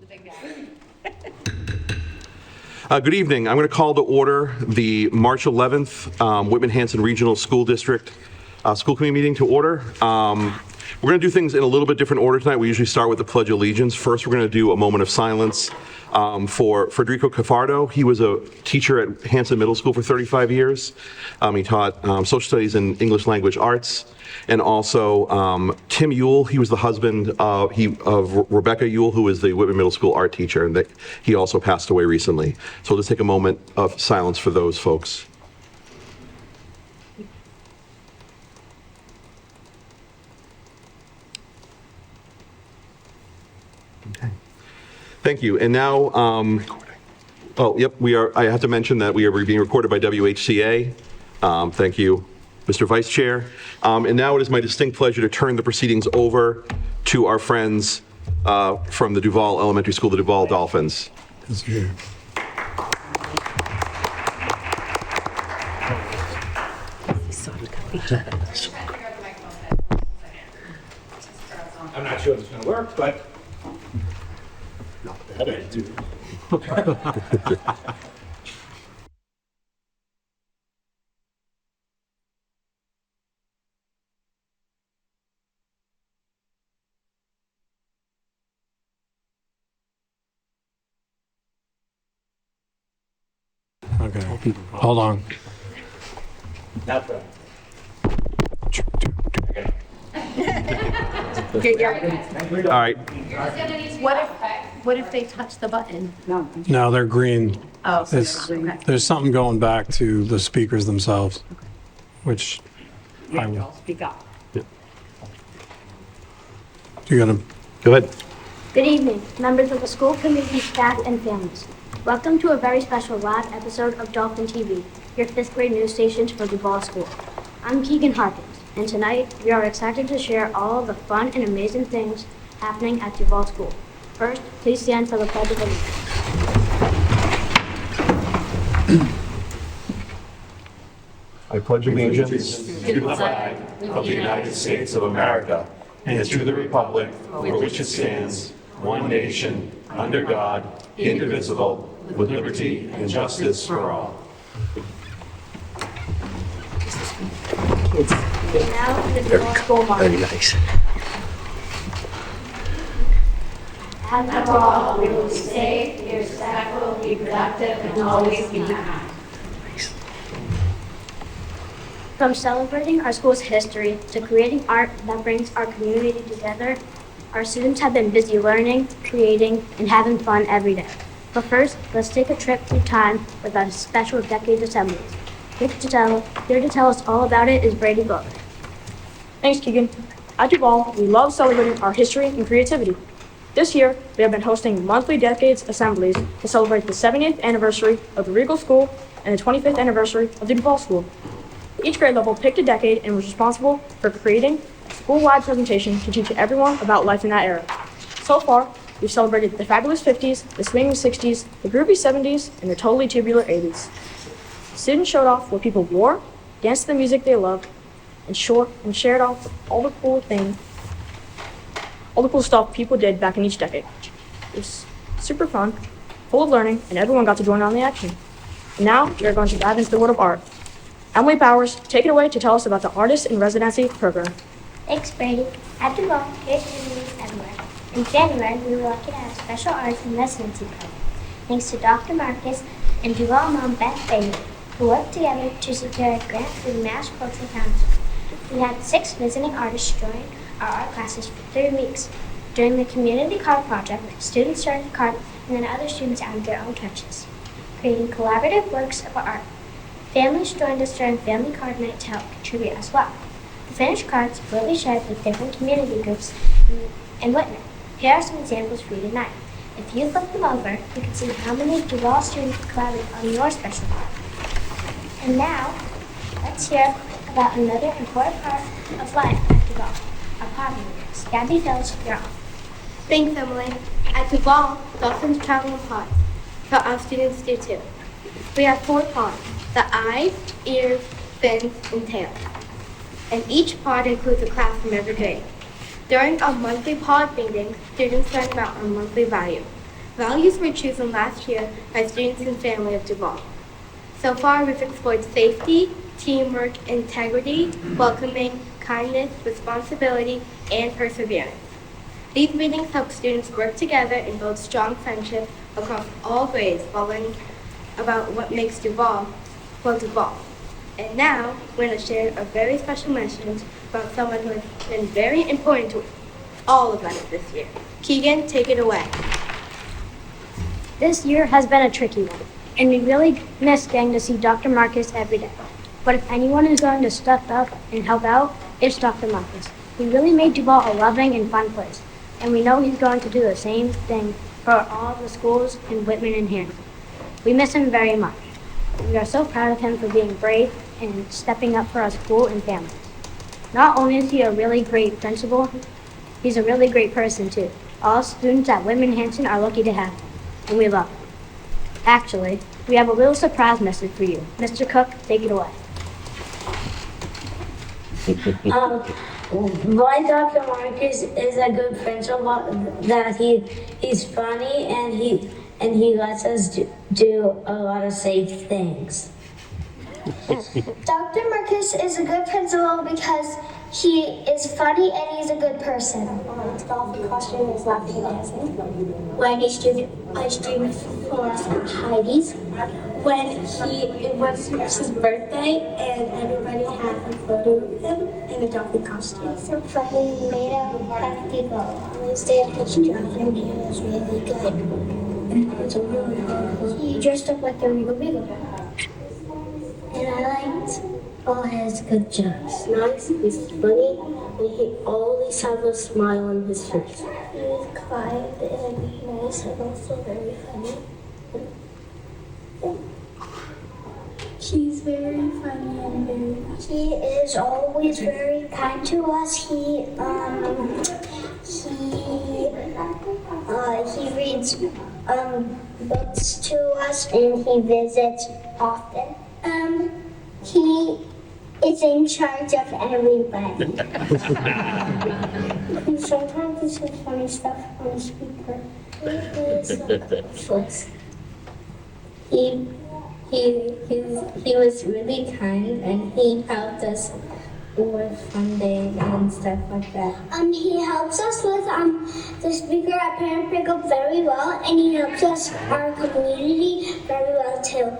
Good evening. I'm going to call to order the March 11th Whitman-Hanson Regional School District School Committee meeting to order. We're going to do things in a little bit different order tonight. We usually start with the Pledge of Allegiance. First, we're going to do a moment of silence for Federico Caffardo. He was a teacher at Hanson Middle School for 35 years. He taught social studies and English language arts. And also Tim Ewell, he was the husband of Rebecca Ewell, who is the Whitman Middle School art teacher, and he also passed away recently. So we'll just take a moment of silence for those folks. Okay. Thank you. And now, I have to mention that we are being recorded by WHCA. Thank you, Mr. Vice Chair. And now it is my distinct pleasure to turn the proceedings over to our friends from the Duval Elementary School, the Duval Dolphins. I'm not sure if it's going to work, but not bad attitude. Okay, hold on. Not bad. All right. What if they touch the button? No, they're green. Oh, so It's, they're not, okay. there's something going back to the speakers themselves, which I will. Speak up. You gotta, Go ahead. Good evening, members of the school committee, staff, and families. Welcome to a very special live episode of Dolphin TV, your fifth grade news stations for Duval School. I'm Keegan Harkins, and tonight we are excited to share all the fun and amazing things happening at Duval School. First, please stand for the Pledge of Allegiance. I pledge allegiance To the flag of the United States of America and to the republic for which it stands, one nation, under God, indivisible, with liberty and justice for all. Now, the Duval School March. nice. At Duval, we will be safe, be respectful, be productive, and always be kind. From celebrating our school's history to creating art that brings our community together, our students have been busy learning, creating, and having fun every day. But first, let's take a trip through time with our special decade assemblies. Here to tell us all about it is Brady Butler. Thanks, Keegan. At Duval, we love celebrating our history and creativity. This year, we have been hosting monthly decades assemblies to celebrate the 70th anniversary of the Regal School and the 25th anniversary of the Duval School. Each grade level picked a decade and was responsible for creating a school-wide presentation to teach everyone about life in that era. So far, we've celebrated the fabulous 50s, the swinging 60s, the groovy 70s, and the totally tubular 80s. Students showed off what people wore, danced to the music they loved, and shared off all the cool stuff people did back in each decade. It was super fun, full of learning, and everyone got to join on the action. And now, we are going to dive into the world of art. Emily Powers, take it away to tell us about the Artist in Residency program. Thanks, Brady. At Duval, here's Emily's Edward. In January, we were lucky to have a special artist in residency program, thanks to Dr. Marcus and Duval mom Beth Bailey, who worked together to secure a grant through the Mass Cultural Council. We had 6 visiting artists join our art classes for 3 weeks. During the community card project, students started carving and then other students added their own touches, creating collaborative works of art. Families joined us during Family Card Night to help contribute as well. The finished cards will be shared with different community groups in Whitman. Here are some examples for you tonight. If you flip them over, you can see how many Duval students collaborated on your special card. And now, let's hear about another important part of life at Duval, our pod leaders. Gabby Phillips, you're on. Thanks, Emily. At Duval, dolphins travel in pods, but our students do too. We have 4 pods: the eyes, ears, fins, and tail. And each pod includes a class from every grade. During our monthly pod meetings, students learn about our monthly value. Values were chosen last year by students and family of Duval. So far, we've explored safety, teamwork, integrity, welcoming, kindness, responsibility, and perseverance. These meetings help students work together and build strong friendships across all grades while learning about what makes Duval, well, Duval. And now, we're going to share a very special message about someone who has been very important to all of us this year. Keegan, take it away. This year has been a tricky one, and we really miss getting to see Dr. Marcus every day. But if anyone is going to step up and help out, it's Dr. Marcus. He really made Duval a loving and fun place, and we know he's going to do the same thing for all the schools in Whitman-Hanson. We miss him very much. We are so proud of him for being brave and stepping up for our school and family. Not only is he a really great principal, he's a really great person too. All students at Whitman-Hanson are lucky to have him, and we love him. Actually, we have a little surprise message for you. Mr. Cook, take it away. Why Dr. Marcus is a good principal, that he's funny and he lets us do a lot of safe things. Dr. Marcus is a good principal because he is funny and he's a good person. His golfing costume is laughing dancing. When he's doing ice cream for us at Heidi's. When it was his birthday and everybody had a photo with him in a golfing costume. So funny, he made a hefty goal. We stayed at his job and he was really good. And it was a really good. He dressed up like the Regal Beagle. And I liked all his good jokes. Nice, he's funny, and he always has a smile on his face. He was kind and nice and also very funny. He's very funny and very nice. He is always very kind to us. He reads books to us and he visits often. He is in charge of everybody. And sometimes he says funny stuff on the speaker. He was really kind and he helped us with funding and stuff like that. He helps us with the speaker at Parent Pickup very well, and he helps us our community very well too.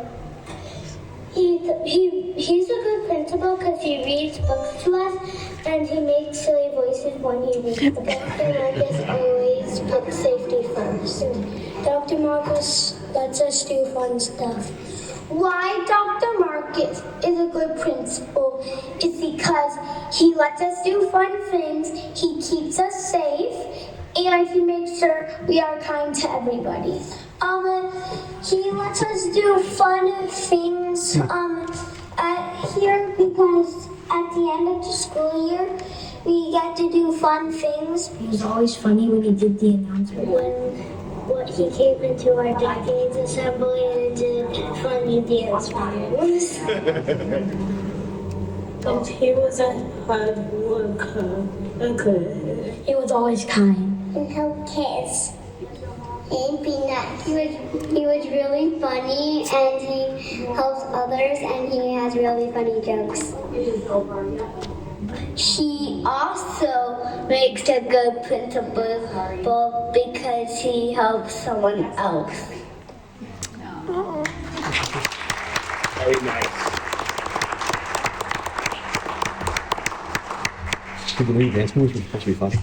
He's a good principal because he reads books to us and he makes silly voices when he reads the book. Dr. Marcus always puts safety first. Dr. Marcus lets us do fun stuff. Why Dr. Marcus is a good principal is because he lets us do fun things, he keeps us safe, and he makes sure we are kind to everybody. He lets us do fun things here because at the end of the school year, we get to do fun things. He was always funny when he did the announcement. When he came into our decades assembly and did funny dance moves. And he was a hard worker. He was always kind. And helped kids. And be nice. He was really funny and he helps others and he has really funny jokes. He also makes a good principal because he helps someone else. Very nice. People doing dance moves are supposed to be funny.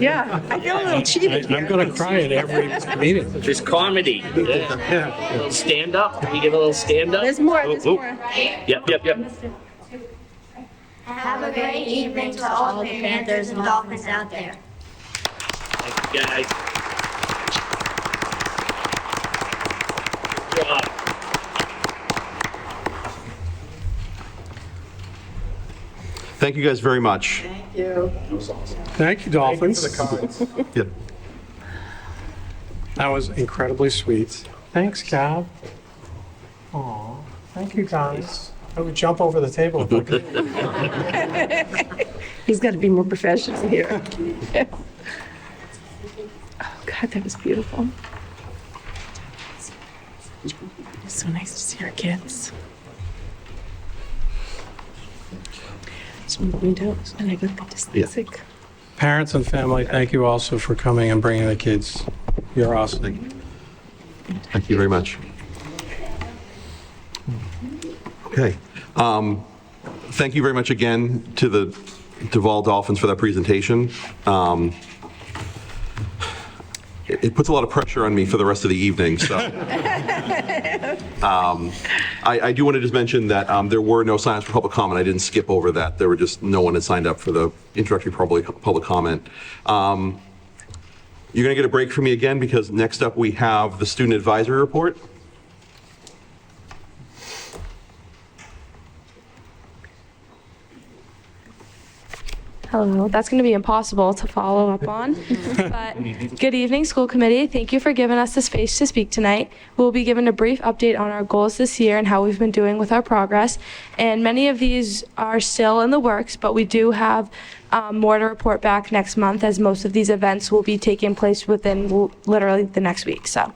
Yeah, I feel a little cheated. I'm going to cry at every meeting. There's comedy. Yeah. Stand up. Can we give a little stand up? There's more, there's more. Yep. Have a great evening to all the Panthers and Dolphins out there. Thank you, guys. Good job. Thank you guys very much. Thank you. Thank you, Dolphins. Yeah. That was incredibly sweet. Thanks, Cab. Aw, thank you, guys. I would jump over the table if I could. He's got to be more professional here. Oh, God, that was beautiful. It's so nice to see our kids. It's windows and I got the dyslexic. Parents and family, thank you also for coming and bringing the kids. You're awesome. Thank you very much. Okay. Thank you very much again to the Duval Dolphins for that presentation. It puts a lot of pressure on me for the rest of the evening, so. I do want to just mention that there were no signs for public comment. I didn't skip over that. There were just, no one had signed up for the introductory public comment. You're going to get a break from me again because next up we have the student advisory report. Hello, that's going to be impossible to follow up on. But good evening, school committee. Thank you for giving us the space to speak tonight. We'll be given a brief update on our goals this year and how we've been doing with our progress. And many of these are still in the works, but we do have more to report back next month as most of these events will be taking place within literally the next week. So.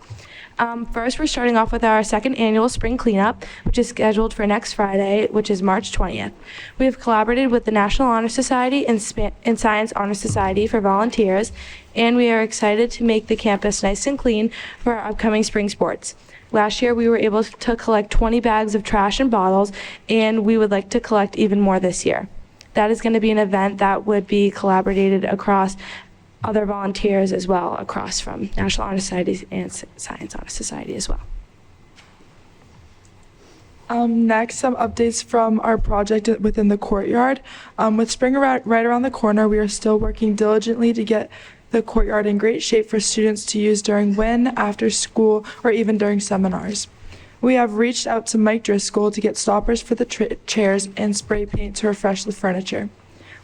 First, we're starting off with our second annual spring cleanup, which is scheduled for next Friday, which is March 20th. We have collaborated with the National Honor Society and Science Honor Society for volunteers, and we are excited to make the campus nice and clean for our upcoming spring sports. Last year, we were able to collect 20 bags of trash and bottles, and we would like to collect even more this year. That is going to be an event that would be collaborated across other volunteers as well, across from National Honor Society and Science Honor Society as well. Next, some updates from our project within the courtyard. With spring right around the corner, we are still working diligently to get the courtyard in great shape for students to use during after school, or even during seminars. We have reached out to Mike Driscoll to get stoppers for the chairs and spray paint to refresh the furniture.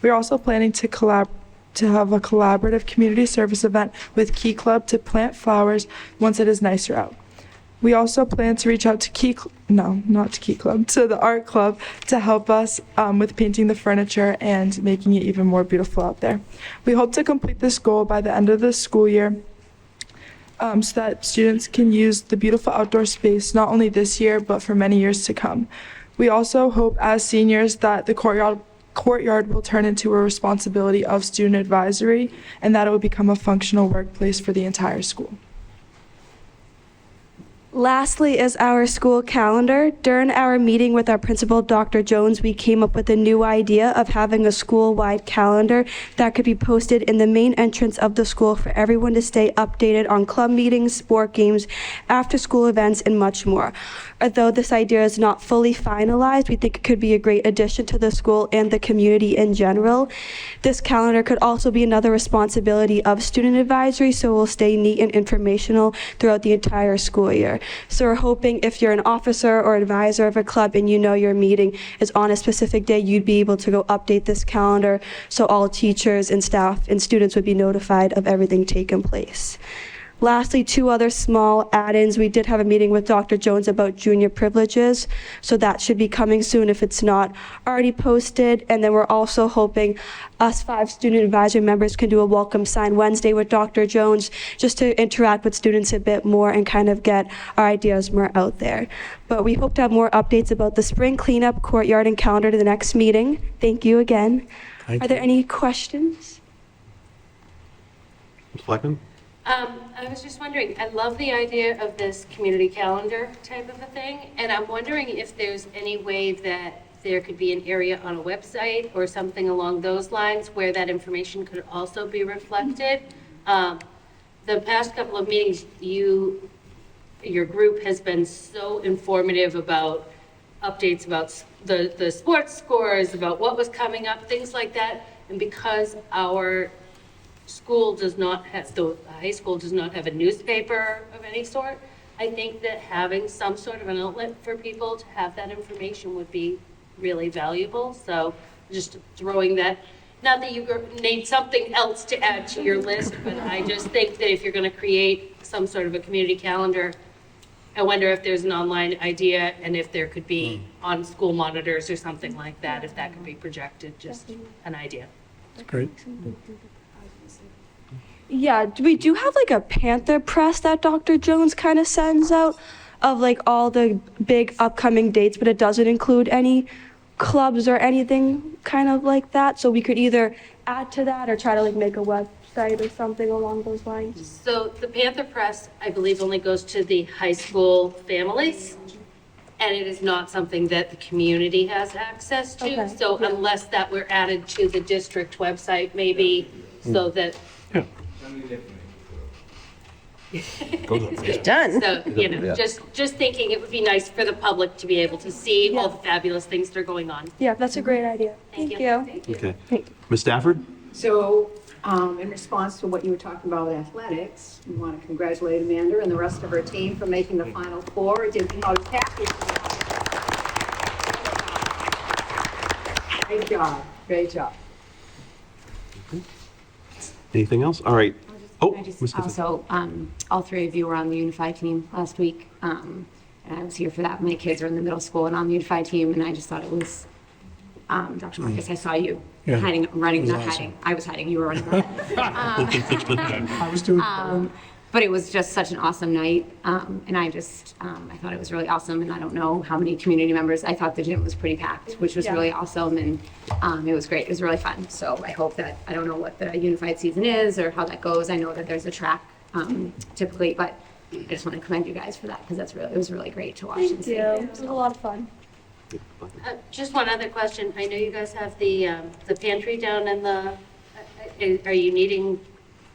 We are also planning to have a collaborative community service event with Key Club to plant flowers once it is nicer out. We also plan to reach out to to the Art Club to help us with painting the furniture and making it even more beautiful out there. We hope to complete this goal by the end of the school year so that students can use the beautiful outdoor space not only this year but for many years to come. We also hope as seniors that the courtyard will turn into a responsibility of student advisory and that it will become a functional workplace for the entire school. Lastly is our school calendar. During our meeting with our principal, Dr. Jones, we came up with a new idea of having a school-wide calendar that could be posted in the main entrance of the school for everyone to stay updated on club meetings, sport games, after-school events, and much more. Although this idea is not fully finalized, we think it could be a great addition to the school and the community in general. This calendar could also be another responsibility of student advisory, so it will stay neat and informational throughout the entire school year. So we're hoping if you're an officer or advisor of a club and you know your meeting is on a specific day, you'd be able to go update this calendar so all teachers and staff and students would be notified of everything taking place. Lastly, two other small add-ins. We did have a meeting with Dr. Jones about junior privileges, so that should be coming soon if it's not already posted. And then we're also hoping us 5 student advisory members can do a welcome sign Wednesday with Dr. Jones just to interact with students a bit more and kind of get our ideas more out there. But we hope to have more updates about the spring cleanup, courtyard, and calendar to the next meeting. Thank you again. Are there any questions? Ms. Blackman? I was just wondering, I love the idea of this community calendar type of a thing, and I'm wondering if there's any way that there could be an area on a website or something along those lines where that information could also be reflected. The past couple of meetings, your group has been so informative about updates about the sports scores, about what was coming up, things like that, and because our school does not have, the high school does not have a newspaper of any sort, I think that having some sort of an outlet for people to have that information would be really valuable. So just throwing that, not that you need something else to add to your list, but I just think that if you're going to create some sort of a community calendar, I wonder if there's an online idea and if there could be on school monitors or something like that, if that could be projected, just an idea. That's great. Yeah, we do have like a Panther press that Dr. Jones kind of sends out. of like all the big upcoming dates, but it doesn't include any clubs or anything kind of like that. So we could either add to that or try to like make a website or something along those lines. So the Panther Press, I believe, only goes to the high school families, and it is not something that the community has access to. Okay. So unless that were added to the district website, maybe, so that. Done. So, just thinking it would be nice for the public to be able to see all the fabulous things that are going on. Yeah, that's a great idea. Thank you. Okay. Ms. Stafford? So, in response to what you were talking about with athletics, we want to congratulate Amanda and the rest of her team for making the Final Four. It did me out of happy. Great job. Great job. Anything else? All right. Oh, I just Ms. Gifford. also, all three of you were on the Unified team last week, and I was here for that. My kids are in the middle school and on the Unified team, and I just thought it was, Dr. Marcus, I saw you hiding, running, not hiding. I was hiding, you were running. I was doing. But it was just such an awesome night, and I just, I thought it was really awesome, and I don't know how many community members. I thought the gym was pretty packed, which was really awesome, and it was great. It was really fun. So I hope that, I don't know what the Unified season is or how that goes. I know that there's a track typically, but I just want to commend you guys for that because it was really great to watch and see. It was a lot of fun. Just one other question. I know you guys have the pantry down in the, are you needing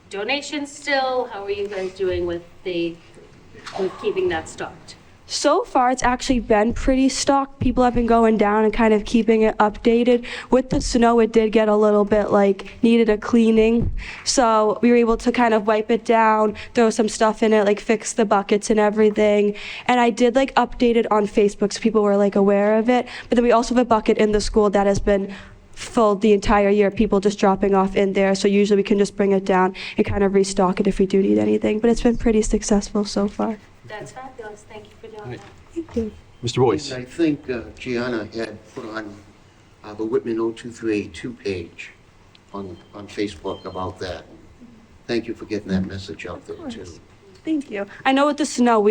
donations still? How are you guys doing with keeping that stocked? So far, it's actually been pretty stocked. People have been going down and kind of keeping it updated. With the snow, it did get a little bit needed a cleaning. So we were able to kind of wipe it down, throw some stuff in it, fix the buckets and everything. And I did update it on Facebook so people were aware of it. But then we also have a bucket in the school that has been full the entire year, people just dropping off in there. So usually we can just bring it down and kind of restock it if we do need anything. But it's been pretty successful so far. That's fabulous. Thank you for doing that. Thank you. Mr. Boyce? I think Gianna had put on the Whitman 02382 page on Facebook about that. Thank you for getting that message out there too. Thank you. I know with the snow,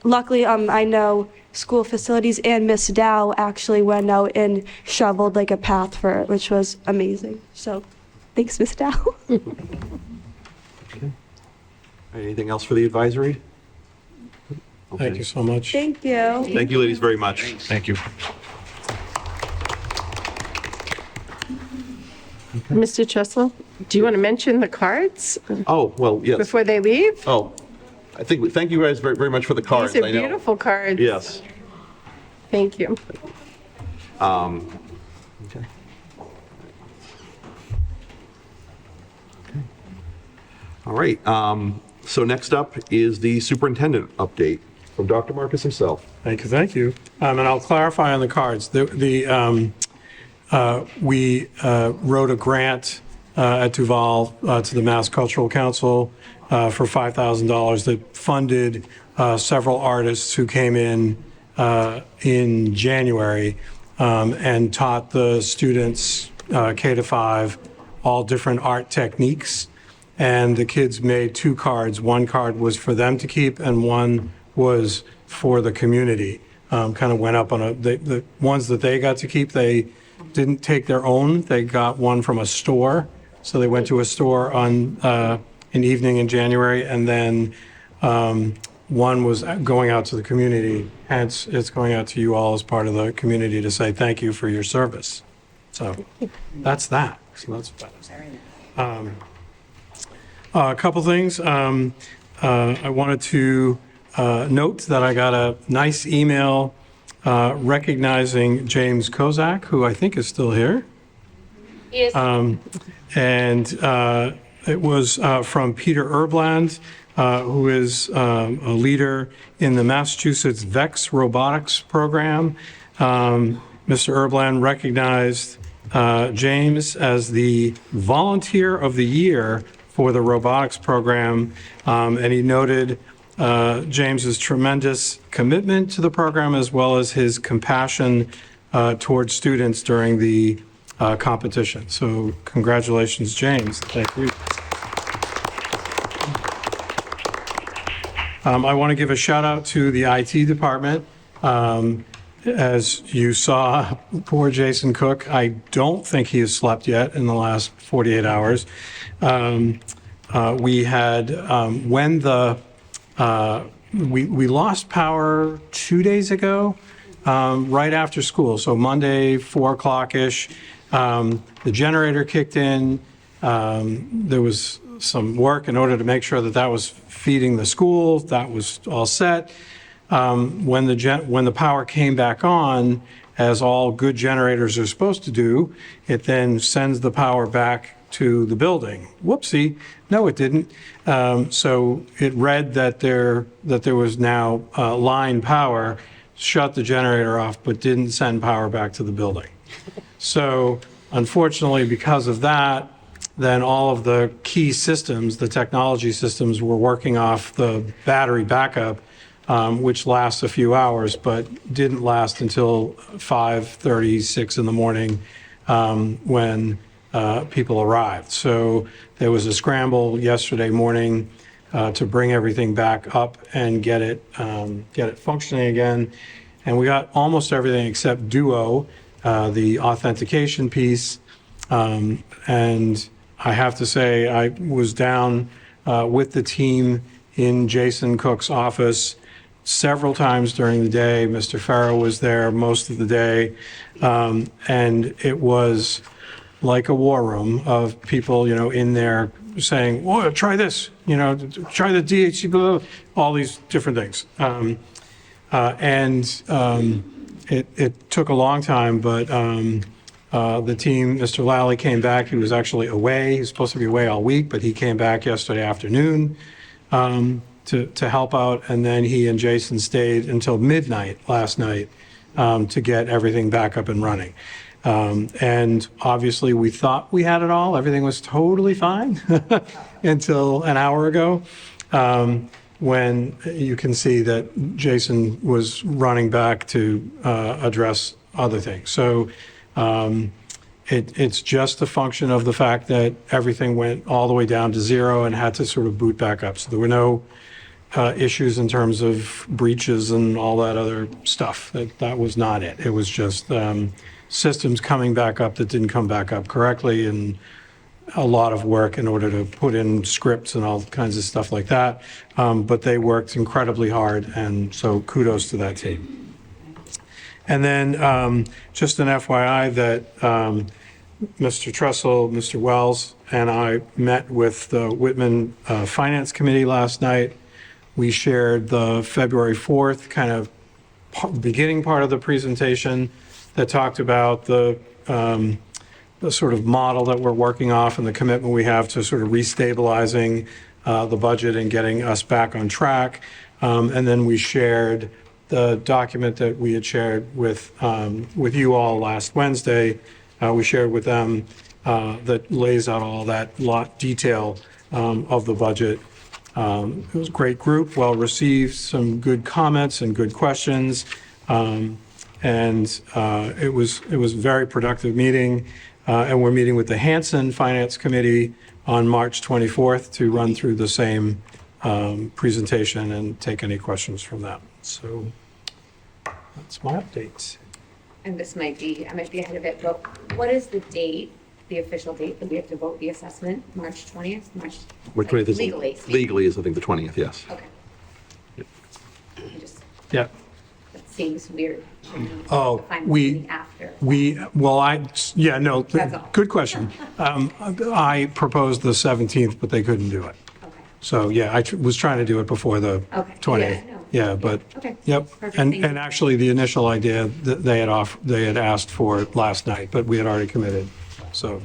luckily I know school facilities and Miss Dow actually went out and shoveled a path for it, which was amazing. So thanks, Miss Dow. Okay. Anything else for the advisory? Okay. Thank you so much. Thank you. Thank you, ladies, very much. Thank you. Mr. Trestle, do you want to mention the cards Oh, well, yes. before they leave? Oh, thank you guys very, very much for the cards. These are I know. beautiful cards. Yes. Thank you. Okay. All right. So next up is the superintendent update from Dr. Marcus himself. Thank you. And I'll clarify on the cards. We wrote a grant at Duval to the Mass Cultural Council for $5,000 that funded several artists who came in January and taught the students K-5 all different art techniques. And the kids made 2 cards. One card was for them to keep, and one was for the community. Kind of went up on the ones that they got to keep, they didn't take their own. They got one from a store. So they went to a store on an evening in January, and then one was going out to the community. Hence, it's going out to you all as part of the community to say thank you for your service. So that's that. So that's better. A couple things. I wanted to note that I got a nice email recognizing James Kozak, who I think is still here. Yes. And it was from Peter Erbland, who is a leader in the Massachusetts VEX robotics program. Mr. Erbland recognized James as the Volunteer of the Year for the robotics program, and he noted James's tremendous commitment to the program as well as his compassion towards students during the competition. So congratulations, James. Thank you. I want to give a shout out to the IT department. As you saw, poor Jason Cook, I don't think he has slept yet in the last 48 hours. We had, when we lost power 2 days ago, right after school, so Monday, 4 o'clock-ish. The generator kicked in. There was some work in order to make sure that that was feeding the school. That was all set. When the power came back on, as all good generators are supposed to do, it then sends the power back to the building. Whoopsie, no, it didn't. So it read that there was now line power, shut the generator off, but didn't send power back to the building. So unfortunately, because of that, then all of the key systems, the technology systems, were working off the battery backup, which lasts a few hours, but didn't last until 5:36 in the morning when people arrived. So there was a scramble yesterday morning to bring everything back up and get it functioning again. And we got almost everything except Duo, the authentication piece. And I have to say, I was down with the team in Jason Cook's office several times during the day. Mr. Farrow was there most of the day. And it was like a war room of people, in there saying, "Oh, try this, try the DHC, blah, blah," all these different things. It took a long time, but the team, Mr. Lally came back. He was actually away. He was supposed to be away all week, but he came back yesterday afternoon to help out. And then he and Jason stayed until midnight last night to get everything back up and running. And obviously we thought we had it all. Everything was totally fine until an hour ago, when you can see that Jason was running back to address other things. So it's just a function of the fact that everything went all the way down to zero and had to sort of boot back up. So there were no issues in terms of breaches and all that other stuff. That was not it. It was just systems coming back up that didn't come back up correctly, and a lot of work in order to put in scripts and all kinds of stuff like that. But they worked incredibly hard, and so kudos to that team. And then just an FYI that Mr. Tressel, Mr. Wells, and I met with the Whitman Finance Committee last night. We shared the February 4th kind of beginning part of the presentation that talked about the sort of model that we're working off and the commitment we have to sort of restabilizing the budget and getting us back on track. And then we shared the document that we had shared with you all last Wednesday. We shared with them that lays out all that detail of the budget. It was a great group, well received, some good comments and good questions. And it was a very productive meeting. And we're meeting with the Hanson Finance Committee on March 24th to run through the same presentation and take any questions from them. So that's my update. And I might be ahead of it, but what is the date, the official date that we have to vote the assessment? March 20th? March 20th is legally is, I think, the 20th, yes. Okay. Yeah. It seems weird. Oh, good question. I proposed the 17th, but they couldn't do it. Okay. So, yeah, I was trying to do it before the 20th. Yeah, but, yep. Perfect, And actually, the initial idea that they had asked for it last night, but we had already committed. So,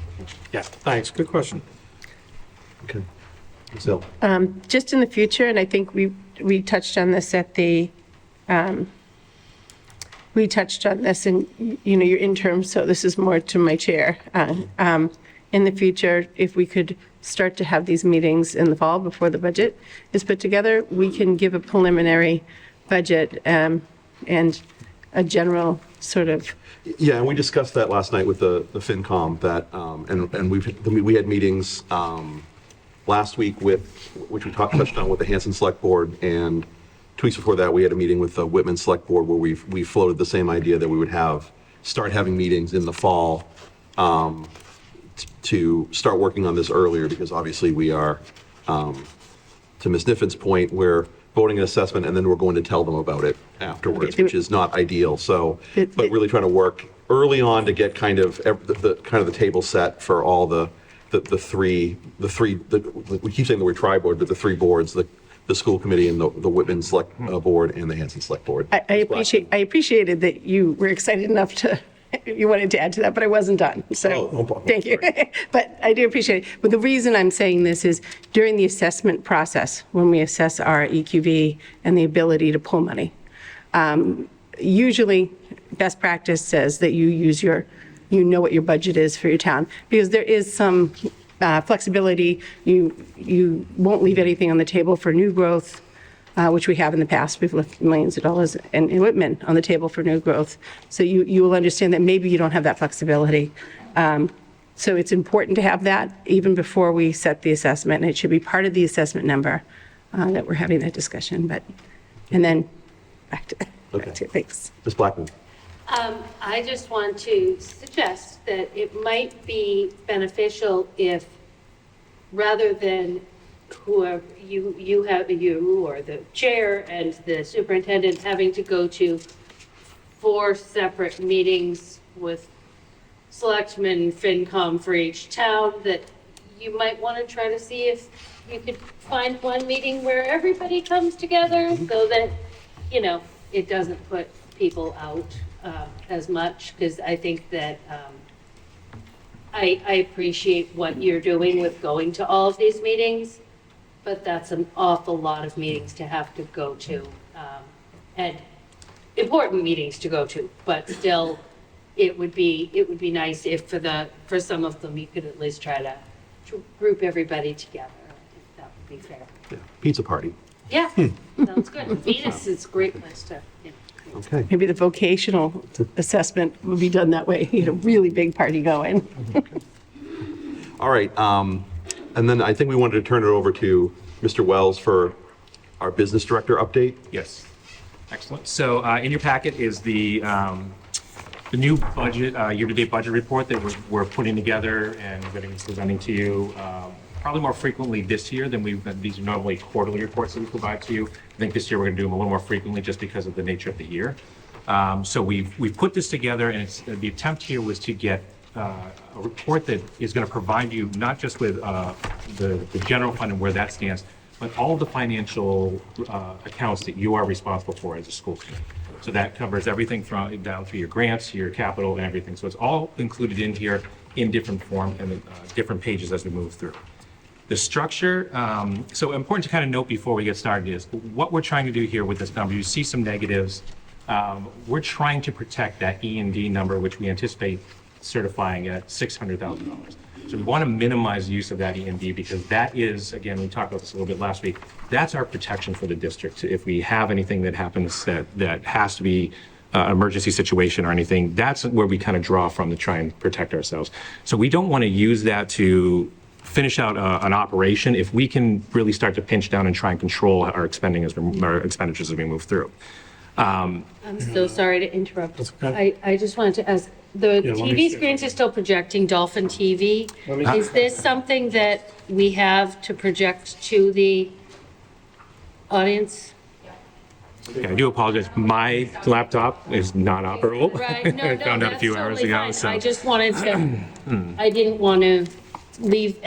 yeah, thanks. Good question. Okay. Giselle. Just in the future, and I think we touched on this at the, we touched on this in, your interim, so this is more to my chair. In the future, if we could start to have these meetings in the fall before the budget is put together, we can give a preliminary budget and a general sort of. Yeah, and we discussed that last night with the FinCom, that, and we had meetings last week which we touched on with the Hanson Select Board, and 2 weeks before that, we had a meeting with the Whitman Select Board where we floated the same idea that we would start having meetings in the fall to start working on this earlier, because obviously we are, to Ms. Niffin's point, we're voting an assessment and then we're going to tell them about it afterwards, which is not ideal. So, but really trying to work early on to get kind of the table set for all the three, we keep saying the word tri-board, but the three boards, the school committee and the Whitman Select Board and the Hanson Select Board. I appreciated that you were excited enough to, you wanted to add to that, but I wasn't done. So thank you. But I do appreciate it. But the reason I'm saying this is during the assessment process, when we assess our EQV and the ability to pull money, usually best practice says that you know what your budget is for your town, because there is some flexibility. You won't leave anything on the table for new growth, which we have in the past. We've left millions of dollars in Whitman on the table for new growth. So you will understand that maybe you don't have that flexibility. So it's important to have that even before we set the assessment, and it should be part of the assessment number that we're having that discussion. And then back to thanks. Ms. Blackman. I just want to suggest that it might be beneficial if, rather than whoever you or the chair and the superintendent having to go to 4 separate meetings with selectmen, FinCom for each town, that you might want to try to see if you could find one meeting where everybody comes together, so that, it doesn't put people out as much, because I think that I appreciate what you're doing with going to all of these meetings, but that's an awful lot of meetings to have to go to, and important meetings to go to, but still, it would be nice if for some of them you could at least try to group everybody together. I think that would be fair. Yeah. Pizza party. Yeah, sounds good. Venus is a great place to. Okay. Maybe the vocational assessment would be done that way. You had a really big party going. All right. And then I think we wanted to turn it over to Mr. Wells for our business director update. Yes. Excellent. So in your packet is the new budget, year-to-date budget report that we're putting together and going to be presenting to you probably more frequently this year than these are normally quarterly reports that we provide to you. I think this year we're going to do them a little more frequently just because of the nature of the year. So we've put this together, and the attempt here was to get a report that is going to provide you not just with the general fund and where that stands, but all the financial accounts that you are responsible for as a school committee. So that covers everything from down through your grants, your capital, and everything. So it's all included in here in different form and different pages as we move through. The structure, so important to kind of note before we get started is what we're trying to do here with this number. You see some negatives. We're trying to protect that E&D number, which we anticipate certifying at $600,000. So we want to minimize the use of that E&D because that is, again, we talked about this a little bit last week, that's our protection for the district. If we have anything that happens that has to be an emergency situation or anything, that's where we kind of draw from to try and protect ourselves. So we don't want to use that to finish out an operation if we can really start to pinch down and try and control our expenditures as we move through. I'm so sorry to interrupt. I just wanted to ask, the TV screens are still projecting Dolphin TV. Is this something that we have to project to the audience? Okay, I do apologize. My laptop is not operable. Right, no, I found out a few hours ago. fine. So. I just wanted to, I didn't want to leave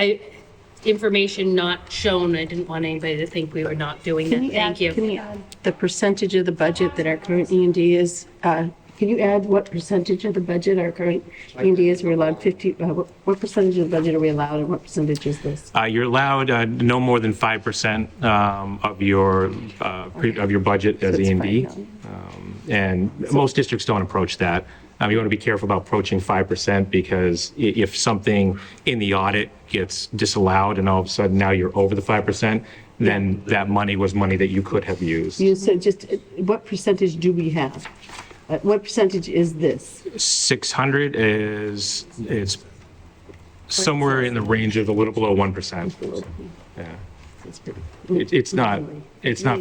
information not shown. I didn't want anybody to think we were not doing that. Thank you. Can you add the percentage of the budget that our current E&D is? Can you add what percentage of the budget our current E&D is? We're allowed 50. What percentage of the budget are we allowed, and what percentage is this? You're allowed no more than 5% of your budget as E&D, and most districts don't approach that. You want to be careful about approaching 5% because if something in the audit gets disallowed and all of a sudden now you're over the 5%, then that money was money that you could have used. You said just what percentage do we have? What percentage is this? 600 it's somewhere in the range of a little below 1%. It's not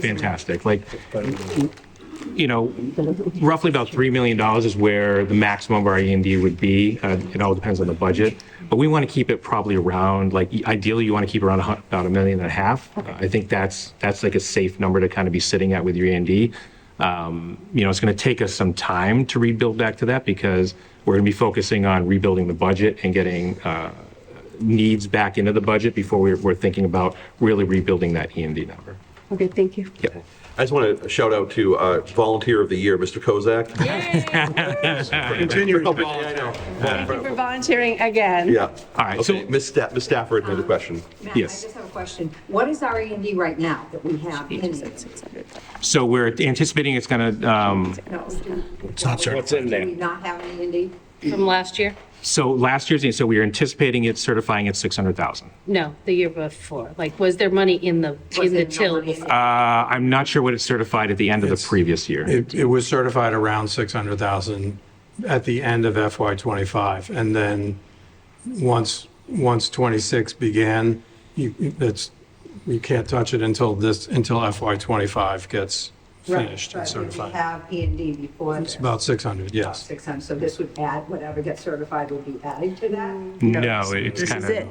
fantastic. Like, you know, roughly about $3 million is where the maximum of our E&D would be. It all depends on the budget, but we want to keep it probably around, like, ideally you want to keep around about $1.5 million. I think that's like a safe number to kind of be sitting at with your E&D. You know, it's going to take us some time to rebuild back to that because we're going to be focusing on rebuilding the budget and getting needs back into the budget before we're thinking about really rebuilding that E&D number. Okay, thank you. Yep. I just want to shout out to Volunteer of the Year, Mr. Kozak. Continue. Thank you for volunteering again. Yeah. All right. Okay, Ms. Stafford had a question. Matt, Yes. I just have a question. What is our E&D right now that we have in it? So we're anticipating it's going to, No. it's not certain. What's in Do there? we not have any E&D? From last year? So last year's, so we are anticipating it certifying at 600,000. No, the year before. Like, was there money in the till before? I'm not sure what it certified at the end of the previous year. It was certified around 600,000 at the end of FY '25, and then once 26 began, you can't touch it until FY '25 gets finished and Right, but certified. we have E&D before It's this. about 600, yes. 600, so this would add, whatever gets certified would be added to that? No, it's kind of, it.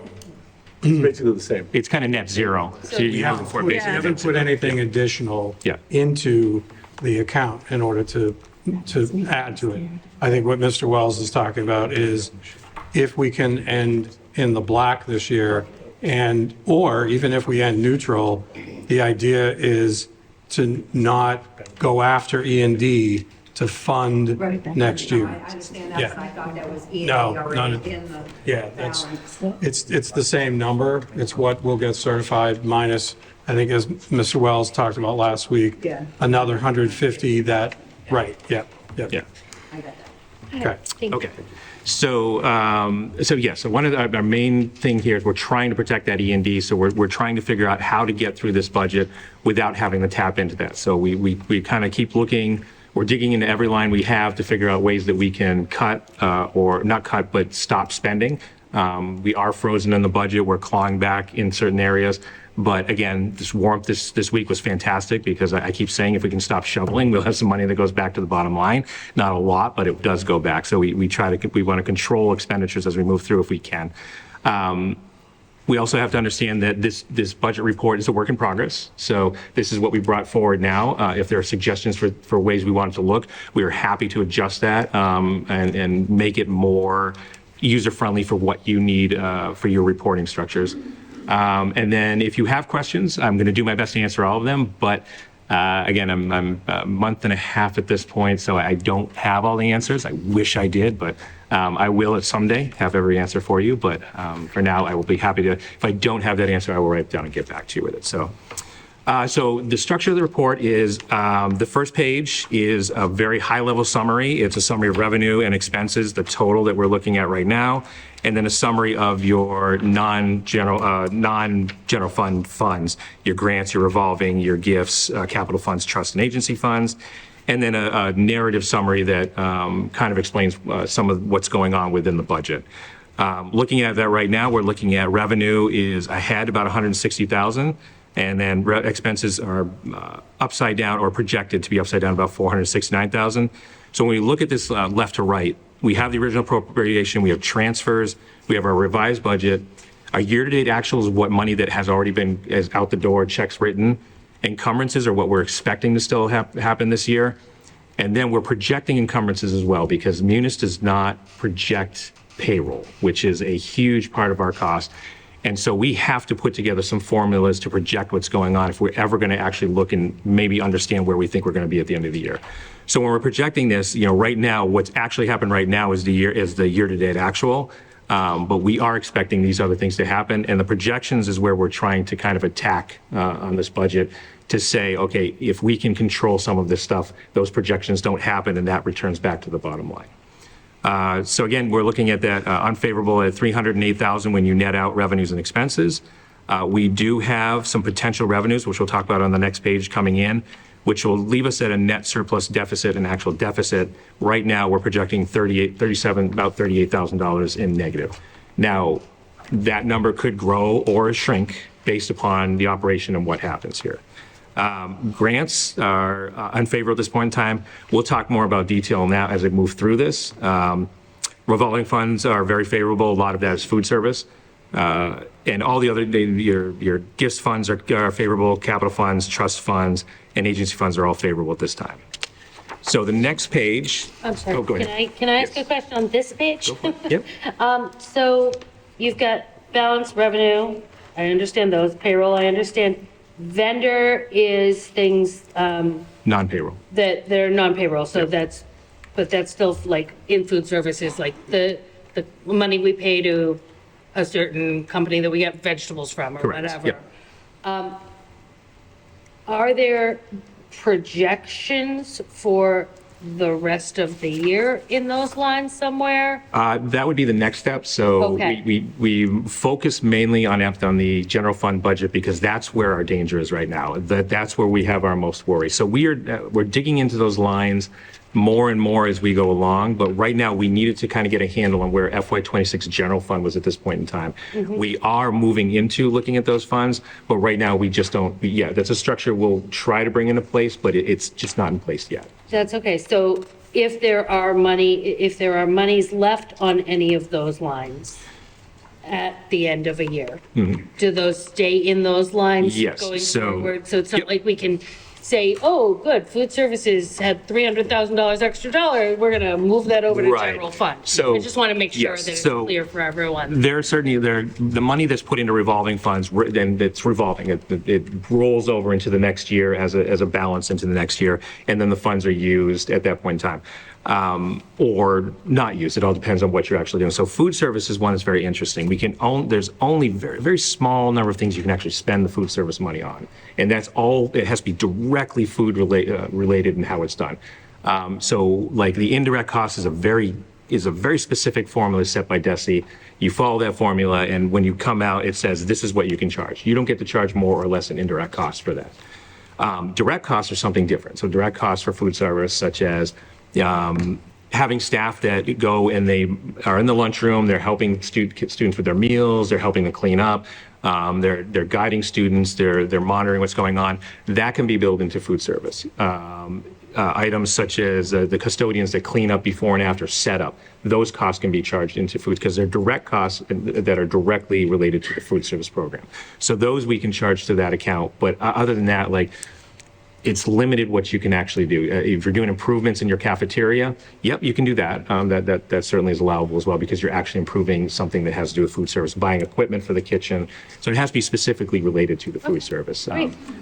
It's basically the same. it's kind of net zero. So you're using for We basic. haven't put anything additional Yeah. into the account in order to add to it. I think what Mr. Wells is talking about is if we can end in the black this year or even if we end neutral, the idea is to not go after E&D to fund next year. No, I understand that, Yeah. but I thought that was E&D No, already in the Yeah, balance. it's the same number. It's what will get certified minus, I think as Mr. Wells talked about last week, Yeah. another 150 that, right, yeah. Yeah. I got that. Okay. Okay. So one of our main thing here is we're trying to protect that E&D. So we're trying to figure out how to get through this budget without having to tap into that. So we kind of keep looking, we're digging into every line we have to figure out ways that we can cut or not cut, but stop spending. We are frozen in the budget. We're clawing back in certain areas. But again, this warmth this week was fantastic because I keep saying if we can stop shoveling, we'll have some money that goes back to the bottom line. Not a lot, but it does go back. So we want to control expenditures as we move through if we can. We also have to understand that this budget report is a work in progress. So this is what we brought forward now. If there are suggestions for ways we want it to look, we are happy to adjust that and make it more user-friendly for what you need for your reporting structures. And then if you have questions, I'm going to do my best to answer all of them. But again, I'm a month and a half at this point, so I don't have all the answers. I wish I did, but I will someday have every answer for you. But for now, I will be happy to. If I don't have that answer, I will write it down and get back to you with it. So the structure of the report is the first page is a very high-level summary. It's a summary of revenue and expenses, the total that we're looking at right now, and then a summary of your non-general fund funds, your grants, your revolving, your gifts, capital funds, trust and agency funds, and then a narrative summary that kind of explains some of what's going on within the budget. Looking at that right now, we're looking at revenue is ahead about 160,000. And then expenses are upside down or projected to be upside down about 469,000. So when we look at this left to right, we have the original appropriation, we have transfers, we have our revised budget. Our year-to-date actual is what money that has already been is out the door, checks written. Encumbrances are what we're expecting to still happen this year. And then we're projecting encumbrances as well because Munis does not project payroll, which is a huge part of our cost. And so we have to put together some formulas to project what's going on if we're ever going to actually look and maybe understand where we think we're going to be at the end of the year. So when we're projecting this, right now, what's actually happened right now is the year-to-date actual. But we are expecting these other things to happen. And the projections is where we're trying to kind of attack on this budget to say, okay, if we can control some of this stuff, those projections don't happen and that returns back to the bottom line. So again, we're looking at that unfavorable at 308,000 when you net out revenues and expenses. We do have some potential revenues, which we'll talk about on the next page coming in, which will leave us at a net surplus deficit and actual deficit. Right now, we're projecting about $38,000 in negative. Now, that number could grow or shrink based upon the operation and what happens here. Grants are unfavorable at this point in time. We'll talk more about detail on that as we move through this. Revolving funds are very favorable. A lot of that is food service. And all the other, your gifts funds are favorable, capital funds, trust funds, and agency funds are all favorable at this time. So the next page. I'm sorry. Oh, go ahead. Can I ask a question on this page? Yep. So you've got balance revenue. I understand those. Payroll, I understand. Vendor is things Non-payroll. that they're non-payroll. So that's still like in food services, like the money we pay to a certain company that we get vegetables from or Correct. whatever. Yep. Are there projections for the rest of the year in those lines somewhere? That would be the next step. So Okay. we focus mainly on the general fund budget because that's where our danger is right now. That's where we have our most worry. So we're digging into those lines more and more as we go along. But right now we needed to kind of get a handle on where FY26 general fund was at this point in time. Mhm. We are moving into looking at those funds, but right now we just don't. Yeah, that's a structure we'll try to bring into place, but it's just not in place yet. That's okay. So if there are monies left on any of those lines at the end of a year, do those stay in those lines Yes, going so- forward? So it's not like we can say, oh, good, food services had $300,000 extra dollars, we're going to move that over to Right. general fund. So- I just want to make sure yes, that it's so- clear for everyone. The money that's put into revolving funds, and it's revolving, it rolls over into the next year as a balance into the next year, and then the funds are used at that point in time. Or not used. It all depends on what you're actually doing. So food service is one that's very interesting. There's only very, very small number of things you can actually spend the food service money on. And that's all, it has to be directly food related in how it's done. So like the indirect cost is a very specific formula set by DESE. You follow that formula, and when you come out, it says this is what you can charge. You don't get to charge more or less in indirect costs for that. Direct costs are something different. So direct costs for food service, such as having staff that go and they are in the lunchroom, they're helping students with their meals, they're helping them clean up, they're guiding students, they're monitoring what's going on. That can be billed into food service. Items such as the custodians that clean up before and after setup, those costs can be charged into food because they're direct costs that are directly related to the food service program. So those we can charge to that account. But other than that, like, it's limited what you can actually do. If you're doing improvements in your cafeteria, yep, you can do that. That certainly is allowable as well because you're actually improving something that has to do with food service, buying equipment for the kitchen. So it has to be specifically related to the food service.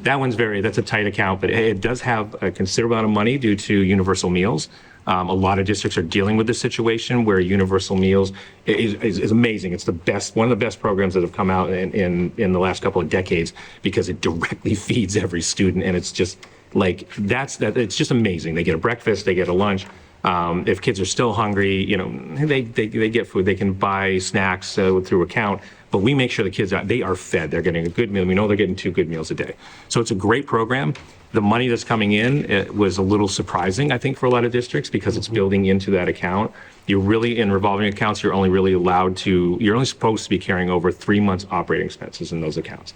That one's that's a tight account, but it does have a considerable amount of money due to universal meals. A lot of districts are dealing with this situation where universal meals is amazing. It's one of the best programs that have come out in the last couple of decades because it directly feeds every student, and it's just like it's just amazing. They get a breakfast, they get a lunch. If kids are still hungry, they get food. They can buy snacks through account, but we make sure the kids they are fed. They're getting a good meal. We know they're getting 2 good meals a day. So it's a great program. The money that's coming in, it was a little surprising, I think, for a lot of districts because it's building into that account. You're really, in revolving accounts, you're only supposed to be carrying over 3 months operating expenses in those accounts.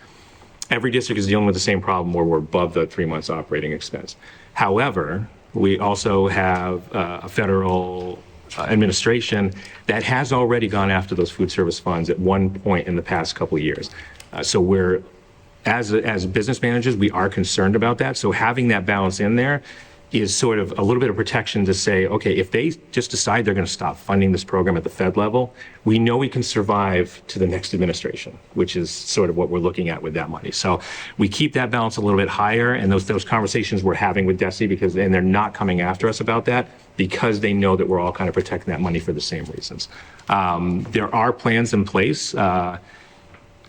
Every district is dealing with the same problem where we're above the 3 months operating expense. However, we also have a federal administration that has already gone after those food service funds at one point in the past couple of years. So we're, as business managers, we are concerned about that. So having that balance in there is sort of a little bit of protection to say, okay, if they just decide they're going to stop funding this program at the Fed level, we know we can survive to the next administration, which is sort of what we're looking at with that money. So we keep that balance a little bit higher, and those conversations we're having with DESE and they're not coming after us about that because they know that we're all kind of protecting that money for the same reasons. There are plans in place.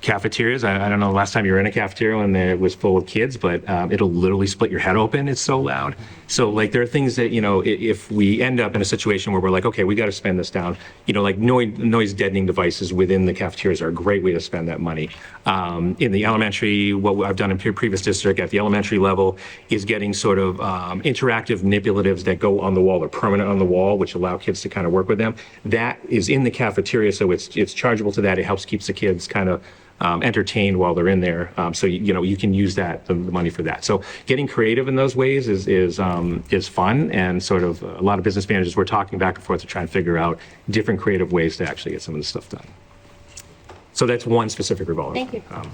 Cafeterias, I don't know the last time you were in a cafeteria when it was full of kids, but it'll literally split your head open. It's so loud. So like there are things that, if we end up in a situation where we're like, okay, we got to spend this down, like noise deadening devices within the cafeterias are a great way to spend that money. In the elementary, what I've done in previous district at the elementary level is getting sort of interactive manipulatives that go on the wall or permanent on the wall, which allow kids to kind of work with them. That is in the cafeteria, so it's chargeable to that. It helps keeps the kids kind of entertained while they're in there. So you can use the money for that. So getting creative in those ways is fun, and sort of a lot of business managers we're talking back and forth to try and figure out different creative ways to actually get some of this stuff done. So that's one specific revolving. Thank you.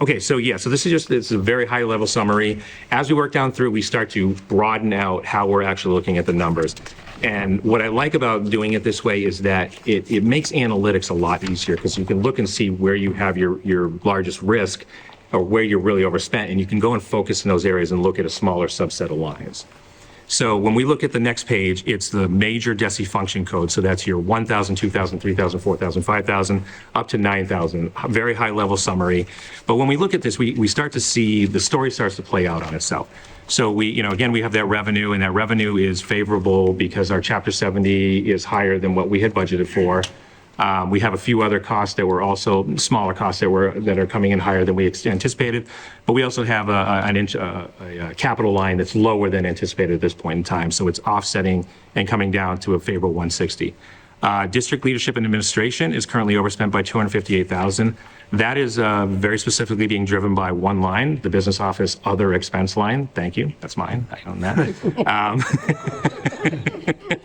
Okay, so this is it's a very high level summary. As we work down through, we start to broaden out how we're actually looking at the numbers. And what I like about doing it this way is that it makes analytics a lot easier, because you can look and see where you have your largest risk or where you're really overspent, and you can go and focus in those areas and look at a smaller subset of lines. So when we look at the next page, it's the major DESI function code. So that's your 1,000, 2,000, 3,000, 4,000, 5,000, up to 9,000. Very high level summary. But when we look at this, we start to see the story starts to play out on itself. So we have that revenue, and that revenue is favorable because our Chapter 70 is higher than what we had budgeted for. We have a few other costs that were also smaller costs that are coming in higher than we anticipated, but we also have a capital line that's lower than anticipated at this point in time. So it's offsetting and coming down to a favorable 160. District leadership and administration is currently overspent by $258,000. That is very specifically being driven by one line, the business office other expense line. Thank you. That's mine. I own that.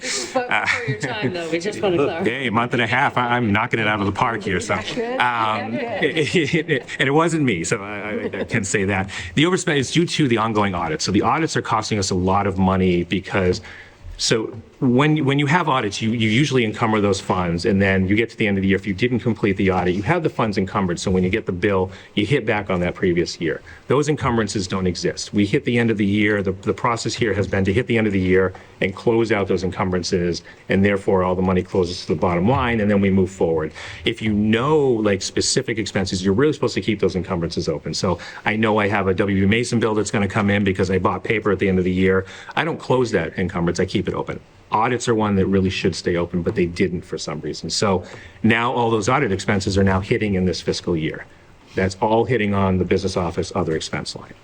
For your time, though, we just want to clarify. Hey, a month and a half. I'm knocking it out of the park here. So, and it wasn't me, so I can say that. The overspend is due to the ongoing audits. So the audits are costing us a lot of money because. So when you have audits, you usually encumber those funds, and then you get to the end of the year. If you didn't complete the audit, you have the funds encumbered. So when you get the bill, you hit back on that previous year. Those encumbrances don't exist. We hit the end of the year. The process here has been to hit the end of the year and close out those encumbrances, and therefore all the money closes to the bottom line, and then we move forward. If you know like specific expenses, you're really supposed to keep those encumbrances open. So I know I have a W.B. Mason bill that's going to come in because I bought paper at the end of the year. I don't close that encumbrance. I keep it open. Audits are one that really should stay open, but they didn't for some reason. So now all those audit expenses are now hitting in this fiscal year. That's all hitting on the business office other expense line.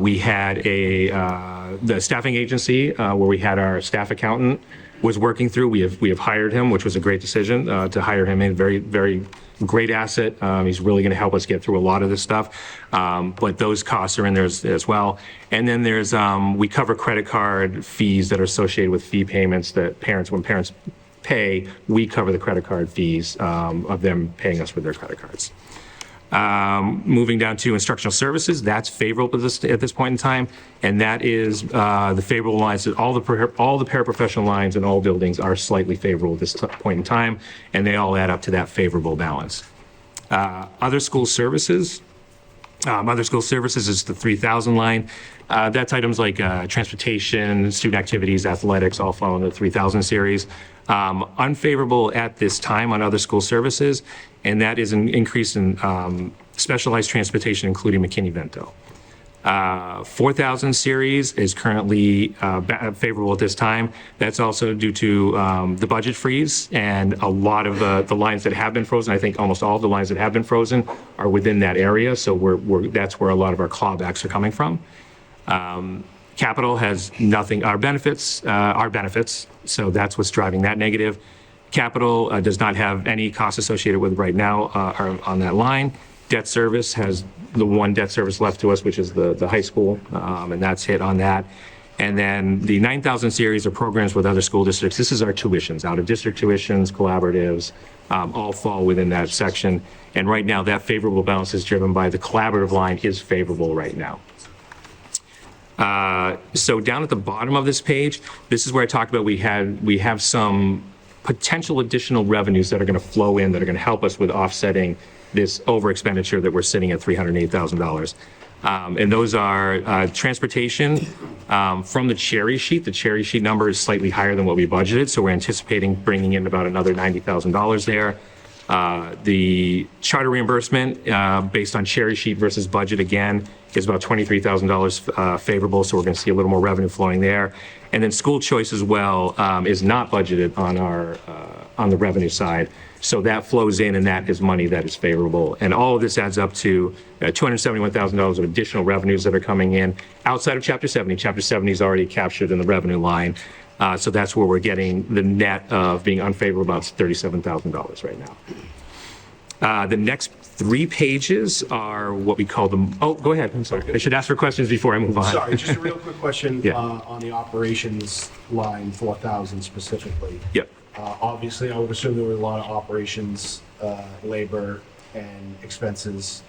We had the staffing agency where we had our staff accountant was working through. We have hired him, which was a great decision to hire him in. Very, very great asset. He's really going to help us get through a lot of this stuff. But those costs are in there as well. And then there's we cover credit card fees that are associated with fee payments that when parents pay, we cover the credit card fees of them paying us with their credit cards. Moving down to instructional services, that's favorable at this point in time, and that is the favorable lines. All the paraprofessional lines in all buildings are slightly favorable at this point in time, and they all add up to that favorable balance. Other school services. Other school services is the 3,000 line. That's items like transportation, student activities, athletics, all fall in the 3,000 series. Unfavorable at this time on other school services, and that is an increase in specialized transportation, including McKinney-Vento. 4,000 series is currently favorable at this time. That's also due to the budget freeze, and a lot of the lines that have been frozen, I think almost all of the lines that have been frozen are within that area, so that's where a lot of our clawbacks are coming from. Capital has nothing, our benefits, so that's what's driving that negative. Capital does not have any costs associated with right now on that line. Debt service has the one debt service left to us, which is the high school, and that's hit on that. And then the 9,000 series are programs with other school districts. This is our tuitions, out-of-district tuitions, collaboratives, all fall within that section. And right now, that favorable balance is driven by the collaborative line is favorable right now. So down at the bottom of this page, this is where I talked about we have some potential additional revenues that are going to flow in that are going to help us with offsetting this over expenditure that we're sitting at $308,000. And those are transportation from the cherry sheet. The cherry sheet number is slightly higher than what we budgeted, so we're anticipating bringing in about another $90,000 there. The charter reimbursement based on cherry sheet versus budget again is about $23,000 favorable, so we're going to see a little more revenue flowing there. And then school choice as well is not budgeted on the revenue side, so that flows in, and that is money that is favorable. And all of this adds up to $271,000 of additional revenues that are coming in outside of Chapter 70. Chapter 70 is already captured in the revenue line, so that's where we're getting the net of being unfavorable, about $37,000 right now. The next 3 pages are what we call them. Oh, go ahead. I'm sorry. I should ask for questions before I move on. Sorry, just a real quick question Yeah. on the operations line, 4,000 specifically. Yep. Obviously, I would assume there were a lot of operations, labor, and expenses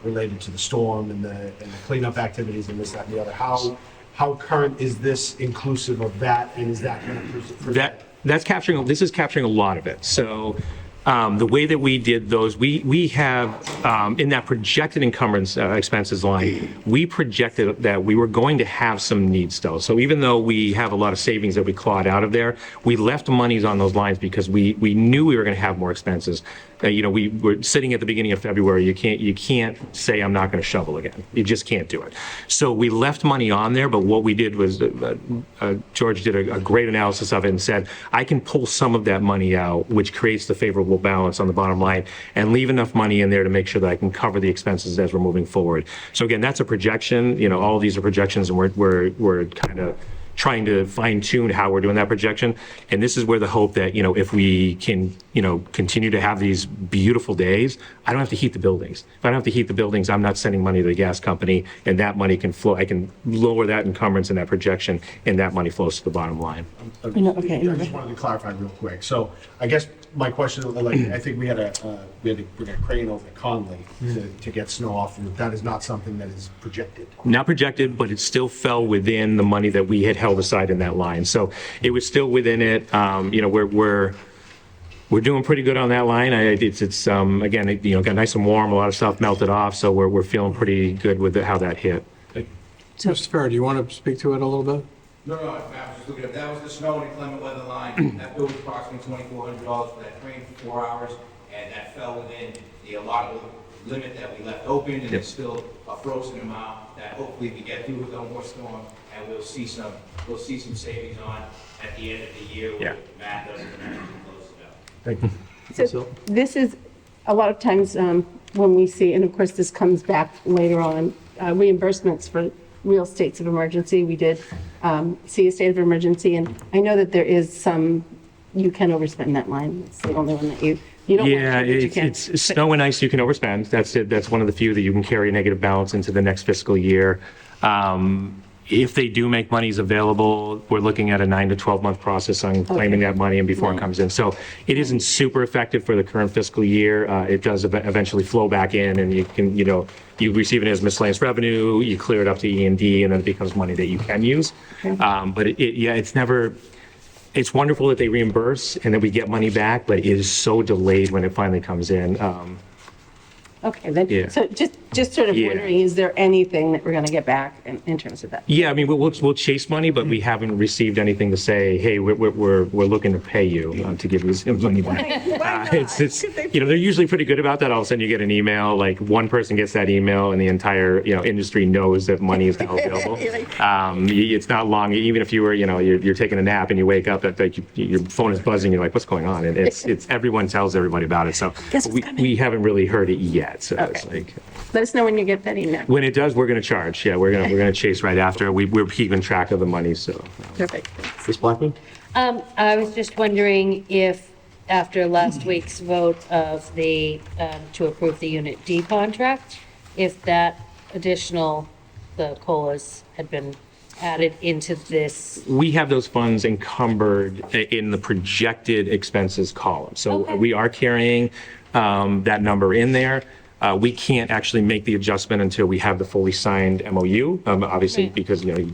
related to the storm and the cleanup activities and this, that, and the other. How current is this inclusive of that, and is that inclusive for that? This is capturing a lot of it. So the way that we did those, we have, in that projected encumbrance expenses line, we projected that we were going to have some needs still. So even though we have a lot of savings that we clawed out of there, we left monies on those lines because we knew we were going to have more expenses. We were sitting at the beginning of February. You can't say I'm not going to shovel again. You just can't do it. So we left money on there, but what we did was George did a great analysis of it and said, I can pull some of that money out, which creates the favorable balance on the bottom line, and leave enough money in there to make sure that I can cover the expenses as we're moving forward. So again, that's a projection. All of these are projections, and we're kind of trying to fine tune how we're doing that projection. And this is where the hope that, if we can, continue to have these beautiful days, I don't have to heat the buildings. If I don't have to heat the buildings, I'm not sending money to the gas company, and that money can flow. I can lower that encumbrance and that projection, and that money flows to the bottom line. Okay. I just wanted to clarify real quick. So I guess my question, I think we had to bring a crane over to Conley to get snow off. That is not something that is projected. Not projected, but it still fell within the money that we had held aside in that line. So it was still within it. We're doing pretty good on that line. It's again, it got nice and warm. A lot of stuff melted off, so we're feeling pretty good with how that hit. Mr. Farrar, do you want to speak to it a little bit? No, I was just looking at, that was the snow and inclement weather line. That bill was approximately $2,400 for that crane for 4 hours, and that fell within the allotted limit that we left open, and it's still a frozen amount that hopefully we get through with no more storm, and we'll see some savings on at the end of the year. Yeah. Matt doesn't close it out. Thank you. So this is, a lot of times when we see, and of course this comes back later on, reimbursements for real states of emergency. We did see a state of emergency, and I know that there is some, you can overspend that line. It's the only one that you don't Yeah, want to, but you can. it's snow and ice you can overspend. That's it. That's one of the few that you can carry a negative balance into the next fiscal year. If they do make monies available, we're looking at a 9 to 12 month process on claiming that money and before it comes in. So it isn't super effective for the current fiscal year. It does eventually flow back in, and you can, you receive it as miscellaneous revenue, you clear it up to E&D, and then it becomes money that you can use. But it's wonderful that they reimburse and that we get money back, but it is so delayed when it finally comes in. Okay, then, Yeah. so just sort of Yeah. wondering, is there anything that we're going to get back in terms of that? Yeah, I mean, we'll chase money, but we haven't received anything to say, hey, we're looking to pay you to give you some money back. They're usually pretty good about that. All of a sudden you get an email, like one person gets that email and the entire, industry knows that money is now available. It's not long, even if you were, you're taking a nap and you wake up, your phone is buzzing, you're like, what's going on? And it's everyone tells everybody about it. So we haven't really heard it yet. So it's like, Let us know when you get that email. when it does, we're going to charge. Yeah, we're gonna chase right after. We're keeping track of the money. So, Perfect. Ms. Blackman? I was just wondering if, after last week's vote of the, to approve the Unit D contract, if that additional, the COLAs had been added into this. We have those funds encumbered in the projected expenses column. So we are carrying that number in there. We can't actually make the adjustment until we have the fully signed MOU, obviously, because I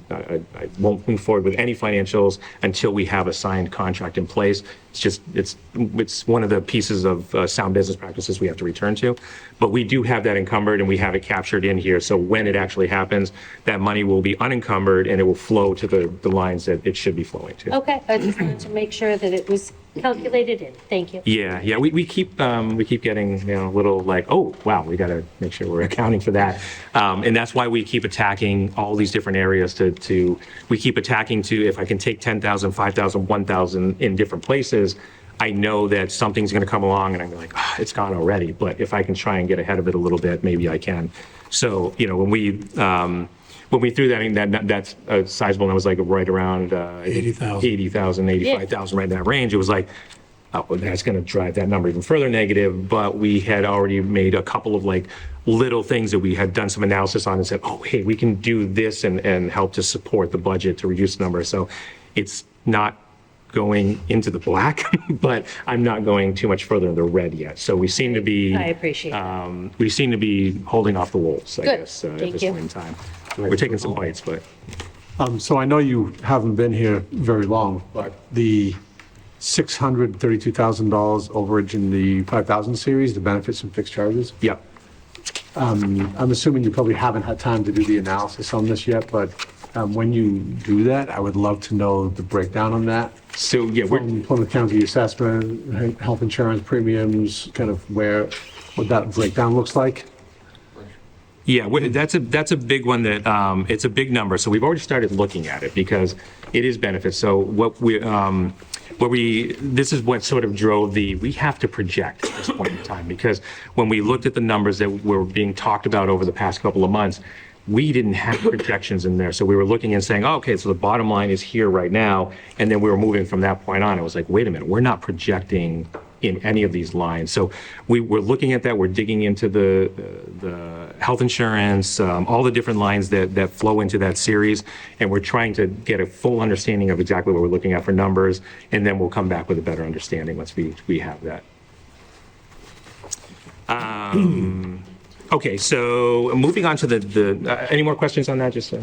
won't move forward with any financials until we have a signed contract in place. It's one of the pieces of sound business practices we have to return to. But we do have that encumbered, and we have it captured in here. So when it actually happens, that money will be unencumbered, and it will flow to the lines that it should be flowing to. Okay, I just wanted to make sure that it was calculated in. Thank you. Yeah. We keep getting little like, oh wow, we got to make sure we're accounting for that, and that's why we keep attacking all these different areas. We keep attacking to, if I can take 10,000, 5,000, 1,000 in different places, I know that something's going to come along, and I'm like, it's gone already. But if I can try and get ahead of it a little bit, maybe I can. So when we threw that in, that's a sizable, and it was like right around 80,000. 80,000, 85,000, right in that range. It was like, that's going to drive that number even further negative. But we had already made a couple of like little things that we had done some analysis on and said, oh, hey, we can do this and help to support the budget to reduce the number. So it's not going into the black, but I'm not going too much further in the red yet. So we seem to be, I appreciate that. we seem to be holding off the wolves, I Good. guess, at Thank this you. point in time. We're taking some bites, but. So I know you haven't been here very long, but the $632,000 overage in the 5,000 series, the benefits and fixed charges? Yep. I'm assuming you probably haven't had time to do the analysis on this yet, but when you do that, I would love to know the breakdown on that. So, yeah, From Plymouth County assessment, health insurance premiums, kind of what that breakdown looks like. Yeah, that's a big one that, it's a big number. So we've already started looking at it because it is benefits. So this is what sort of drove we have to project at this point in time, because when we looked at the numbers that were being talked about over the past couple of months, we didn't have projections in there. So we were looking and saying, oh, okay, so the bottom line is here right now. And then we were moving from that point on. It was like, wait a minute, we're not projecting in any of these lines. So we were looking at that. We're digging into the health insurance, all the different lines that flow into that series. And we're trying to get a full understanding of exactly what we're looking at for numbers. And then we'll come back with a better understanding once we have that. Okay, so moving on to any more questions on that? Just I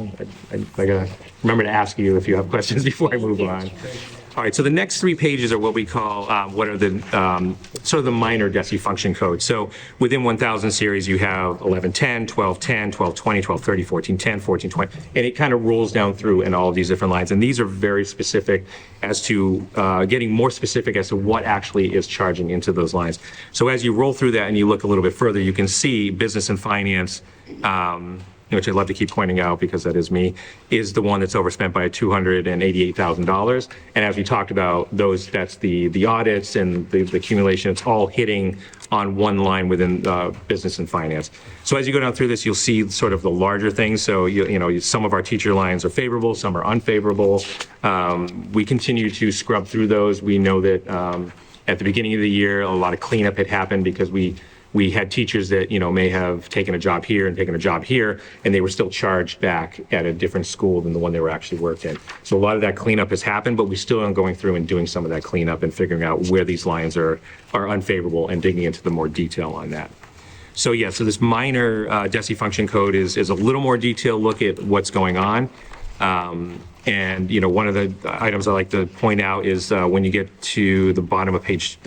gotta remember to ask you if you have questions before I move on. All right, so the next 3 pages are what we call, what are the sort of the minor DESI function codes. So within 1000 series, you have 1110, 1210, 1220, 1230, 1410, 1420, and it kind of rolls down through in all of these different lines. And these are very specific as to getting more specific as to what actually is charging into those lines. So as you roll through that and you look a little bit further, you can see business and finance, which I love to keep pointing out because that is me, is the one that's overspent by $288,000. And as we talked about, that's the audits and the accumulation. It's all hitting on one line within business and finance. So as you go down through this, you'll see sort of the larger things. So some of our teacher lines are favorable, some are unfavorable. We continue to scrub through those. We know that at the beginning of the year, a lot of cleanup had happened because we had teachers that, may have taken a job here and taken a job here, and they were still charged back at a different school than the one they were actually worked in. So a lot of that cleanup has happened, but we still are going through and doing some of that cleanup and figuring out where these lines are unfavorable and digging into the more detail on that. So yeah, so this minor DESI function code is a little more detailed look at what's going on. And one of the items I like to point out is when you get to the bottom of page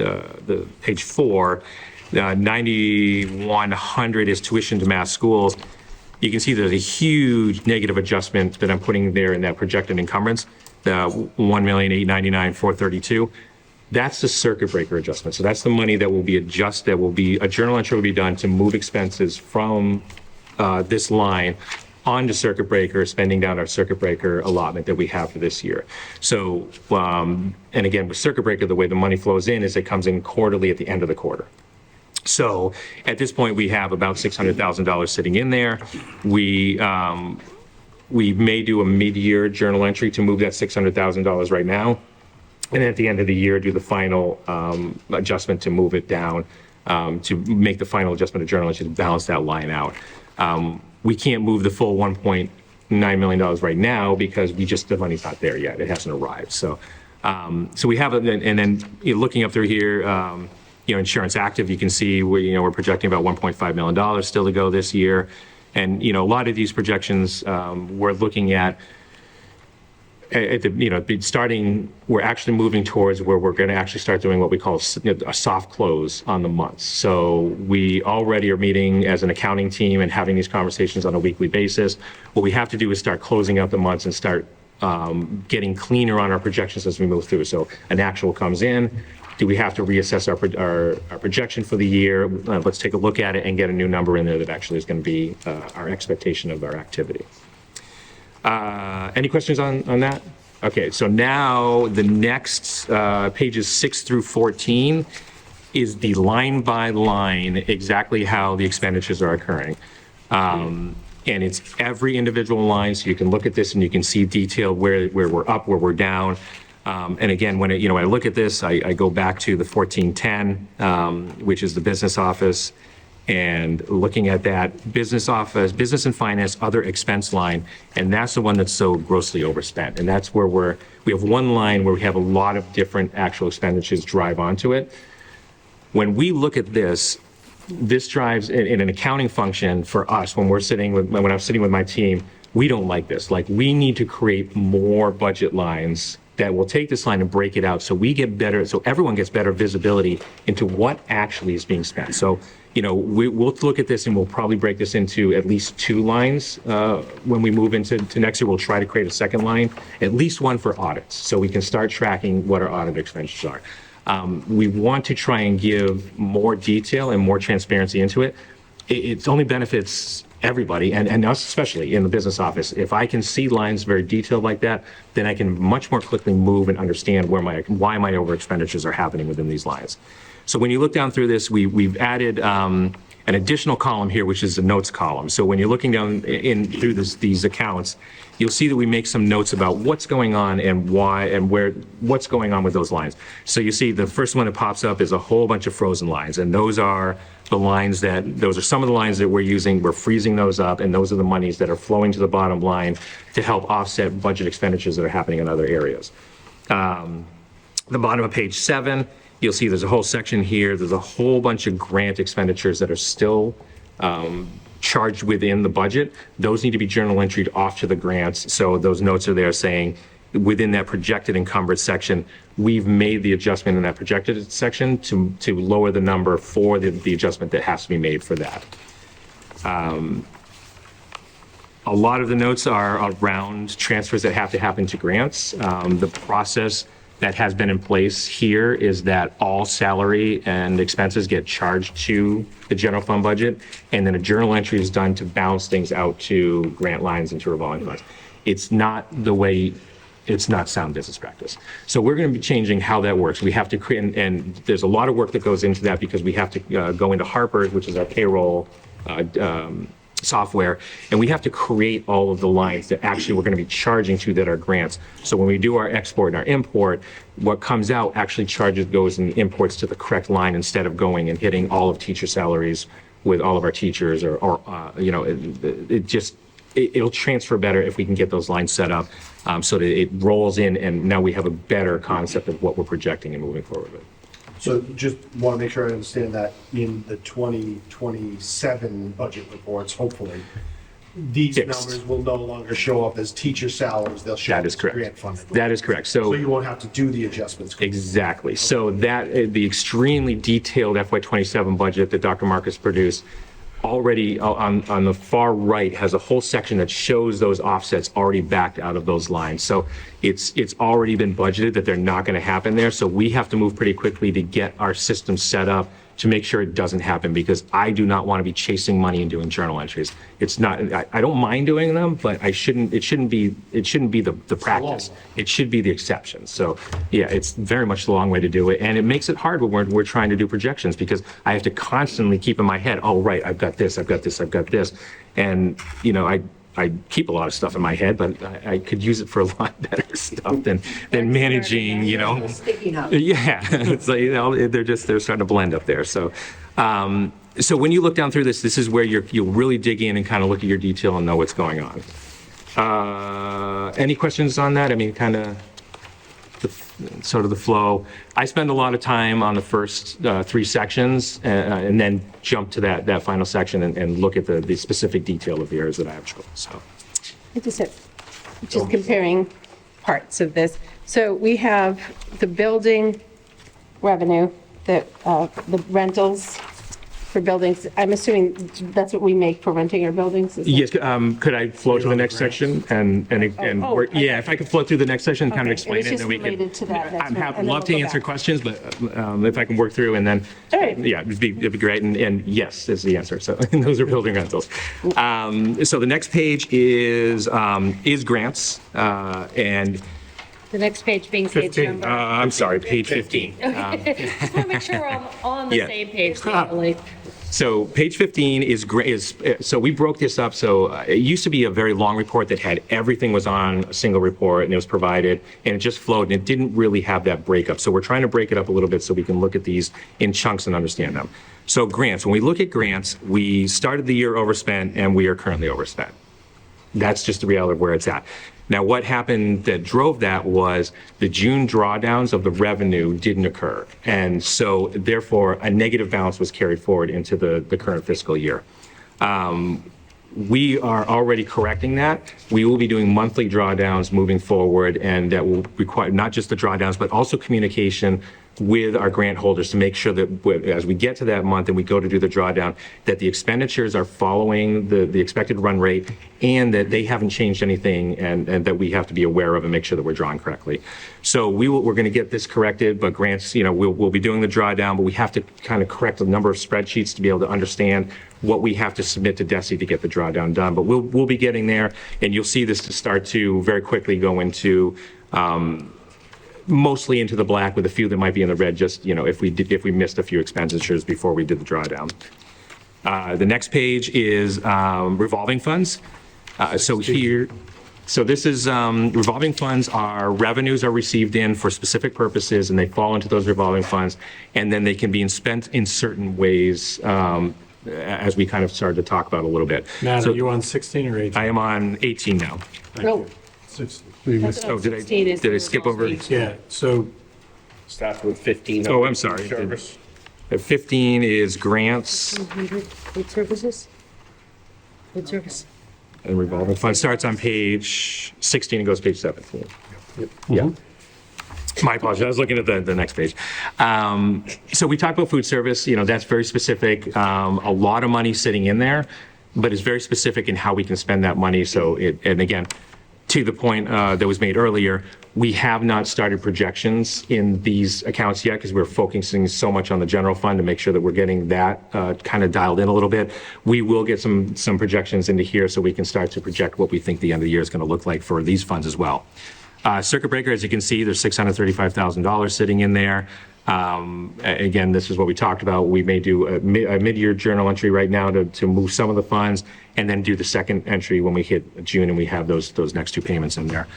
4, 9100 is tuition to mass schools. You can see there's a huge negative adjustment that I'm putting there in that projected encumbrance, the $1,899,432. That's the circuit breaker adjustment. So that's the money that will be a journal entry will be done to move expenses from this line onto circuit breaker, spending down our circuit breaker allotment that we have for this year. So, and again, with circuit breaker, the way the money flows in is it comes in quarterly at the end of the quarter. So at this point, we have about $600,000 sitting in there. We may do a mid-year journal entry to move that $600,000 right now. And at the end of the year, do the final adjustment to move it down, to make the final adjustment of journal entry to balance that line out. We can't move the full $1.9 million right now because the money's not there yet. It hasn't arrived. So we have, and then looking up through here, insurance active, you can see we're projecting about $1.5 million still to go this year. And, a lot of these projections, we're looking at we're actually moving towards where we're going to actually start doing what we call a soft close on the months. So we already are meeting as an accounting team and having these conversations on a weekly basis. What we have to do is start closing out the months and start getting cleaner on our projections as we move through. So an actual comes in. Do we have to reassess our projection for the year? Let's take a look at it and get a new number in there that actually is going to be our expectation of our activity. Any questions on that? Okay, so now the next pages 6 through 14 is the line by line exactly how the expenditures are occurring. And it's every individual line, so you can look at this and you can see detail where we're up, where we're down. And again, when I look at this, I go back to the 1410, which is the business office, and looking at that business office, business and finance, other expense line, and that's the one that's so grossly overspent. And that's where we have one line where we have a lot of different actual expenditures drive onto it. When we look at this drives in an accounting function for us when I'm sitting with my team, we don't like this. Like, we need to create more budget lines that will take this line and break it out so everyone gets better visibility into what actually is being spent. So, we'll look at this and we'll probably break this into at least 2 lines. When we move into next year, we'll try to create a second line, at least one for audits, so we can start tracking what our audit expenditures are. We want to try and give more detail and more transparency into it. It only benefits everybody, and us especially in the business office. If I can see lines very detailed like that, then I can much more quickly move and understand why my over expenditures are happening within these lines. So when you look down through this, we've added an additional column here, which is the notes column. So when you're looking down through these accounts, you'll see that we make some notes about what's going on and why and what's going on with those lines. So you see the first one that pops up is a whole bunch of frozen lines, and those are some of the lines that we're using. We're freezing those up, and those are the monies that are flowing to the bottom line to help offset budget expenditures that are happening in other areas. The bottom of page 7, you'll see there's a whole section here. There's a whole bunch of grant expenditures that are still charged within the budget. Those need to be journal entered off to the grants. So those notes are there saying, within that projected encumbered section, we've made the adjustment in that projected section to lower the number for the adjustment that has to be made for that. A lot of the notes are around transfers that have to happen to grants. The process that has been in place here is that all salary and expenses get charged to the general fund budget, and then a journal entry is done to balance things out to grant lines and to revolving funds. It's not sound business practice. So we're going to be changing how that works. We have to create, and there's a lot of work that goes into that because we have to go into Harper's, which is our payroll software, and we have to create all of the lines that actually we're going to be charging to that are grants. So when we do our export and our import, what comes out actually goes and imports to the correct line instead of going and hitting all of teacher salaries with all of our teachers, it'll transfer better if we can get those lines set up so that it rolls in, and now we have a better concept of what we're projecting and moving forward with. So just want to make sure I understand that in the 2027 budget reports, hopefully, these numbers will no longer show up as teacher salaries. They'll show up as grant funded. That is correct. So you won't have to do the adjustments. Exactly. So that the extremely detailed FY27 budget that Dr. Marcus produced already on the far right has a whole section that shows those offsets already backed out of those lines. So it's already been budgeted that they're not going to happen there. So we have to move pretty quickly to get our system set up to make sure it doesn't happen, because I do not want to be chasing money and doing journal entries. It's not, I don't mind doing them, but it shouldn't be the practice. It should be the exception. So yeah, it's very much the long way to do it. And it makes it hard when we're trying to do projections, because I have to constantly keep in my head, oh, right, I've got this. And, I keep a lot of stuff in my head, but I could use it for a lot better stuff than managing, Sticky notes. Yeah, it's like, they're starting to blend up there. So, so when you look down through this is where you'll really dig in and kind of look at your detail and know what's going on. Any questions on that? I mean, kind of sort of the flow. I spend a lot of time on the first 3 sections and then jump to that final section and look at the specific detail of the areas that I have trouble. So I just comparing parts of this. So we have the building revenue, the rentals for buildings. I'm assuming that's what we make for renting our buildings? Yes, could I flow to the next section yeah, if I could flow through the next section and kind of explain it, then we can. I'd love to answer questions, but if I can work through and then, yeah, it'd be great. And yes, is the answer. So those are building rentals. So the next page is grants and. The next page being page number. I'm sorry, page 15. Okay. Just want to make sure we're all on the same page, Natalie. So page 15 so we broke this up. So it used to be a very long report that had everything was on a single report and it was provided and it just flowed and it didn't really have that breakup. So we're trying to break it up a little bit so we can look at these in chunks and understand them. So grants, when we look at grants, we started the year overspent and we are currently overspent. That's just the reality of where it's at. Now, what happened that drove that was the June drawdowns of the revenue didn't occur. And so therefore, a negative balance was carried forward into the current fiscal year. We are already correcting that. We will be doing monthly drawdowns moving forward, and that will require not just the drawdowns, but also communication with our grant holders to make sure that as we get to that month and we go to do the drawdown, that the expenditures are following the expected run rate and that they haven't changed anything and that we have to be aware of and make sure that we're drawing correctly. So we're going to get this corrected, but grants, we'll be doing the drawdown, but we have to kind of correct a number of spreadsheets to be able to understand what we have to submit to DESI to get the drawdown done. But we'll be getting there, and you'll see this to start to very quickly go into mostly into the black with a few that might be in the red, just, if we missed a few expenditures before we did the drawdown. The next page is revolving funds. So this is revolving funds are revenues are received in for specific purposes and they fall into those revolving funds, and then they can be spent in certain ways, as we kind of started to talk about a little bit. Matt, are you on 16 or 18? I am on 18 now. No. 16. Oh, did I skip over? Yeah, so Starts with 15. Oh, I'm sorry. Service. 15 is grants 100 food services? Food service. and revolving fund. Starts on page 16 and goes to page 17. Yeah. My apologies. I was looking at the next page. So we talked about food service. That's very specific. A lot of money sitting in there, but it's very specific in how we can spend that money. So and again, to the point that was made earlier, we have not started projections in these accounts yet because we're focusing so much on the general fund to make sure that we're getting that kind of dialed in a little bit. We will get some projections into here so we can start to project what we think the end of the year is going to look like for these funds as well. Circuit breaker, as you can see, there's $635,000 sitting in there. Again, this is what we talked about. We may do a mid-year journal entry right now to move some of the funds, and then do the second entry when we hit June and we have those next two payments in there.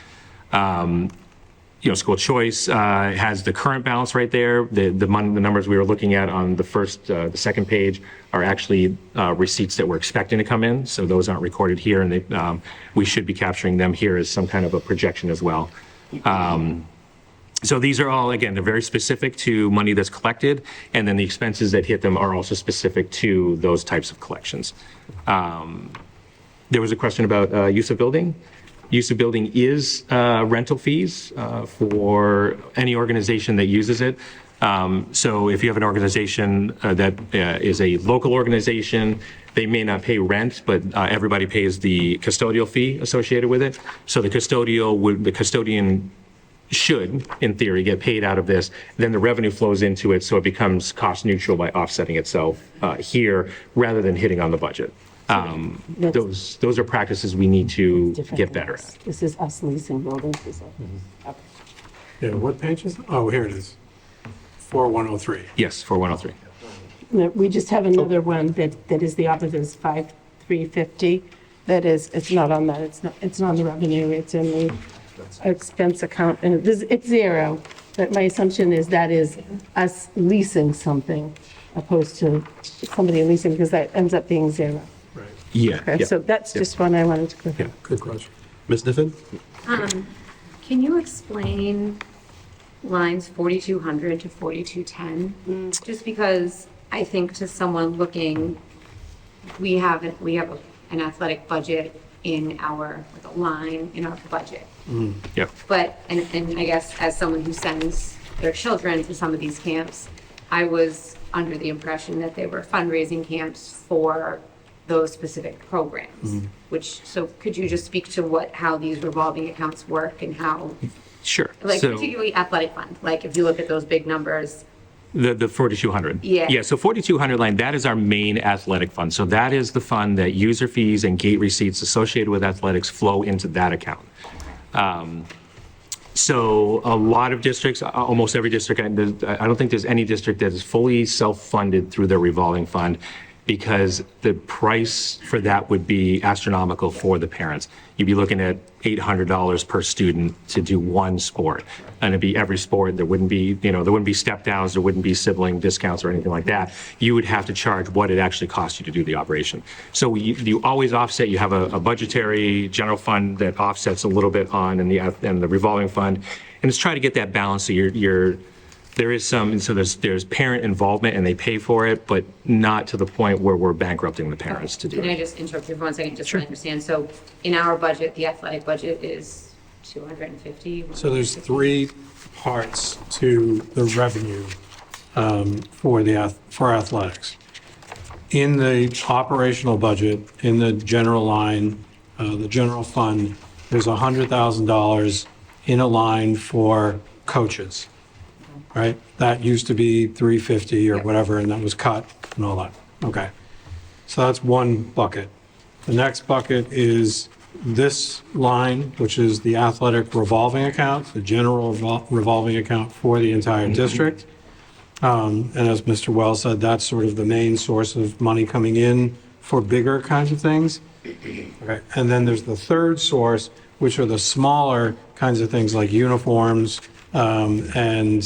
School choice has the current balance right there. The numbers we were looking at on the second page are actually receipts that we're expecting to come in. So those aren't recorded here, and we should be capturing them here as some kind of a projection as well. So these are all, again, they're very specific to money that's collected, and then the expenses that hit them are also specific to those types of collections. There was a question about use of building. Use of building is rental fees for any organization that uses it. So if you have an organization that is a local organization, they may not pay rent, but everybody pays the custodial fee associated with it. So the custodian should, in theory, get paid out of this. Then the revenue flows into it, so it becomes cost neutral by offsetting itself here rather than hitting on the budget. Those are practices we need to get better at. This is us leasing buildings. Okay. yeah, what page is it? Oh, here it is. 4103. Yes, for 103. No, we just have another one that is the opposite, is 5350. It's not on that, it's not on the revenue, it's in the expense account, and it's zero. But my assumption is that is us leasing something opposed to somebody leasing, because that ends up being zero. Yeah. Okay, so that's just one I wanted to clarify. Yeah, good question. Ms. Niffen? Can you explain lines 4200 to 4210? Just because I think to someone looking, we have an athletic budget in our, like a line in our budget. Yep. But, and I guess as someone who sends their children to some of these camps, I was under the impression that they were fundraising camps for those specific programs, so could you just speak to how these revolving accounts work and how, Sure. particularly athletic fund, like if you look at those big numbers. The 4200. Yeah. Yeah, so 4200 line, that is our main athletic fund. So that is the fund that user fees and gate receipts associated with athletics flow into that account. So a lot of districts, almost every district, I don't think there's any district that is fully self-funded through their revolving fund. because the price for that would be astronomical for the parents. You'd be looking at $800 per student to do one sport. And it'd be every sport. There wouldn't be, there wouldn't be step downs, there wouldn't be sibling discounts or anything like that. You would have to charge what it actually costs you to do the operation. So you always offset, you have a budgetary general fund that offsets a little bit on and the revolving fund. And it's try to get that balance so there is some, so there's parent involvement and they pay for it, but not to the point where we're bankrupting the parents to do Can I it. just interrupt you for 1 second, just to understand? So in our budget, the athletic budget is 250? So there's 3 parts to the revenue for athletics. In the operational budget, in the general line, the general fund, there's $100,000 in a line for coaches, right? That used to be 350 or whatever, and that was cut and all that. Okay. So that's one bucket. The next bucket is this line, which is the athletic revolving account, the general revolving account for the entire district. And as Mr. Wells said, that's sort of the main source of money coming in for bigger kinds of things. Okay. And then there's the third source, which are the smaller kinds of things like uniforms and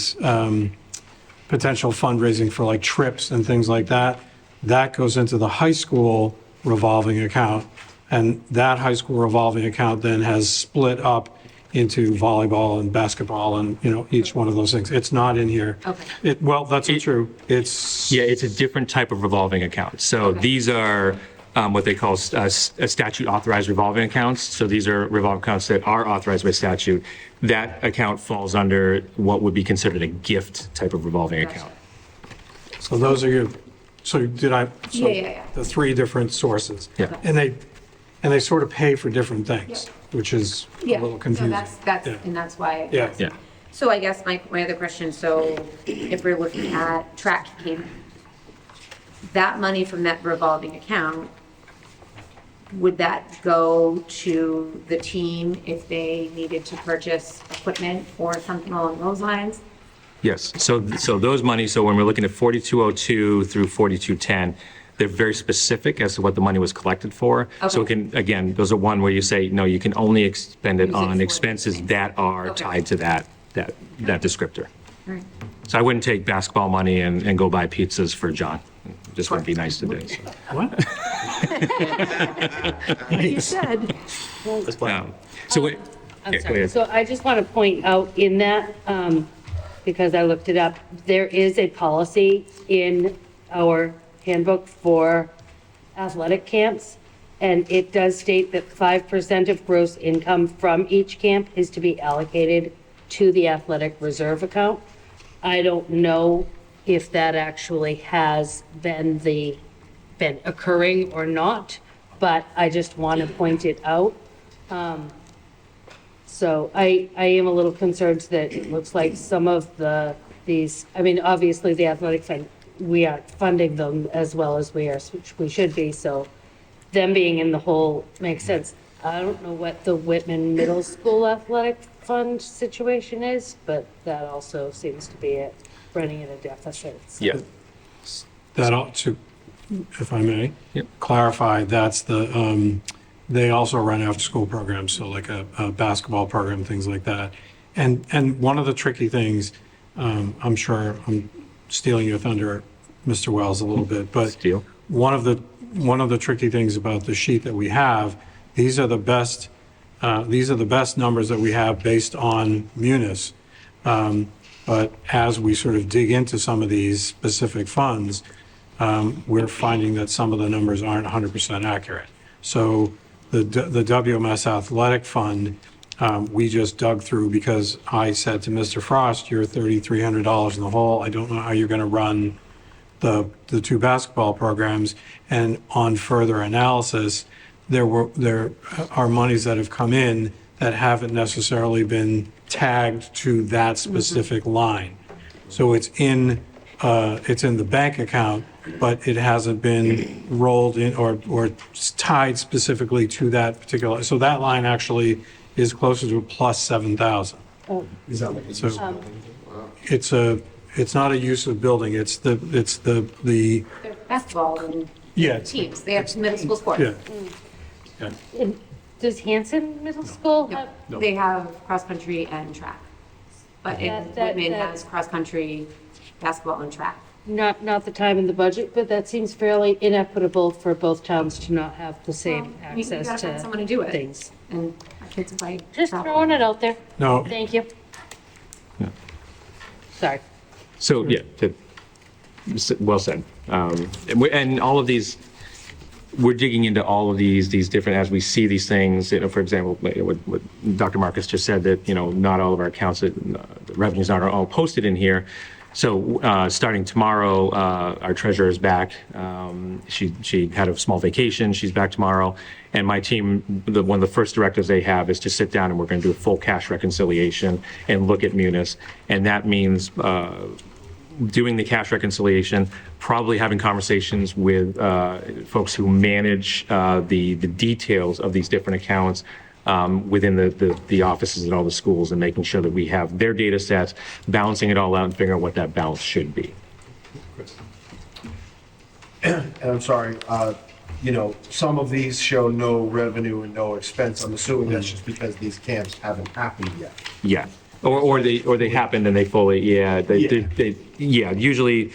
potential fundraising for like trips and things like that. That goes into the high school revolving account. And that high school revolving account then has split up into volleyball and basketball and, each one of those things. It's not in here. Okay. Well, that's not true. It's a different type of revolving account. So these are what they call statute authorized revolving accounts. So these are revolving accounts that are authorized by statute. That account falls under what would be considered a gift type of revolving account. So those are so did I? So Yeah. The 3 different sources. Yeah. And they sort of pay for different things, which is a little confusing. So that's and that's why. Yeah. So I guess my other question, so if we're looking at track team, that money from that revolving account, would that go to the team if they needed to purchase equipment or something along those lines? Yes. So those monies, so when we're looking at 4202 through 4210, they're very specific as to what the money was collected for. So it can, again, those are one where you say, no, you can only expend it on expenses that are tied to that descriptor. All right. So I wouldn't take basketball money and go buy pizzas for John. Just wouldn't be nice to do. So. What? You said. So wait. I'm Yeah, go sorry. ahead. So I just want to point out in that, because I looked it up, there is a policy in our handbook for athletic camps, and it does state that 5% of gross income from each camp is to be allocated to the athletic reserve account. I don't know if that actually has been occurring or not, but I just want to point it out. So I am a little concerned that it looks like some of these, obviously the athletic fund, we are funding them as well as we should be, so them being in the hole makes sense. I don't know what the Whitman Middle School Athletic Fund situation is, but that also seems to be running in a deficit. So. Yeah. That ought to, if I may, clarify, that's they also run after-school programs, so like a basketball program, things like that. And one of the tricky things, I'm sure I'm stealing your thunder, Mr. Wells, a little bit, but one of the tricky things about the sheet that we have, these are the best numbers that we have based on Munis. But as we sort of dig into some of these specific funds, we're finding that some of the numbers aren't 100% accurate. So the WMS Athletic Fund, we just dug through because I said to Mr. Frost, you're $3,300 in the hole. I don't know how you're going to run the 2 basketball programs. And on further analysis, there are monies that have come in that haven't necessarily been tagged to that specific line. So it's in the bank account, but it hasn't been rolled in or tied specifically to that particular. So that line actually is closer to plus 7,000. Oh. So it's not a use of building. It's the Basketball and Yeah. teams. They have middle school sports. Yeah. And does Hanson Middle School have? They have cross-country and track. But Whitman has cross-country, basketball, and track. Not the time in the budget, but that seems fairly inequitable for both towns to not have the same You access gotta to find someone to do it. things. And our kids play. Just travel. throwing it out there. No. Thank you. Sorry. So, yeah, well said. And all of these, we're digging into all of these different, as we see these things, for example, what Dr. Marcus just said, that, not all of our accounts, the revenues aren't all posted in here. So starting tomorrow, our treasurer is back. She had a small vacation. She's back tomorrow. And my team, one of the first directives they have is to sit down and we're going to do a full cash reconciliation and look at munis. And that means doing the cash reconciliation, probably having conversations with folks who manage the details of these different accounts within the offices at all the schools, and making sure that we have their data sets, balancing it all out and figuring out what that balance should be. And I'm sorry, some of these show no revenue and no expense. I'm assuming that's just because these camps haven't happened yet. Yeah, or they happened and they fully, usually,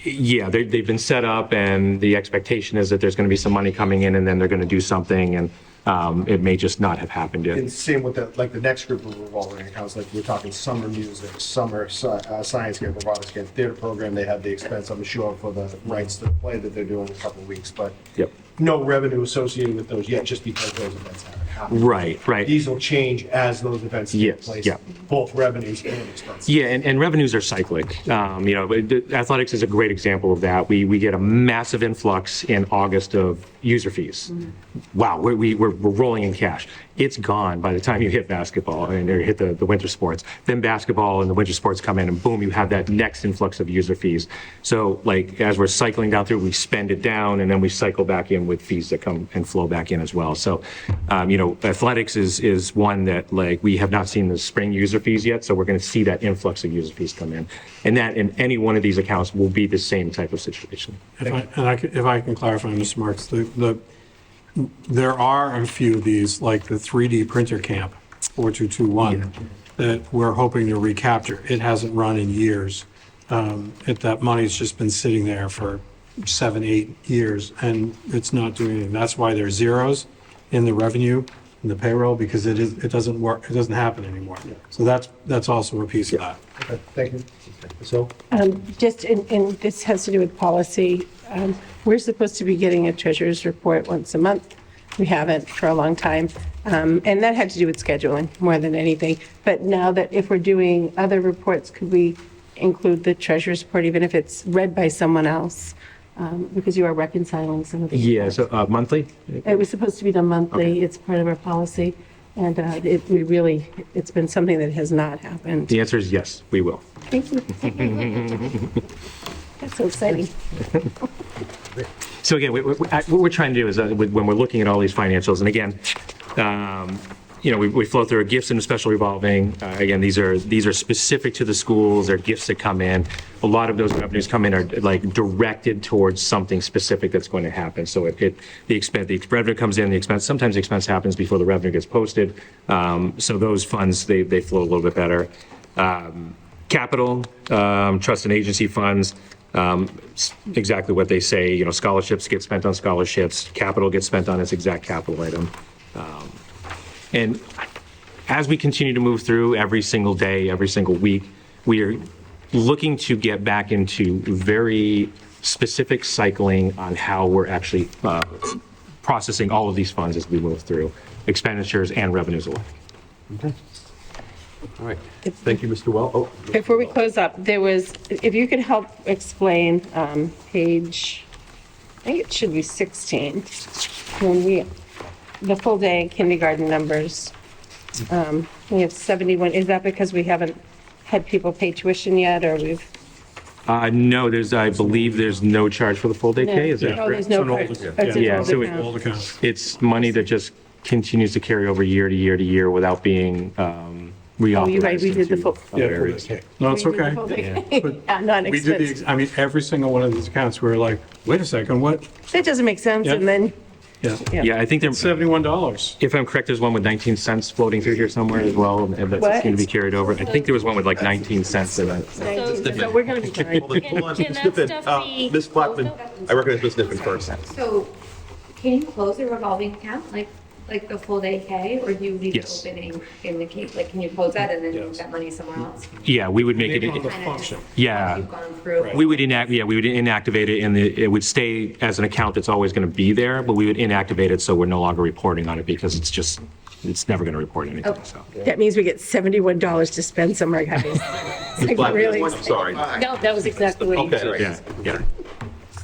they've been set up and the expectation is that there's going to be some money coming in and then they're going to do something, and it may just not have happened yet. And same with the next group of revolving accounts, like we're talking summer music, summer science camp, robotics camp, theater program, they have the expense, I'm sure, for the rights to the play that they're doing in a couple of weeks, but Yep. no revenue associated with those yet, just because those events haven't happened. Right. These will change as those events take place, yeah. both revenues and expenses. Yeah, and revenues are cyclic. Athletics is a great example of that. We get a massive influx in August of user fees. Wow, we're rolling in cash. It's gone by the time you hit basketball or hit the winter sports. Then basketball and the winter sports come in, and boom, you have that next influx of user fees. So, as we're cycling down through, we spend it down, and then we cycle back in with fees that come and flow back in as well. So, athletics is one that we have not seen the spring user fees yet, so we're going to see that influx of user fees come in, and that in any one of these accounts will be the same type of situation. If I can clarify, Mr. Marks, there are a few of these, like the 3D printer camp, 4221, that we're hoping to recapture. It hasn't run in years. That money's just been sitting there for 7, 8 years, and it's not doing anything. That's why there's zeros in the revenue, in the payroll, because it doesn't work, it doesn't happen anymore. So that's also a piece of that. Okay, thank you. So, Just, and this has to do with policy. We're supposed to be getting a treasurer's report once a month. We haven't for a long time. And that had to do with scheduling more than anything. But now that if we're doing other reports, could we include the treasurer's report, even if it's read by someone else? Because you are reconciling some of the. Yeah, so monthly? It was supposed to be done monthly. It's part of our policy. And it's been something that has not happened. The answer is yes, we will. Thank you. That's so exciting. So again, what we're trying to do is when we're looking at all these financials, and again, we flow through gifts and special revolving. Again, these are specific to the schools. They're gifts that come in. A lot of those revenues come in are directed towards something specific that's going to happen. So the revenue comes in, sometimes the expense happens before the revenue gets posted. So those funds, they flow a little bit better. Capital, trust and agency funds, exactly what they say. Scholarships get spent on scholarships. Capital gets spent on its exact capital item. And as we continue to move through every single day, every single week, we are looking to get back into very specific cycling on how we're actually processing all of these funds as we move through expenditures and revenues alike. Okay. All right. Thank you, Mr. Well. Before we close up, if you could help explain page, I think it should be 16, the full day kindergarten numbers. We have 71. Is that because we haven't had people pay tuition yet, or we've? No, I believe there's no charge for the full day K, is that correct? Oh, there's no charge. Yeah, so it's money that just continues to carry over year to year to year without being We Oh, you're right, authorized we him did the to full. Yeah, other for areas. this. No, it's We did the okay. full thing. But Not We did expensive. I mean, every single one of these accounts, we were like, wait a second, what? That doesn't make sense, Yeah. and then, Yeah. Yeah, I think there's, $71. if I'm correct, there's one with 19 cents floating through here somewhere as well, and that's What? going to be carried over. I think there was one with like 19 cents in it. so we're gonna be fine. Hold on, Can that Sniffen, stuff be Ms. Blackman, I recognize Ms. Sniffen first. So can you close a revolving account, like the full day K, or do you leave it Yes. opening in the case? Like, can you close that and then move that money somewhere else? Yeah, we would make it, Maybe on the function. yeah. You've gone through. We would inactivate it, and it would stay as an account that's always going to be there, but we would inactivate it so we're no longer reporting on it because it's never going to report anything, so. That means we get $71 to spend somewhere, guys. Ms. Blackman, really I'm sorry. No, that was exactly what you Okay, said. right. Yeah.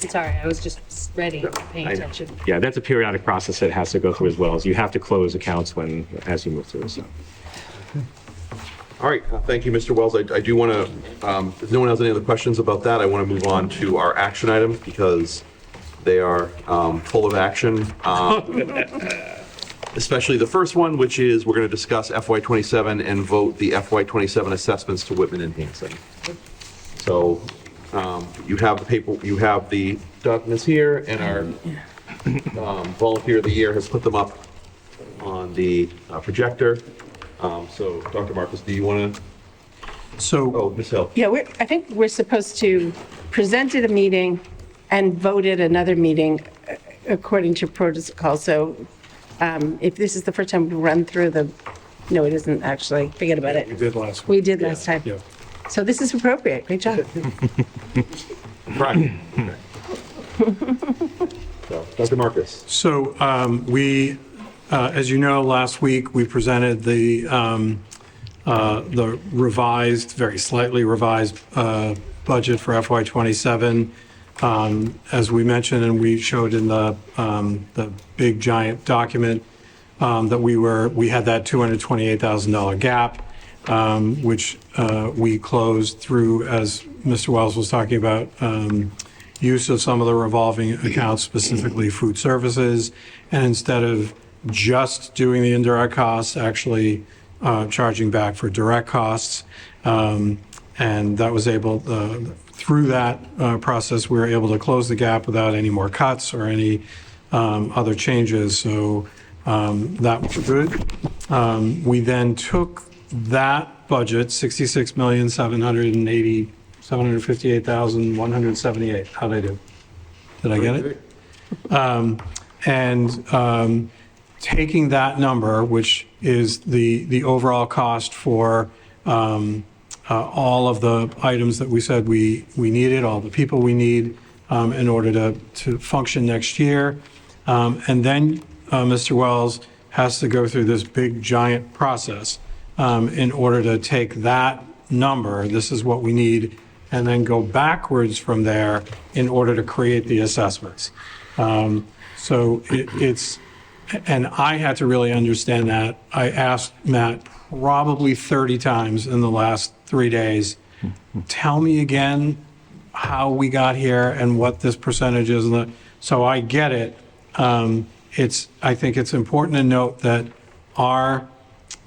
I'm sorry, I was just ready, paying attention. Yeah, that's a periodic process that has to go through as well, as you have to close accounts as you move through, so. All right, thank you, Mr. Wells. I do want to, if no one has any other questions about that, I want to move on to our action items because they are full of action. Especially the first one, which is we're going to discuss FY27 and vote the FY27 assessments to Whitman and Hanson. So you have the paper, you have the documents here, and our volunteer of the year has put them up on the projector. So Dr. Marcus, do you want to? So, Ms. Hill. Yeah, I think we're supposed to present at a meeting and vote at another meeting according to protocol. So if this is the first time we run through no, it isn't actually, forget about it. we did last week. We did last time. Yeah. So this is appropriate, great job. Right. So, Dr. Marcus. So as you know, last week, we presented the revised, very slightly revised budget for FY27. As we mentioned, and we showed in the big giant document, that we had that $228,000 gap, which we closed through, as Mr. Wells was talking about, use of some of the revolving accounts, specifically food services, and instead of just doing the indirect costs, actually charging back for direct costs. And that was able, through that process, we were able to close the gap without any more cuts or any other changes. So that was good. We then took that budget, $66,758,178. How'd I do? Did I get it? And taking that number, which is the overall cost for all of the items that we said we needed, all the people we need in order to function next year. And then Mr. Wells has to go through this big giant process in order to take that number, this is what we need, and then go backwards from there in order to create the assessments. So it's, and I had to really understand that. I asked Matt probably 30 times in the last 3 days, tell me again how we got here and what this percentage is. So I get it. I think it's important to note that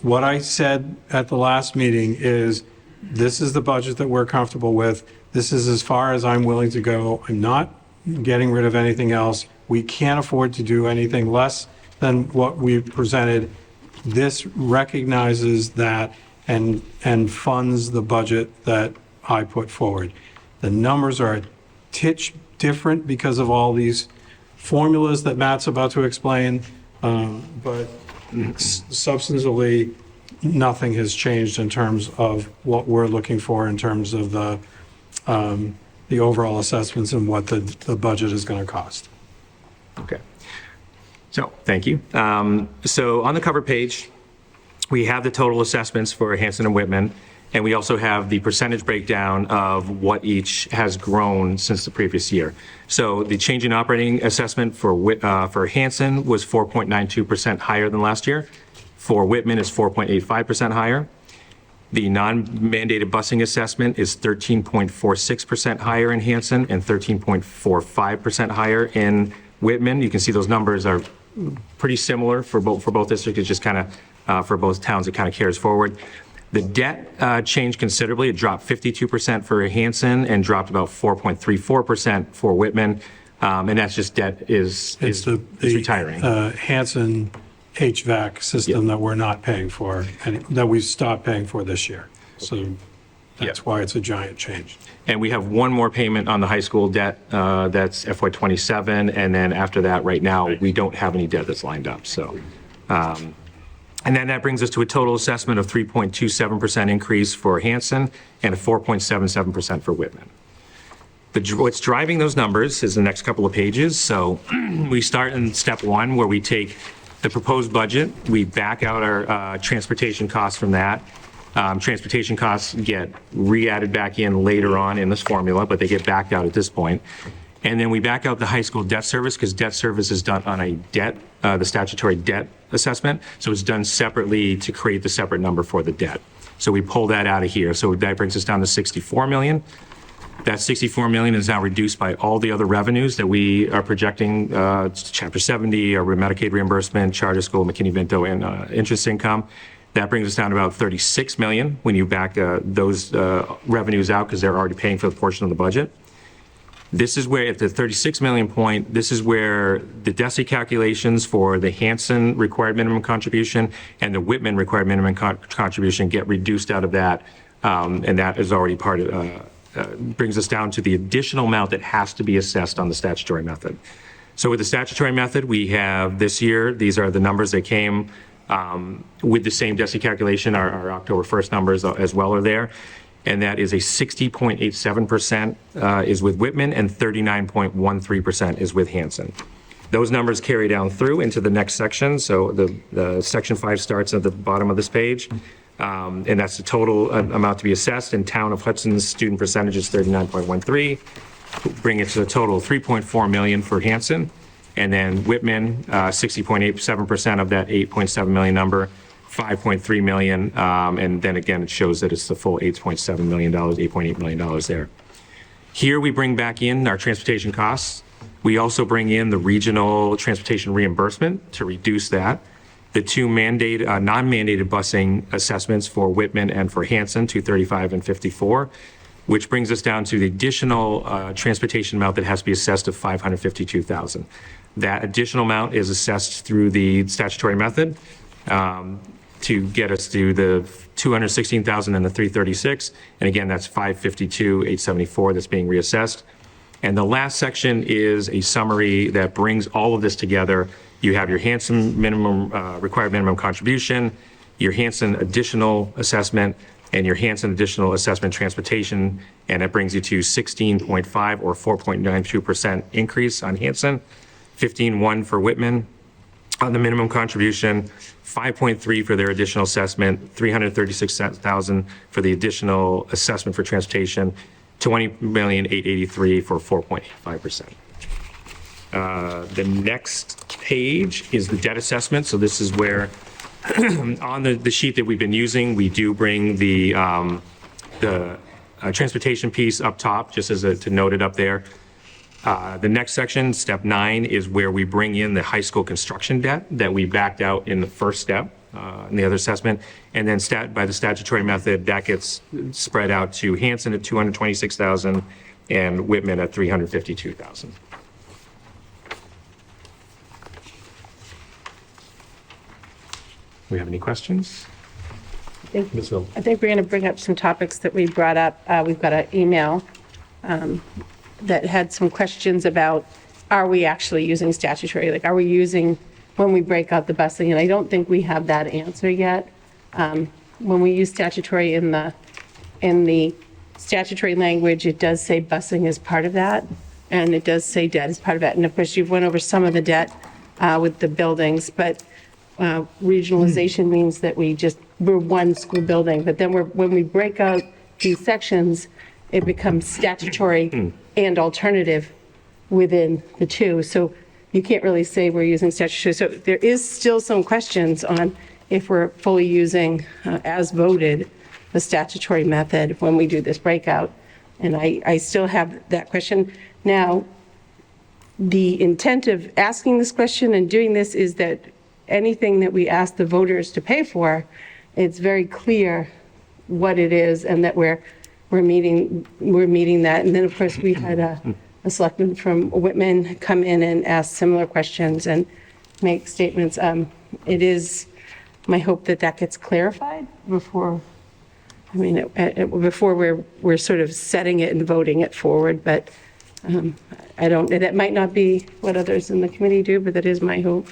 what I said at the last meeting is, this is the budget that we're comfortable with. This is as far as I'm willing to go. I'm not getting rid of anything else. We can't afford to do anything less than what we presented. This recognizes that and funds the budget that I put forward. The numbers are a titch different because of all these formulas that Matt's about to explain, but substantively, nothing has changed in terms of what we're looking for in terms of the overall assessments and what the budget is going to cost. Okay. So, thank you. So on the cover page, we have the total assessments for Hanson and Whitman, and we also have the percentage breakdown of what each has grown since the previous year. So the change in operating assessment for Hanson was 4.92% higher than last year. For Whitman is 4.85% higher. The non-mandated busing assessment is 13.46% higher in Hanson and 13.45% higher in Whitman. You can see those numbers are pretty similar for both districts. It's just kind of, for both towns, it kind of carries forward. The debt changed considerably. It dropped 52% for Hanson and dropped about 4.34% for Whitman. And that's just debt is retiring. Hanson HVAC system that we're not paying for, and that we stopped paying for this year. So that's why it's a giant change. And we have one more payment on the high school debt, that's FY27, and then after that, right now, we don't have any debt that's lined up, so. And then that brings us to a total assessment of 3.27% increase for Hanson and a 4.77% for Whitman. What's driving those numbers is the next couple of pages. So we start in step one, where we take the proposed budget, we back out our transportation costs from that. Transportation costs get re-added back in later on in this formula, but they get backed out at this point. And then we back out the high school debt service, because debt service is done on a debt, the statutory debt assessment. So it's done separately to create the separate number for the debt. So we pull that out of here. So that brings us down to 64 million. That 64 million is now reduced by all the other revenues that we are projecting, Chapter 70, our Medicaid reimbursement, charter school, McKinney-Vento, and interest income. That brings us down to about 36 million when you back those revenues out, because they're already paying for the portion of the budget. This is where, at the 36 million point, this is where the DESI calculations for the Hanson required minimum contribution and the Whitman required minimum contribution get reduced out of that, and that is already part of, brings us down to the additional amount that has to be assessed on the statutory method. So with the statutory method, we have this year, these are the numbers that came with the same DESI calculation. Our October 1st numbers as well are there. And that is a 60.87% is with Whitman and 39.13% is with Hanson. Those numbers carry down through into the next section. So the section 5 starts at the bottom of this page. And that's the total amount to be assessed. And Town of Hudson's student percentage is 39.13. Bring it to a total of 3.4 million for Hanson. And then Whitman, 60.87% of that 8.7 million number, 5.3 million. And then again, it shows that it's the full $8.7 million, $8.8 million there. Here we bring back in our transportation costs. We also bring in the regional transportation reimbursement to reduce that. The two non-mandated busing assessments for Whitman and for Hanson, 235 and 54, which brings us down to the additional transportation amount that has to be assessed of $552,000. That additional amount is assessed through the statutory method to get us to the $216,000 and the $336. And again, that's $552,874 that's being reassessed. And the last section is a summary that brings all of this together. You have your Hanson minimum required minimum contribution, your Hanson additional assessment, and your Hanson additional assessment transportation, and it brings you to 16.5 or 4.92% increase on Hanson, 15.1 for Whitman on the minimum contribution, 5.3 for their additional assessment, 336,000 for the additional assessment for transportation, 20,883,000 for 4.85%. The next page is the debt assessment. So this is where on the sheet that we've been using, we do bring the transportation piece up top, just as to note it up there. The next section, step 9, is where we bring in the high school construction debt that we backed out in the first step, in the other assessment. And then by the statutory method, that gets spread out to Hanson at $226,000 and Whitman at $352,000. We have any questions? I think we're going to bring up some topics that we brought up. We've got an email that had some questions about, are we actually using statutory? Like, are we using when we break out the busing? And I don't think we have that answer yet. When we use statutory in the statutory language, it does say busing is part of that, and it does say debt is part of that. And of course, you've went over some of the debt with the buildings, but regionalization means that we're one school building, but then when we break out these sections, it becomes statutory and alternative within the two. So you can't really say we're using statutory. So there is still some questions on if we're fully using, as voted, the statutory method when we do this breakout. And I still have that question. Now, the intent of asking this question and doing this is that anything that we ask the voters to pay for, it's very clear what it is and that we're meeting that. And then, of course, we had a selectman from Whitman come in and ask similar questions and make statements. It is my hope that that gets clarified before, before we're sort of setting it and voting it forward, but that might not be what others in the committee do, but that is my hope.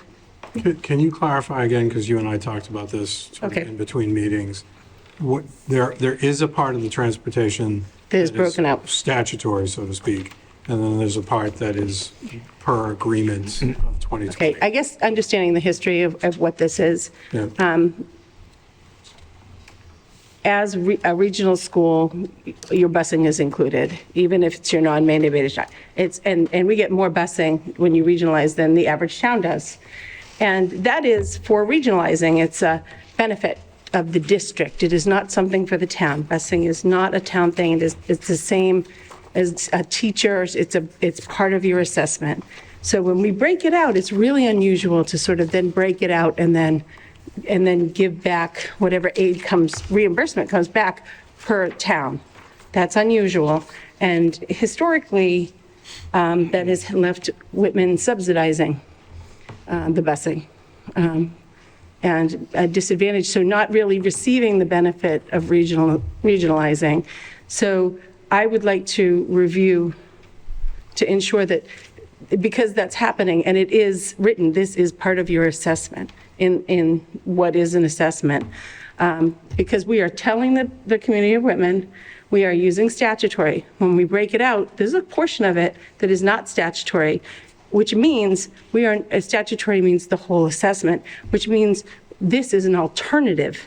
Can you clarify again, because you and I talked about this sort of in between meetings, there is a part of the transportation that is broken out, statutory, so to speak, and then there's a part that is per agreement of 2020. Okay, I guess understanding the history of what this is. Yeah. As a regional school, your busing is included, even if it's your non-mandated. And we get more busing when you regionalize than the average town does. And that is for regionalizing. It's a benefit of the district. It is not something for the town. Busing is not a town thing. It's the same as teachers. It's part of your assessment. So when we break it out, it's really unusual to sort of then break it out and then give back whatever reimbursement comes back per town. That's unusual. And historically, that has left Whitman subsidizing the busing and a disadvantage, so not really receiving the benefit of regionalizing. So I would like to review to ensure that, because that's happening and it is written, this is part of your assessment in what is an assessment. Because we are telling the community of Whitman, we are using statutory. When we break it out, there's a portion of it that is not statutory, which means statutory means the whole assessment, which means this is an alternative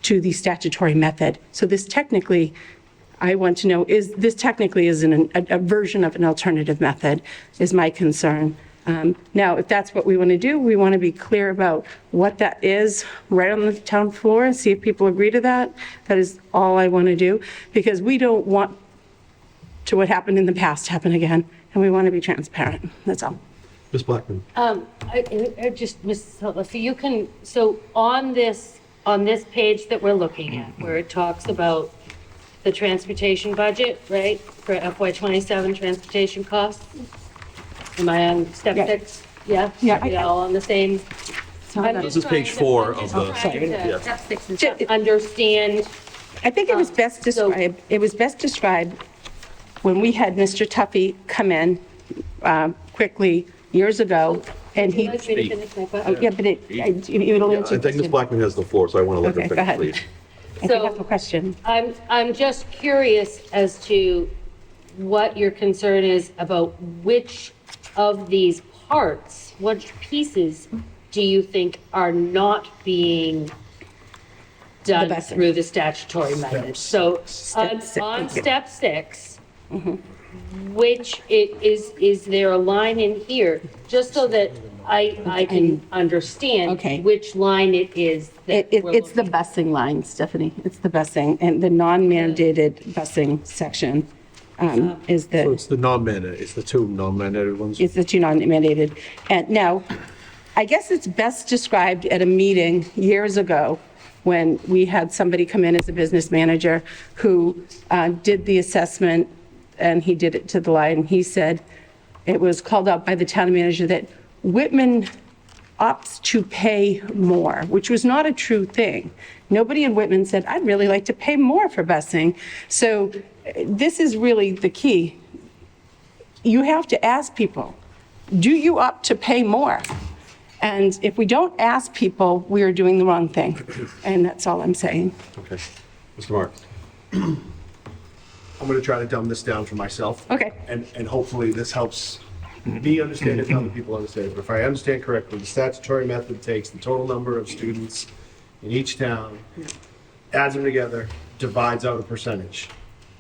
to the statutory method. So this technically, I want to know, this technically is a version of an alternative method, is my concern. Now, if that's what we want to do, we want to be clear about what that is right on the town floor and see if people agree to that. That is all I want to do, because we don't want to what happened in the past happen again, and we want to be transparent. That's all. Ms. Blackman. I just, Ms. Hutler, so on this page that we're looking at, where it talks about the transportation budget, right, for FY27 transportation costs? Am I on step 6? Yeah? Yeah. We all on the same? This is page 4 of the. Step 6 is to understand. I think it was best described. It was best described when we had Mr. Tuffy come in quickly years ago, and he. Would you like me to finish my question? Oh, yeah, but it'll answer. I think Ms. Blackman has the floor, so I want to let her Okay, go finish, ahead. please. I think I have a question. I'm just curious as to what your concern is about which of these parts, which pieces do you think are not being done through the statutory method? So on step 6, which is there a line in here, just so that I can understand which line it is that It's the busing line, Stephanie. It's the busing, and the non-mandated busing section is the. So it's the non-mandated, it's the two non-mandated ones? It's the two non-mandated. And now, I guess it's best described at a meeting years ago when we had somebody come in as a business manager who did the assessment, and he did it to the line. He said, it was called out by the town manager that Whitman opts to pay more, which was not a true thing. Nobody in Whitman said, I'd really like to pay more for busing. So this is really the key. You have to ask people, do you opt to pay more? And if we don't ask people, we are doing the wrong thing. And that's all I'm saying. Okay. Mr. Marks. I'm going to try to dumb this down for myself. Okay. And hopefully this helps me understand it and other people understand it. But if I understand correctly, the statutory method takes the total number of students in each town, adds them together, divides out a percentage.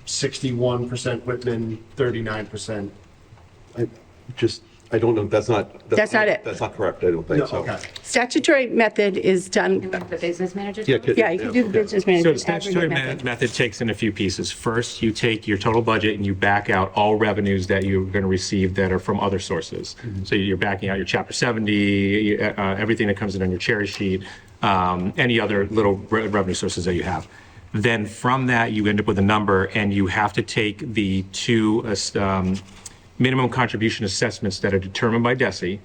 61% Whitman, 39%. I don't know, that's not it. That's not correct, I don't think so. Okay. Statutory method is done. The business manager? Yeah, you can do the business So manager. the statutory method takes in a few pieces. First, you take your total budget and you back out all revenues that you're going to receive that are from other sources. So you're backing out your Chapter 70, everything that comes in on your cherry sheet, any other little revenue sources that you have. Then from that, you end up with a number, and you have to take the two minimum contribution assessments that are determined by DESE,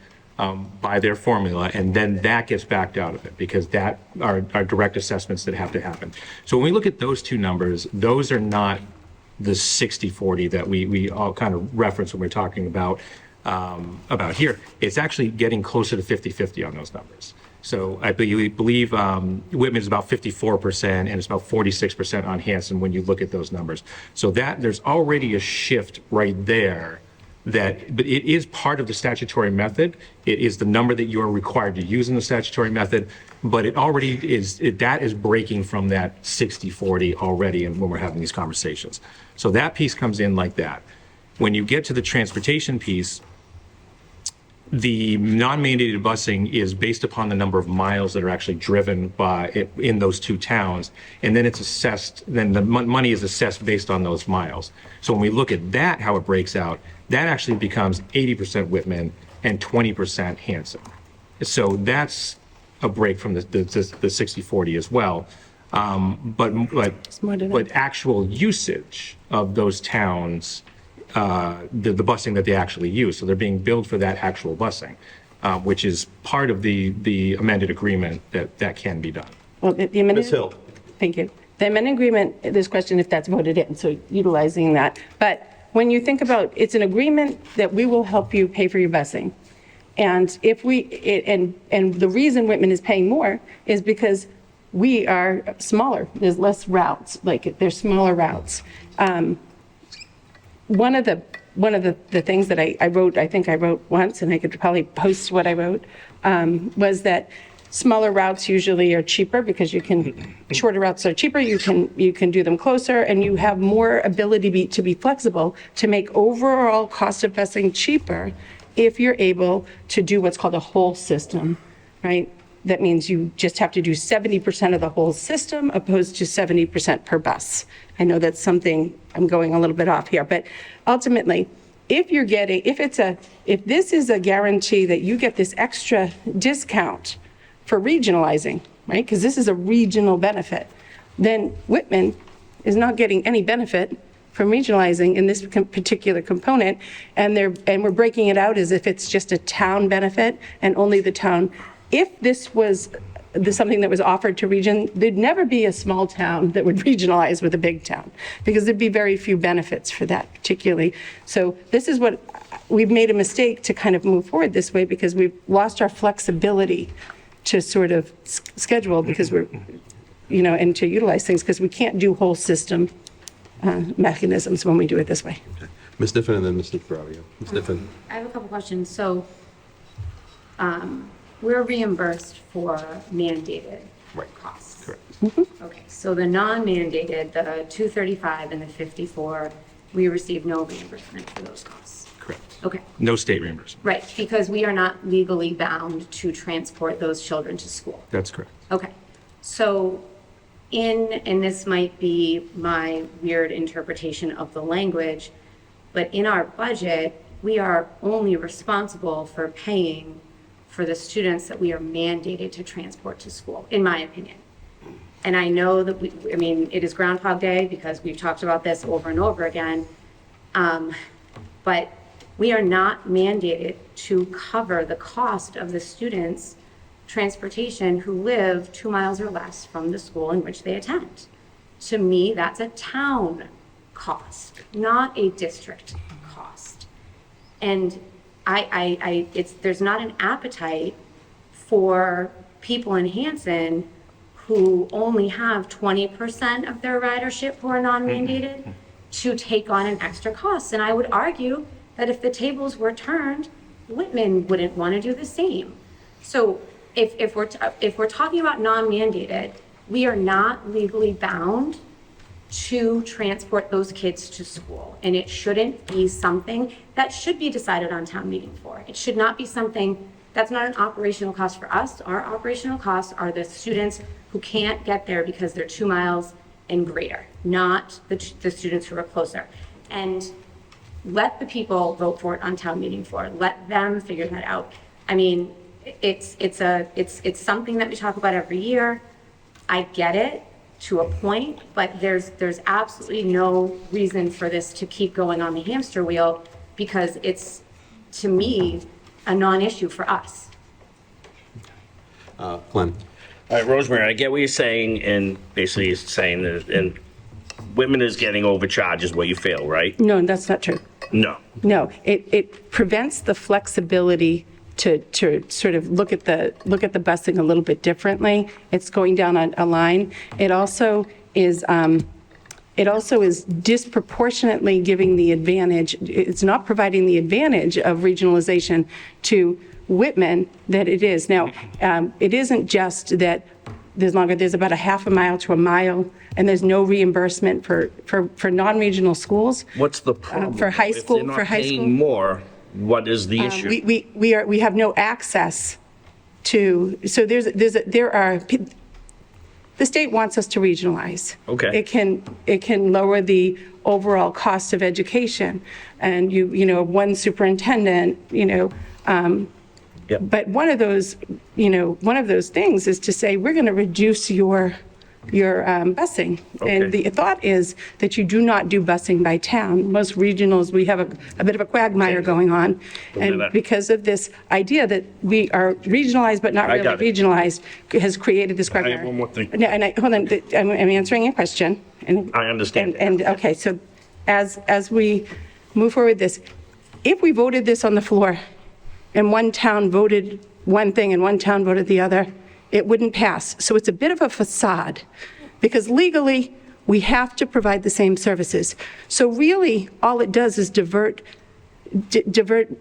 by their formula, and then that gets backed out of it, because that are direct assessments that have to happen. So when we look at those two numbers, those are not the 60-40 that we all kind of reference when we're talking about here. It's actually getting closer to 50-50 on those numbers. So I believe Whitman is about 54%, and it's about 46% on Hanson when you look at those numbers. So that there's already a shift right there. But it is part of the statutory method. It is the number that you are required to use in the statutory method, but it already is, that is breaking from that 60-40 already, and when we're having these conversations. So that piece comes in like that. When you get to the transportation piece, the non-mandated busing is based upon the number of miles that are actually driven in those two towns, and then it's assessed, then the money is assessed based on those miles. So when we look at that, how it breaks out, that actually becomes 80% Whitman and 20% Hanson. So that's a break from the 60-40 as well. But actual usage of those towns, the busing that they actually use, so they're being billed for that actual busing, which is part of the amended agreement that can be done. Well, the amended, Ms. Hill. Thank you. The amended agreement, this question if that's voted in, so utilizing that. But when you think about, it's an agreement that we will help you pay for your busing. And if and the reason Whitman is paying more is because we are smaller. There's less routes, like there's smaller routes. One of the things that I wrote, I think I wrote once, and I could probably post what I wrote, was that smaller routes usually are cheaper because shorter routes are cheaper, you can do them closer, and you have more ability to be flexible to make overall cost of busing cheaper if you're able to do what's called a whole system, right? That means you just have to do 70% of the whole system opposed to 70% per bus. I know that's something, I'm going a little bit off here, but ultimately, if this is a guarantee that you get this extra discount for regionalizing, right? Because this is a regional benefit, then Whitman is not getting any benefit from regionalizing in this particular component, and we're breaking it out as if it's just a town benefit and only the town. If this was something that was offered to region, there'd never be a small town that would regionalize with a big town, because there'd be very few benefits for that particularly. So this is what, we've made a mistake to kind of move forward this way, because we've lost our flexibility to sort of schedule, because we're, and to utilize things, because we can't do whole system mechanisms when we do it this way. Okay. Ms. Niffen and then Mr. Ferrario. Ms. Niffen. I have a couple questions. So we're reimbursed for mandated costs. Correct. Okay, so the non-mandated, the 235 and the 54, we receive no reimbursement for those costs. Correct. Okay. No state reimbursement. Right, because we are not legally bound to transport those children to school. That's correct. Okay, so and this might be my weird interpretation of the language, but in our budget, we are only responsible for paying for the students that we are mandated to transport to school, in my opinion. And I know that it is Groundhog Day, because we've talked about this over and over again, but we are not mandated to cover the cost of the students' transportation who live 2 miles or less from the school in which they attend. To me, that's a town cost, not a district cost. And there's not an appetite for people in Hanson who only have 20% of their ridership who are non-mandated to take on an extra cost. And I would argue that if the tables were turned, Whitman wouldn't want to do the same. So if we're talking about non-mandated, we are not legally bound to transport those kids to school. And it shouldn't be something that should be decided on town meeting floor. It should not be something that's not an operational cost for us. Our operational costs are the students who can't get there because they're 2 miles and greater, not the students who are closer. And let the people vote for it on town meeting floor. Let them figure that out. I mean, it's something that we talk about every year. I get it. to a point, but there's absolutely no reason for this to keep going on the hamster wheel because it's, to me, a non-issue for us. Glenn? All right, Rosemary, I get what you're saying, and basically you're saying that, and Whitman is getting overcharged is what you feel, right? No, that's not true. No. No, it prevents the flexibility to sort of look at the busing a little bit differently. It's going down a line. It also is disproportionately giving the advantage. It's not providing the advantage of regionalization to Whitman that it is. Now, it isn't just that there's about a half a mile to a mile, and there's no reimbursement for non-regional schools. There the problem? For high school, If they're not paying more, what is the issue? We have no access to, so the state wants us to regionalize. Okay. It can lower the overall cost of education, and one superintendent, Yep. But one of those things is to say, we're going to reduce your busing. Okay. And the thought is that you do not do busing by town. Most regionals, we have a bit of a quagmire going on. And because of this idea that we are regionalized but not I really got it. regionalized has created this I quagmire. have one more thing. No, and hold on, I'm answering your question. I understand. And okay, so as we move forward with this, if we voted this on the floor and one town voted one thing and one town voted the other, it wouldn't pass. So it's a bit of a facade, because legally, we have to provide the same services. So really, all it does is divert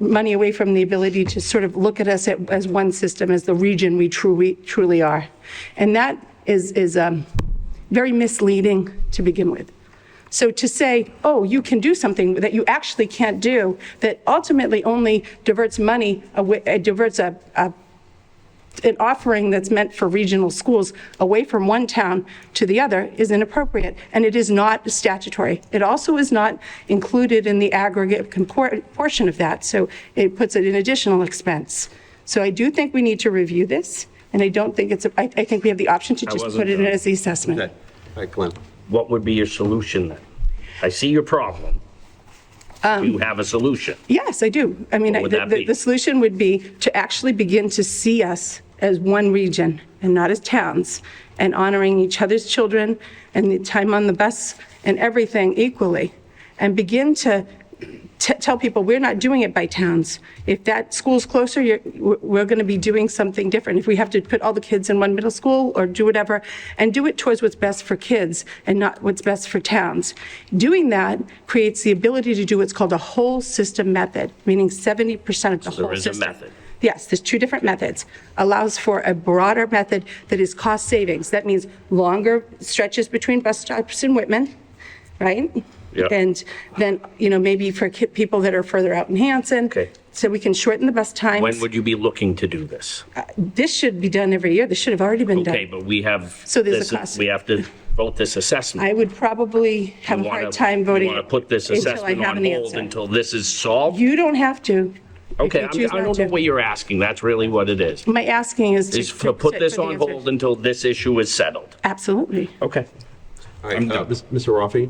money away from the ability to sort of look at us as one system, as the region we truly are. And that is very misleading to begin with. So to say, oh, you can do something that you actually can't do, that ultimately only diverts money, diverts an offering that's meant for regional schools away from one town to the other, is inappropriate, and it is not statutory. It also is not included in the aggregate portion of that, so it puts it in additional expense. So I do think we need to review this, and I don't think I think we have the option to just put it in as the assessment. Okay. All right, Glenn. What would be your solution then? I see your problem. Do you have a solution? Yes, I do. I mean, What would that be? the solution would be to actually begin to see us as one region and not as towns, and honoring each other's children and the time on the bus and everything equally, and begin to tell people we're not doing it by towns. If that school's closer, we're going to be doing something different. If we have to put all the kids in one middle school or do whatever, and do it towards what's best for kids and not what's best for towns. Doing that creates the ability to do what's called a whole system method, meaning 70% of the whole There is system. a method. Yes, there's two different methods. Allows for a broader method that is cost savings. That means longer stretches between bus stops in Whitman, right? Yep. And then, maybe for people that are further out in Hanson. Okay. So we can shorten the bus times. When would you be looking to do this? This should be done every year. This should have already been done. Okay, but we have. So there's a this- cost. We have to vote this assessment. I would probably have a hard time voting You want to put this until I assessment have on an hold answer. until this is solved? You don't have to. if Okay, you choose I not don't know to. what you're asking. That's really what it is. My asking is Is to put this for the on answer. hold until this issue is settled. Absolutely. Okay. All right, Mr. Rafi?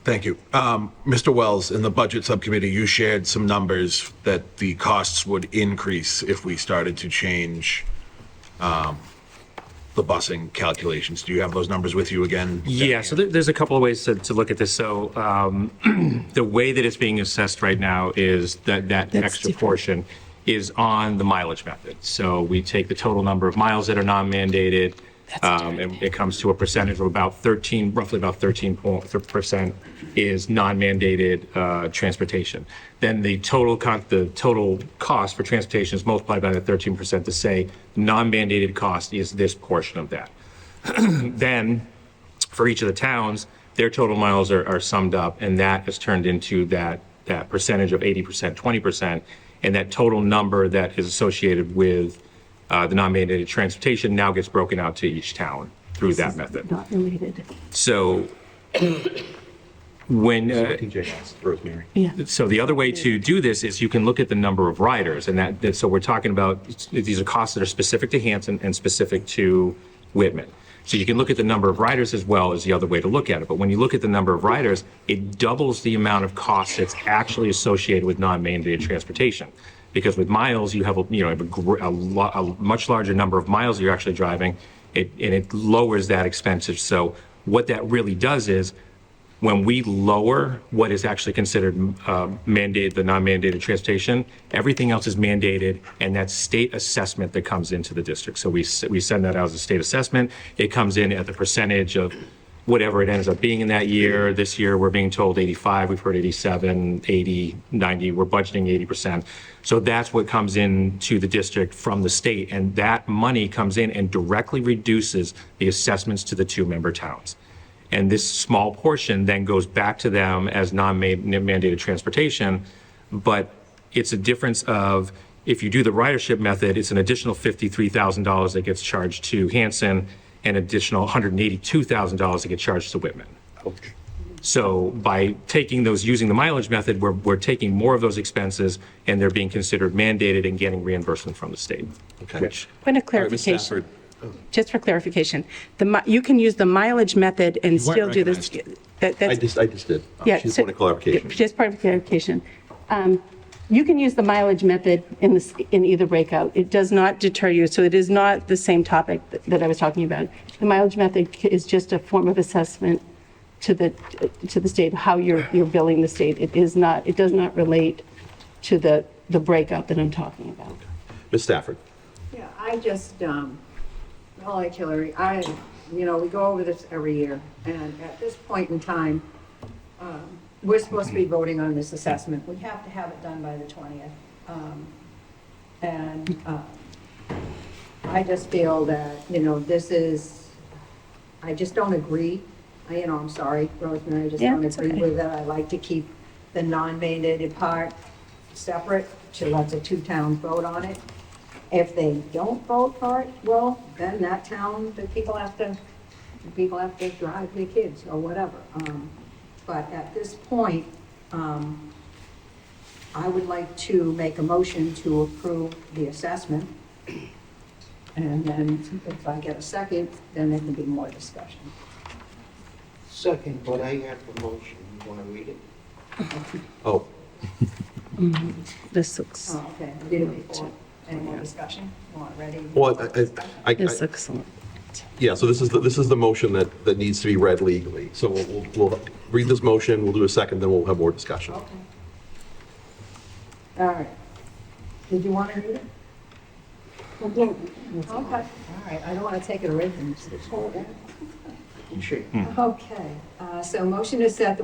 Thank you. Mr. Wells, in the Budget Subcommittee, you shared some numbers that the costs would increase if we started to change the busing calculations. Do you have those numbers with you again? Yeah, so there's a couple of ways to look at this. So the way that it's being assessed right now is that That's extra different. portion is on the mileage method. So we take the total number of miles that are non-mandated, and it comes to a percentage of roughly about 13% is non-mandated transportation. Then the total cost for transportation is multiplied by the 13% to say non-mandated cost is this portion of that. Then for each of the towns, their total miles are summed up, and that is turned into that percentage of 80%, 20%, and that total number that is associated with the non-mandated transportation now gets broken out to each town through that method. Not related. So when, Rosemary. Yeah. so the other way to do this is you can look at the number of riders, and so we're talking about, these are costs that are specific to Hanson and specific to Whitman. So you can look at the number of riders as well as the other way to look at it. But when you look at the number of riders, it doubles the amount of costs that's actually associated with non-mandated transportation. Because with miles, you have a much larger number of miles you're actually driving, and it lowers that expense. So what that really does is, when we lower what is actually considered mandated, the non-mandated transportation, everything else is mandated, and that's state assessment that comes into the district. So we send that out as a state assessment. It comes in at the percentage of whatever it ends up being in that year. This year, we're being told 85, we've heard 87, 80, 90, we're budgeting 80%. So that's what comes into the district from the state, and that money comes in and directly reduces the assessments to the 2-member towns. And this small portion then goes back to them as non-mandated transportation, but it's a difference of, if you do the ridership method, it's an additional $53,000 that gets charged to Hanson, and additional $182,000 that get charged to Whitman. So by taking those, using the mileage method, we're taking more of those expenses, and they're being considered mandated and getting reimbursement from the state. Okay. Point of clarification. Just for clarification, you can use the mileage method and still do this. I just did. Yeah, She's so- point of clarification. Just part of clarification. You can use the mileage method in either breakout. It does not deter you, so it is not the same topic that I was talking about. The mileage method is just a form of assessment to the state, how you're billing the state. It does not relate to the breakout that I'm talking about. Ms. Stafford. Yeah, I just, like Hillary, we go over this every year, and at this point in time, we're supposed to be voting on this assessment. We have to have it done by the 20th. I just feel that, I just don't agree. I'm sorry, Rosemary, I just don't agree with it. I like to keep the non-mandated part separate to let the 2 towns vote on it. If they don't vote for it, well, then that town, the people have to drive their kids or whatever. But at this point, I would like to make a motion to approve the assessment. And then if I get a second, then there can be more discussion. Second, but I have the motion. You want to read it? Oh. This looks. Oh, okay. I did it before. Any more discussion? You want ready? Well, This looks. yeah, so this is the motion that needs to be read legally. So we'll read this motion, we'll do a second, then we'll have more discussion. Okay. All right. Did you want to read it? Okay. All right. I don't want to take it away from you. Sure. Okay. So motion is set,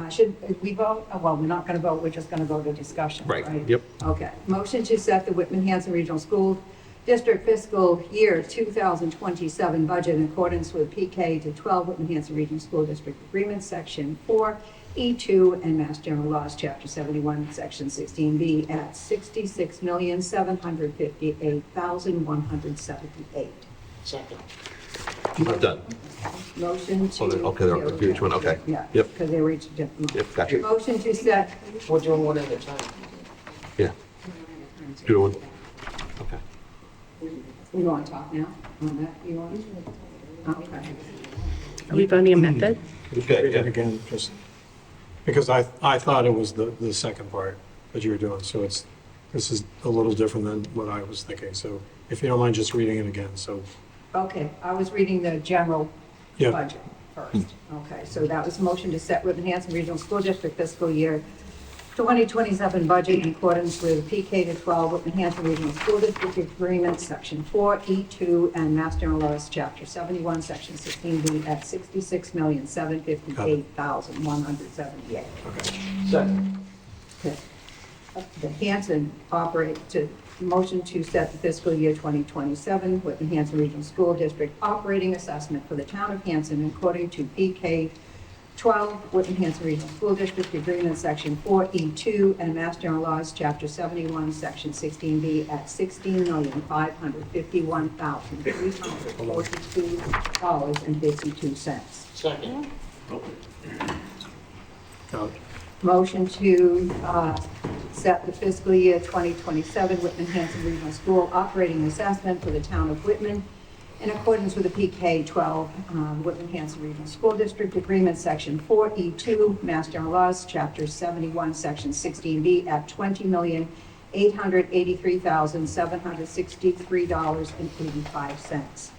should we vote? Well, we're not going to vote. We're just going to go to discussion. Right, yep. Okay. Motion to set the Whitman-Hanson Regional School District fiscal year 2027 budget in accordance with PK to 12 Whitman-Hanson Regional School District Agreement, Section 4, E2, and Mass General Laws, Chapter 71, Section 16B at $66,758,178. Second. I'm done. Motion to. Okay, they're on each one, okay. Yeah. Yep. Because they were each different. Yep, gotcha. Motion to set. We're doing one at a time. Yeah. Do it. Okay. You want to talk now on that? You want to? Okay. Are we voting a method? Okay, Read yeah. it again, just, because I thought it was the second part that you were doing, so this is a little different than what I was thinking, so if you don't mind just reading it again, so. Okay, I was reading the general Yeah. budget first. Okay, so that was motion to set Whitman-Hanson Regional School District fiscal year 2027 budget in accordance with PK to 12 Whitman-Hanson Regional School District Agreement, Section 4, E2, and Mass General Laws, Chapter 71, Section 16B at $66,758,178. Okay. Second. Okay. The Hanson motion to set the fiscal year 2027 Whitman-Hanson Regional School District operating assessment for the town of Hanson according to PK 12 Whitman-Hanson Regional School District Agreement, Section 4E2, and Mass General Laws, Chapter 71, Section 16B at $16,551,342.52. Second. Motion to set the fiscal year 2027 Whitman-Hanson Regional School operating assessment for the town of Whitman in accordance with the PK-12 Whitman-Hanson Regional School District Agreement, Section 4E2, Mass General Laws, Chapter 71, Section 16B, at $20,883,763.85.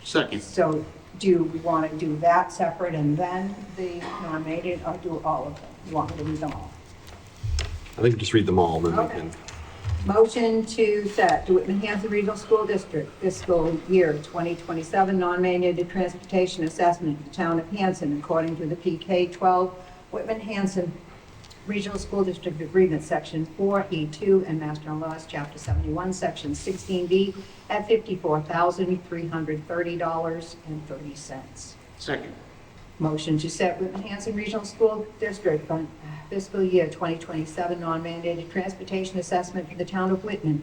Second. So do you want to do that separate and then the non-mandated, or do all of them? You want me to read them all? I think just read them all, then we Okay. can. Motion to set the Whitman-Hanson Regional School District fiscal year 2027 non-mandated transportation assessment for the town of Hanson according to the PK-12 Whitman-Hanson Regional School District Agreement, Section 4E2, and Mass General Laws, Chapter 71, Section 16B, at $54,330.30. Second. Motion to set Whitman-Hanson Regional School District on fiscal year 2027 non-mandated transportation assessment for the town of Whitman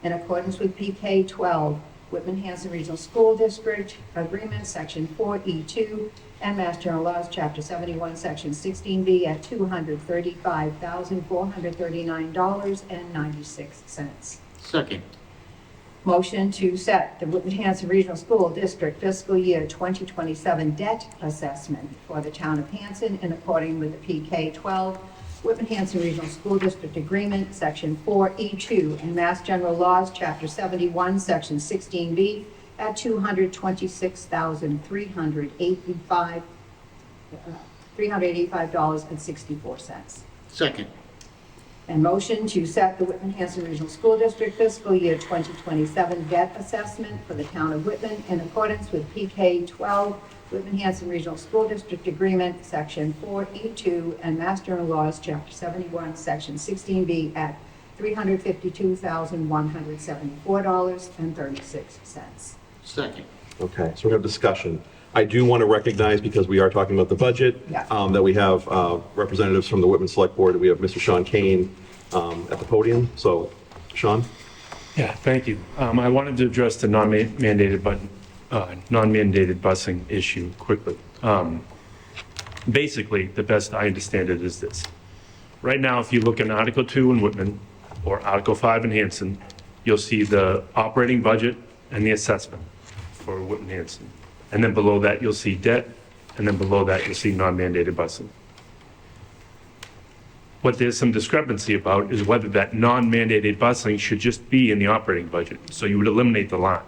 in accordance with PK-12 Whitman-Hanson Regional School District Agreement, Section 4E2, and Mass General Laws, Chapter 71, Section 16B, at $235,439.96. Second. Motion to set the Whitman-Hanson Regional School District fiscal year 2027 debt assessment for the town of Hanson in accordance with the PK-12 Whitman-Hanson Regional School District Agreement, Section 4E2, and Mass General Laws, Chapter 71, Section 16B, at $385.64. Second. And motion to set the Whitman-Hanson Regional School District fiscal year 2027 debt assessment for the town of Whitman in accordance with PK-12 Whitman-Hanson Regional School District Agreement, Section 4E2, and Mass General Laws, Chapter 71, Section 16B, at $352,174.36. Second. Okay, so we're going to have discussion. I do want to recognize, because we are talking about the budget, Yeah. that we have representatives from the Whitman Select Board. We have Mr. Sean Kane at the podium. So, Sean? Yeah, thank you. I wanted to address the non-mandated busing issue quickly. Basically, the best I understand it is this. Right now, if you look in Article 2 in Whitman or Article 5 in Hanson, you'll see the operating budget and the assessment for Whitman-Hanson. And then below that, you'll see debt, and then below that, you'll see non-mandated busing. What there's some discrepancy about is whether that non-mandated busing should just be in the operating budget. So you would eliminate the line.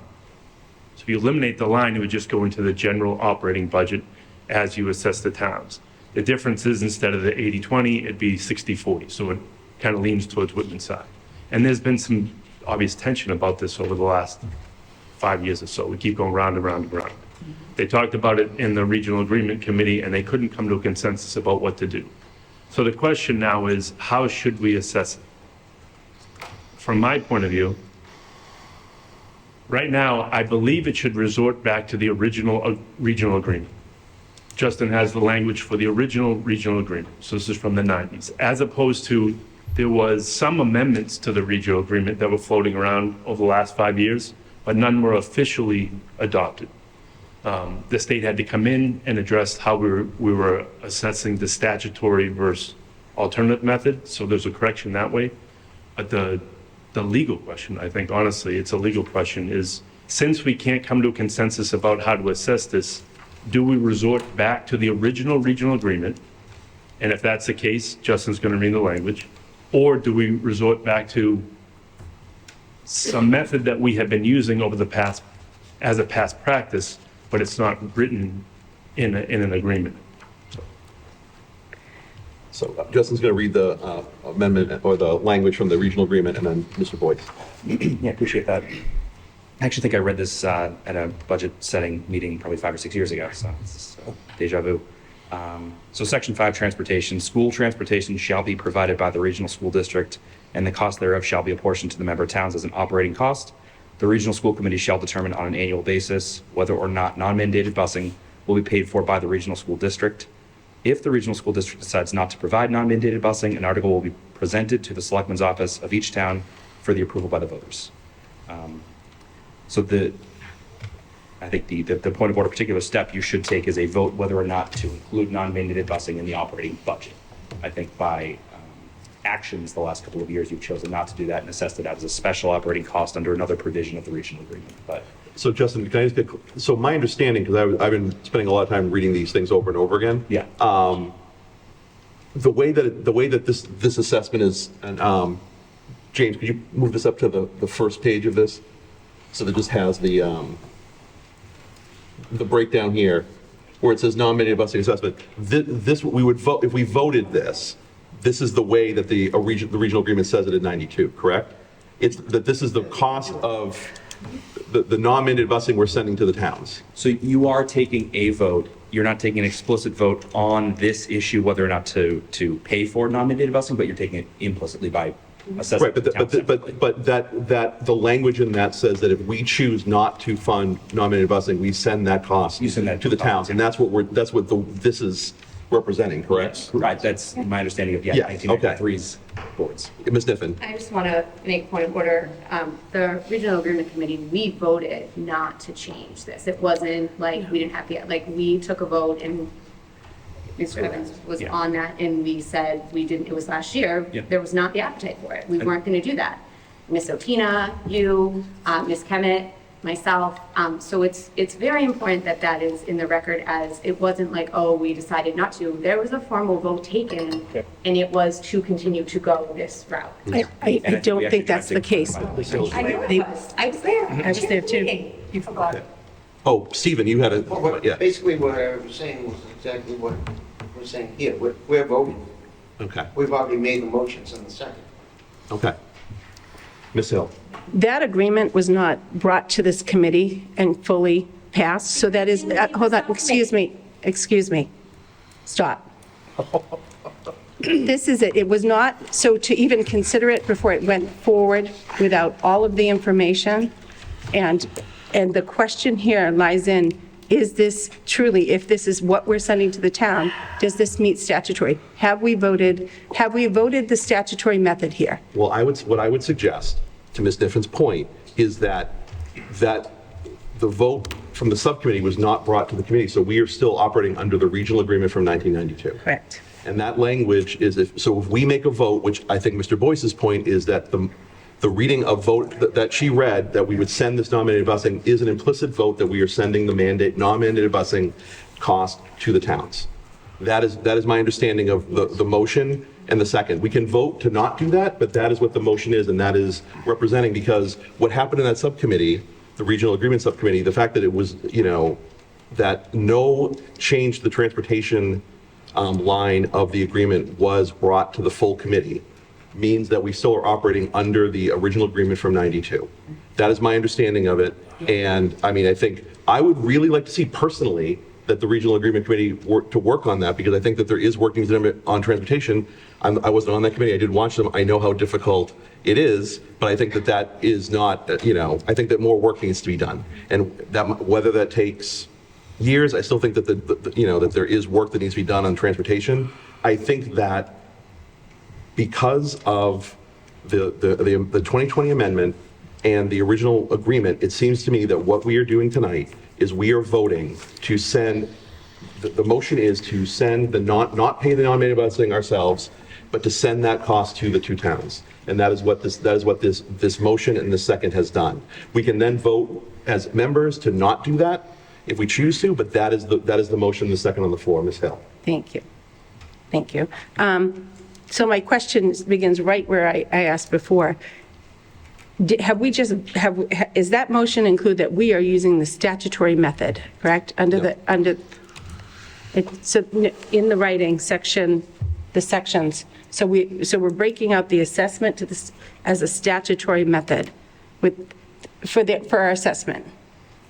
So if you eliminate the line, it would just go into the general operating budget as you assess the towns. The difference is instead of the 80-20, it'd be 60-40. So it kind of leans towards Whitman's side. And there's been some obvious tension about this over the last 5 years or so. We keep going round and round and round. They talked about it in the regional agreement committee and they couldn't come to a consensus about what to do. So the question now is, how should we assess it? From my point of view, right now, I believe it should resort back to the original regional agreement. Justin has the language for the original regional agreement. So this is from the 90s, as opposed to there was some amendments to the regional agreement that were floating around over the last 5 years, but none were officially adopted. The state had to come in and address how we were assessing the statutory versus alternative method. So there's a correction that way. But the legal question, I think, honestly, it's a legal question, is since we can't come to a consensus about how to assess this, do we resort back to the original regional agreement? And if that's the case, Justin's going to read the language. Or do we resort back to some method that we have been using over the past, as a past practice, but it's not written in an agreement? So Justin's going to read the amendment or the language from the regional agreement, and then Mr. Boyce. Yeah, appreciate that. I actually think I read this at a budget setting meeting probably 5 or 6 years ago, so it's deja vu. So Section 5, transportation. School transportation shall be provided by the regional school district, and the cost thereof shall be apportioned to the member towns as an operating cost. The regional school committee shall determine on an annual basis whether or not non-mandated busing will be paid for by the regional school district. If the regional school district decides not to provide non-mandated busing, an article will be presented to the selectman's office of each town for the approval by the voters. I think the point of order, particular step you should take is a vote whether or not to include non-mandated busing in the operating budget. I think by actions the last couple of years, you've chosen not to do that and assessed it as a special operating cost under another provision of the regional agreement. But So Justin, can I just get, so my understanding, because I've been spending a lot of time reading these things over and over again. Yeah. The way that this assessment is, and James, could you move this up to the first page of this? So that just has the breakdown here, where it says non-mandated busing assessment. This, we would vote, if we voted this, this is the way that the regional agreement says it in 92, correct? It's that this is the cost of the non-mandated busing we're sending to the towns. So you are taking a vote. You're not taking an explicit vote on this issue, whether or not to pay for non-mandated busing, but you're taking it implicitly by assessing. Right, but that the language in that says that if we choose not to fund non-mandated busing, we send that cost to the towns, and that's what this is representing, correct? Right, that's my understanding of, Yeah, 1993's boards. Ms. Niffen? I just want to make a point of order. The Regional Agreement Committee, we voted not to change this. It wasn't like we didn't have the, like, we took a vote and Mr. Evans was on that and we said we didn't, it was last year, there was not the appetite for it. We weren't going to do that. Miss Otina, you, Miss Kemet, myself. So it's very important that that is in the record, as it wasn't like, oh, we decided not to. There was a formal vote taken, and it was to continue to go this route. I don't think that's the case. I know it was. I was there. I was there too. You forgot. Oh, Stephen, you had yeah. Basically, what I was saying was exactly what we're saying here. We're voting. Okay. We've already made the motions in the second. Okay. Ms. Hill? That agreement was not brought to this committee and fully passed, so that is, hold on, excuse me, stop. This is it, it was not, so to even consider it before it went forward without all of the information, and the question here lies in, is this truly, if this is what we're sending to the town, does this meet statutory? Have we voted the statutory method here? Well, what I would suggest, to Ms. Niffen's point, is that the vote from the subcommittee was not brought to the committee, so we are still operating under the regional agreement from 1992. Correct. And that language is, if we make a vote, which I think Mr. Boyce's point is that the reading of vote that she read, that we would send this non-mandated busing, is an implicit vote that we are sending the non-mandated busing cost to the towns. That is my understanding of the motion and the second. We can vote to not do that, but that is what the motion is, and that is representing, because what happened in that subcommittee, the regional agreement subcommittee, the fact that it was, that no change to the transportation line of the agreement was brought to the full committee, means that we still are operating under the original agreement from 92. That is my understanding of it. And I mean, I think I would really like to see personally that the regional agreement committee work on that, because I think that there is working on transportation. I wasn't on that committee. I did watch them. I know how difficult it is, but I think that is not, I think that more work needs to be done. And that whether that takes years, I still think that that there is work that needs to be done on transportation. I think that because of the 2020 amendment and the original agreement, it seems to me that what we are doing tonight is we are voting to send, the motion is to send not pay the non-mandated busing ourselves, but to send that cost to the two towns. And that is what this motion and this second has done. We can then vote as members to not do that if we choose to, but that is the motion, the second on the floor. Ms. Hill. Thank you. Thank you. So my question begins right where I asked before. Is that motion include that we are using the statutory method, correct? So in the writing section, the sections, so we're breaking out the assessment to this as a statutory method for our assessment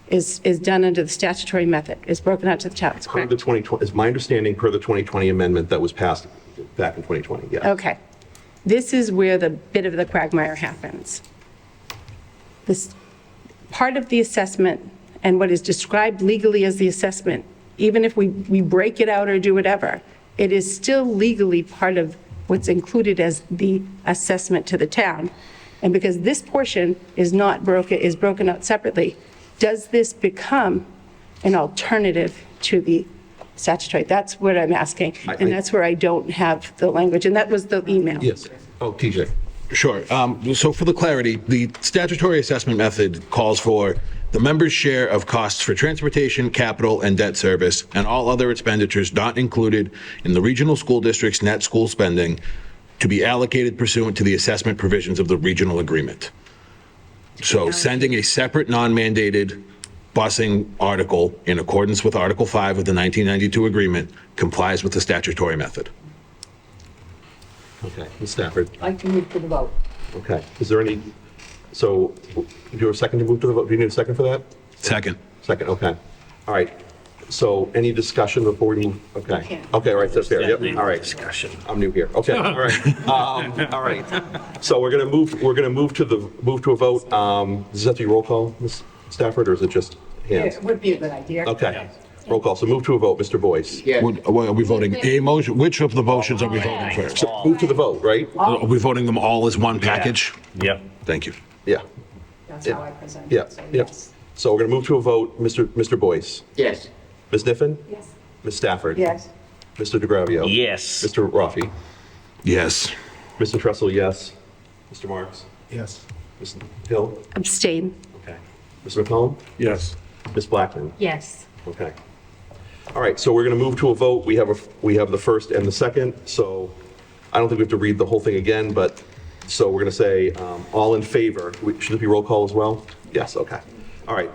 is done under the statutory method, is broken out to the towns, correct? Per the 2020, is my understanding, per the 2020 amendment that was passed back in 2020, yes. Okay. This is where the bit of the quagmire happens. This part of the assessment and what is described legally as the assessment, even if we break it out or do whatever, it is still legally part of what's included as the assessment to the town. And because this portion is broken out separately, does this become an alternative to the statutory? That's what I'm asking. And that's where I don't have the language. And that was the email. Yes. Oh, TJ. Sure. So for the clarity, the statutory assessment method calls for the members' share of costs for transportation, capital, and debt service, and all other expenditures not included in the regional school district's net school spending to be allocated pursuant to the assessment provisions of the regional agreement. So sending a separate non-mandated busing article in accordance with Article 5 of the 1992 agreement complies with the statutory method. Okay, Ms. Stafford. I'd like to move to the vote. Okay, is there any, so, do you have a second to move to the vote? Do you need a second for that? Second. Second, okay. All right, so any discussion before we move? Okay. Okay, all right, that's fair, yep, all right. Discussion. I'm new here, okay, all right. All right, so we're gonna move to a vote. Does that have to be roll call, Ms. Stafford, or is it just hands? It would be a good idea. Okay, roll call, so move to a vote, Mr. Boyce. Yes. Are we voting a motion? Which of the motions are we voting first? So move to the vote, right? Are we voting them all as one package? Yep. Thank you. Yeah, That's how I present yeah, it, so yeah. yes. So we're gonna move to a vote, Mr. Boyce. Yes. Ms. Niffen? Yes. Ms. Stafford? Yes. Mr. DeGravio? Yes. Mr. Rafi? Yes. Mr. Tressel, yes. Mr. Marks? Yes. Ms. Hill? Abstain. Okay. Mr. McCollum? Yes. Ms. Blackman? Yes. Okay. All right, so we're going to move to a vote. We have the first and the second, so I don't think we have to read the whole thing again, but, so we're going to say, all in favor. Should it be roll call as well? Yes, okay. All right.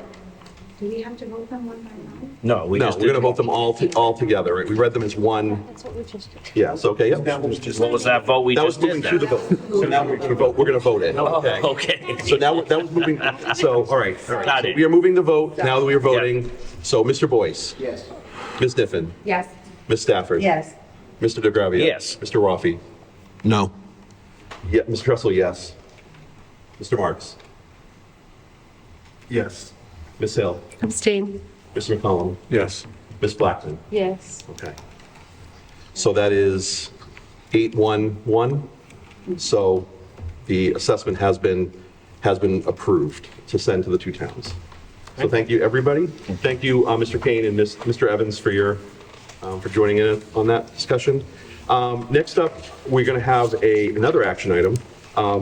Do we have to vote them one by one? No, No, we're going to vote them all together, right? We read them as one. That's what we just did. Yeah, so, okay, yep. What was that vote we That was just moving did to the then? vote. So now we're going to vote it. Okay. Okay. So now, that was moving, so, all right. Got So it. we are moving the vote, now that we are voting. So, Mr. Boyce? Yes. Ms. Niffen? Yes. Ms. Stafford? Yes. Mr. DeGravio? Yes. Mr. Rafi? No. Yeah, Mr. Tressel, yes. Mr. Marks? Yes. Ms. Hill? Abstain. Mr. McCollum? Yes. Ms. Blackman? Yes. Okay. So that is 811. So the assessment has been approved to send to the two towns. So thank you, everybody. Thank you, Mr. Kane and Mr. Evans for for joining in on that discussion. Next up, we're going to have another action item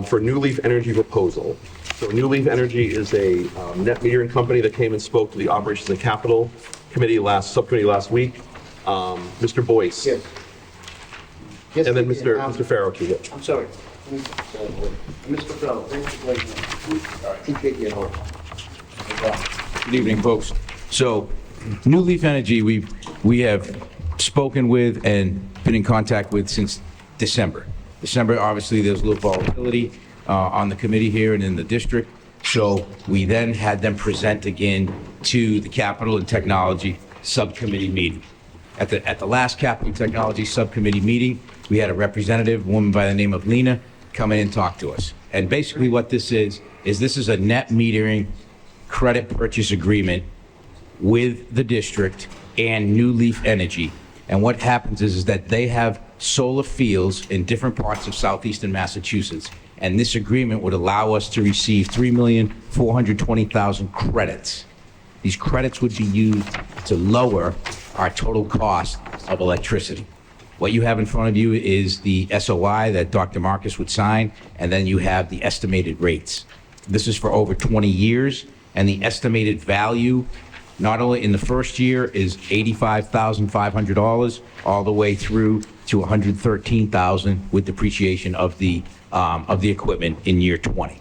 for New Leaf Energy proposal. So New Leaf Energy is a net metering company that came and spoke to the Operations and Capital Committee subcommittee last week. Mr. Boyce. Yes. Yes, And then we can. Mr. Farrow. I'm sorry. Mr. Bell, thanks for bringing it. Appreciate your help. Good evening, folks. So, New Leaf Energy, we have spoken with and been in contact with since December. December, obviously, there's a little volatility on the committee here and in the district. So we then had them present again to the Capital and Technology Subcommittee meeting. At the last Capital and Technology Subcommittee meeting, we had a representative, a woman by the name of Lena, come in and talk to us. And basically what this is this is a net metering credit purchase agreement with the district and New Leaf Energy. And what happens is that they have solar fields in different parts of southeastern Massachusetts. And this agreement would allow us to receive 3,420,000 credits. These credits would be used to lower our total cost of electricity. What you have in front of you is the SOI that Dr. Marcus would sign, and then you have the estimated rates. This is for over 20 years, and the estimated value, not only in the first year, is $85,500, all the way through to $113,000 with depreciation of the equipment in year 20.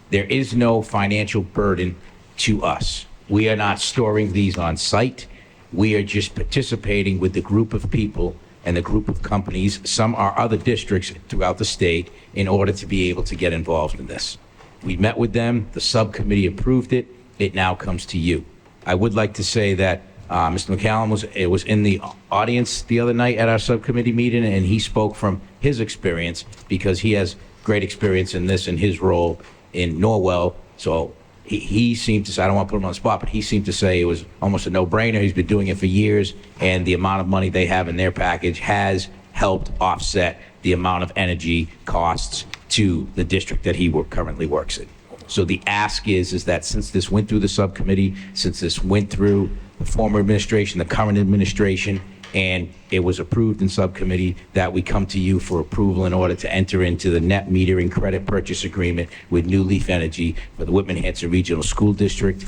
There is no financial burden to us. We are not storing these on site. We are just participating with the group of people and the group of companies, some are other districts throughout the state, in order to be able to get involved in this. We met with them, the subcommittee approved it, it now comes to you. I would like to say that Mr. McCallum was in the audience the other night at our subcommittee meeting, and he spoke from his experience because he has great experience in this in his role in Norwell. So he seemed to say, I don't want to put him on the spot, but he seemed to say it was almost a no-brainer. He's been doing it for years, and the amount of money they have in their package has helped offset the amount of energy costs to the district that he currently works in. So the ask is that since this went through the subcommittee, since this went through the former administration, the current administration, and it was approved in subcommittee, that we come to you for approval in order to enter into the net metering credit purchase agreement with New Leaf Energy for the Whitman-Hanson Regional School District.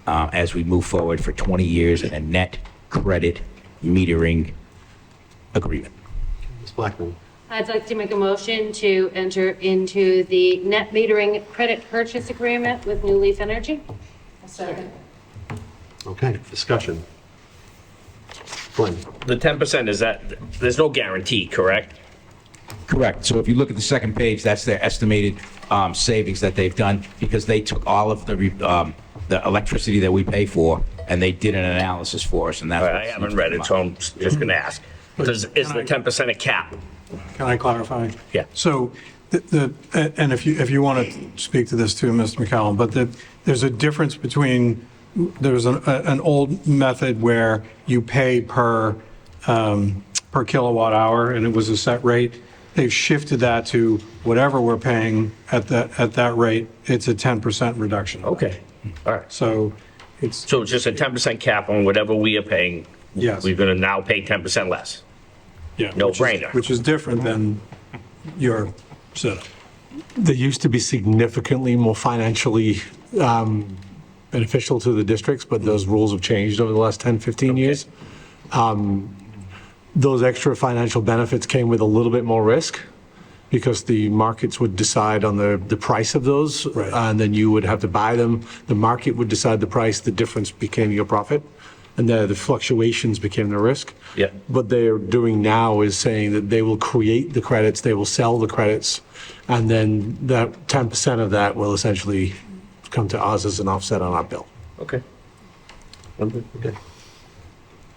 as we move forward for 20 years in a net credit metering agreement. Ms. Blackman. I'd like to make a motion to enter into the net metering credit purchase agreement with New Leaf Energy. Second. Okay, discussion. Glenn. The 10%, is that, there's no guarantee, correct? Correct. So if you look at the second page, that's their estimated savings that they've done, because they took all of the electricity that we pay for, and they did an analysis for us, and that's. I haven't read it, so I'm just going to ask. Is the 10% a cap? Can I clarify? Yeah. So, and if you want to speak to this too, Mr. McCallum, but there's a difference between, there's an old method where you pay per kilowatt hour, and it was a set rate. They've shifted that to whatever we're paying at that rate, it's a 10% reduction. Okay, all right. So it's just a 10% cap on whatever we are paying. Yes. We're going to now pay 10% less. Yeah. No brainer. Which is different than your setup. They used to be significantly more financially beneficial to the districts, but those rules have changed over the last 10, 15 years. Those extra financial benefits came with a little bit more risk because the markets would decide on the price of those, and then you would have to buy them. The market would decide the price, the difference became your profit, and the fluctuations became the risk. Yeah. What they're doing now is saying that they will create the credits, they will sell the credits, and then that 10% of that will essentially come to us as an offset on our bill. Okay. Okay.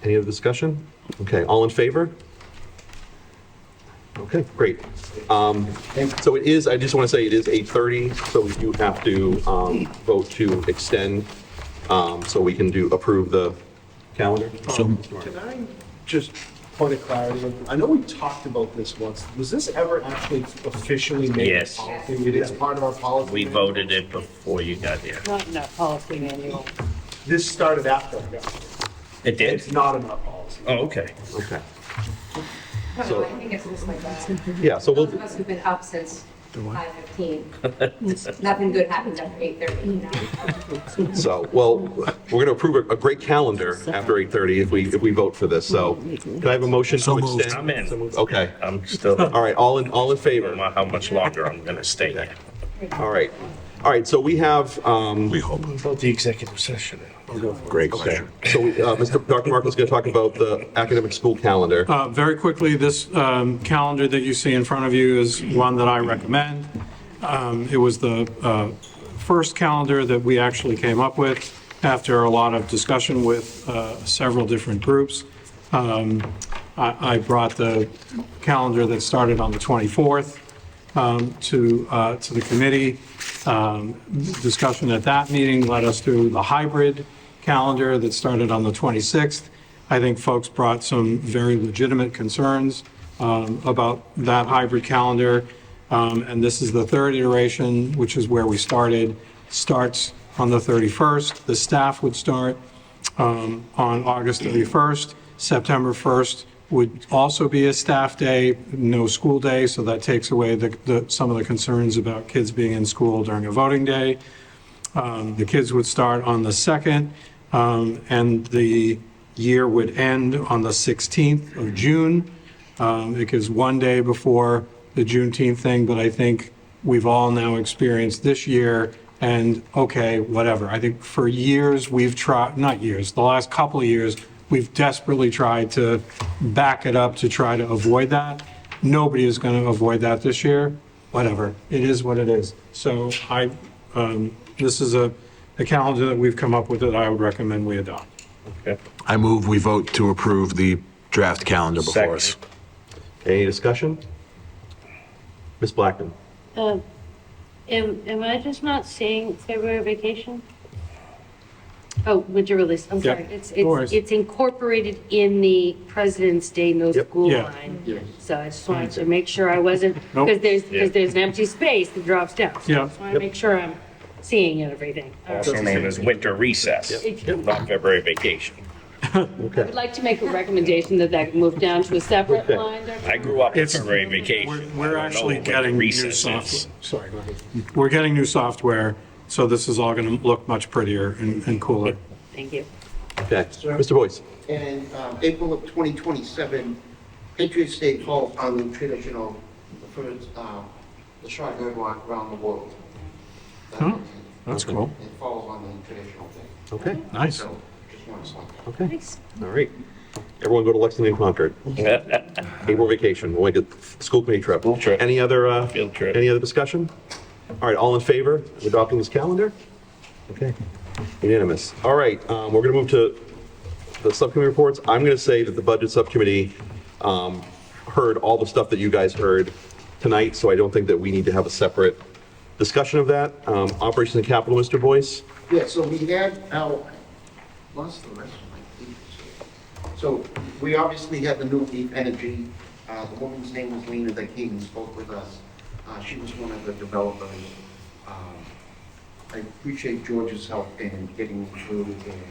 Any other discussion? Okay, all in favor? Okay, great. So it is, I just want to say it is 8:30, so we do have to vote to extend, so we can approve the calendar. Can I just point of clarity? I know we talked about this once. Was this ever actually officially made? Yes. a policy? It is part of our policy. We voted it before you got there. Not in our policy manual. This started after I got here. It did? It's not in our policy. Oh, okay. Okay. I So- think it's just like that. Yeah, so we'll, Those of us who've been up since 5:15. Nothing good happens after 8:30, you know? so, well, we're going to approve a great calendar after 8:30 if we vote for this, so can I have a motion to extend? I'm in. Okay. I'm still, All right, all in I don't favor? know how much longer I'm going to stay here. All right, so we have, We hope. About the executive session. Great okay, question. so Dr. Marco's going to talk about the academic school calendar. Very quickly, this calendar that you see in front of you is one that I recommend. It was the first calendar that we actually came up with after a lot of discussion with several different groups. I brought the calendar that started on the 24th to the committee. Discussion at that meeting led us to the hybrid calendar that started on the 26th. I think folks brought some very legitimate concerns about that hybrid calendar. And this is the third iteration, which is where we started. Starts on the 31st. The staff would start on August 31st. September 1st would also be a staff day, no school day, so that takes away some of the concerns about kids being in school during a voting day. The kids would start on the 2nd, and the year would end on the 16th of June. It gives one day before the Juneteenth thing, but I think we've all now experienced this year, and okay, whatever. I think for years we've tried, not years, the last couple of years, we've desperately tried to back it up to try to avoid that. Nobody is going to avoid that this year. Whatever. It is what it is. So this is a calendar that we've come up with that I would recommend we adopt. Okay. I move we vote to approve the draft calendar before us. Any discussion? Ms. Blackman? Am I just not seeing February vacation? Oh, winter release, I'm Yeah, sorry. no worries. It's incorporated in the President's Day no school Yeah. line. So I just wanted to make sure I wasn't, Nope. because there's an empty space that drops down. So Yeah. I just want to make sure I'm seeing everything. Also known as winter recess, not February vacation. I would like to make a recommendation that move down to a separate line. I grew up in February vacation. We're I don't actually know what getting new recess is. software. Sorry, go ahead. We're getting new software So this is all going to look much prettier and cooler. Thank you. Okay, Mr. Boyce. And April of 2027, Patriots Day falls on the traditional, the shotgun walk around the world. That's cool. It falls on the traditional thing. Okay, Nice. So, just want to stop. okay, all right. Everyone go to Lexington Concord. April vacation, we'll make a school committee trip. Any other, Field trip. any other discussion? All right, all in favor of adopting this calendar? Okay, unanimous. All right, we're going to move to the subcommittee reports. I'm going to say that the budget subcommittee heard all the stuff that you guys heard tonight, so I don't think that we need to have a separate discussion of that. Operations and capital, Mr. Boyce? Yeah, so we had our, lost the rest of my papers here. So we obviously had the new Leaf Energy. The woman's name was Lena that came and spoke with us. She was one of the developers. I appreciate George's help in getting me through and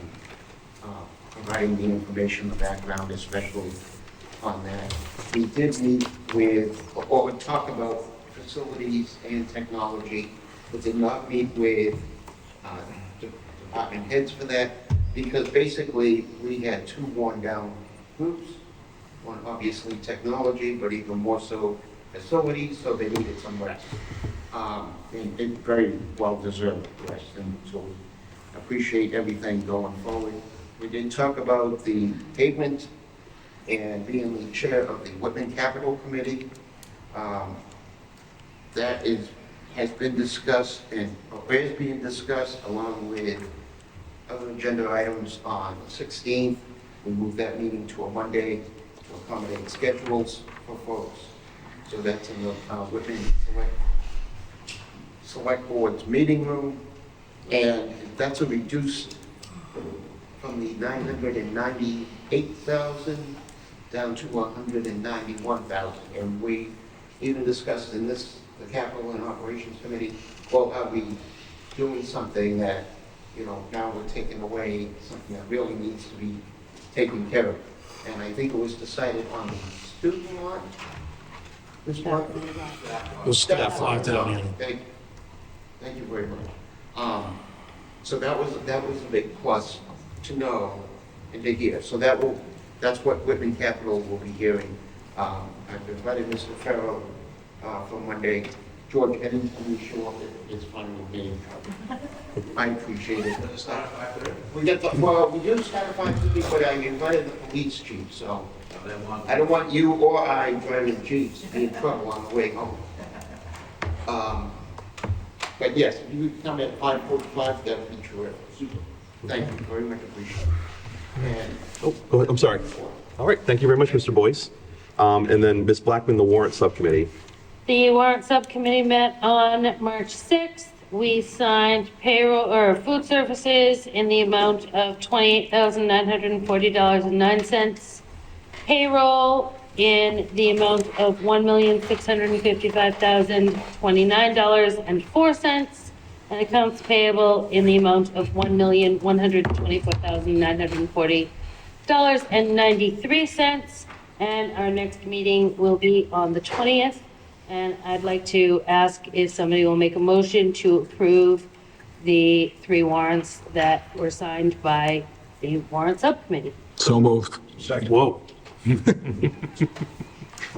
providing the information, the background, especially on that. We did meet with, or talk about facilities and technology, but did not meet with department heads for that, because basically we had two worn down groups. One obviously technology, but even more so facilities, so they needed some rest. And very well deserved rest, and so we appreciate everything going forward. We did talk about the pavement and being the chair of the Whitman Capital Committee. That has been discussed and is being discussed along with other agenda items on the 16th. We moved that meeting to a Monday to accommodate schedules for folks. So that's in the Whitman Select Board's meeting room. And that's a reduced from the 998,000 down to 191,000. And we even discussed in this, the Capital and Operations Committee, well, are we doing something that, you know, now we're taking away something that really needs to be taken care of. And I think it was decided on the student line. This one? The staff line down here. Thank you very much. So that was a big plus to know and to hear. So that's what Whitman Capital will be hearing. I've invited Mr. Farrell for Monday. George, anytime you show up, it's fine with me. I appreciate it. We do start at 5:30, but I invited the police chief, so I don't want you or I driving jeeps to be in trouble on the way home. But yes, if you would come at 5:45, that would be terrific. Thank you, very much appreciated. Oh, go ahead, I'm sorry. All right, thank you very much, Mr. Boyce. And then Ms. Blackman, the warrant subcommittee. The warrant subcommittee met on March 6th. We signed payroll or food services in the amount of $28,940.09. Payroll in the amount of $1,655,029.04. And accounts payable in the amount of $1,124,940.93. And our next meeting will be on the 20th. And I'd like to ask if somebody will make a motion to approve the 3 warrants that were signed by the warrant subcommittee. So moved. Second. Whoa.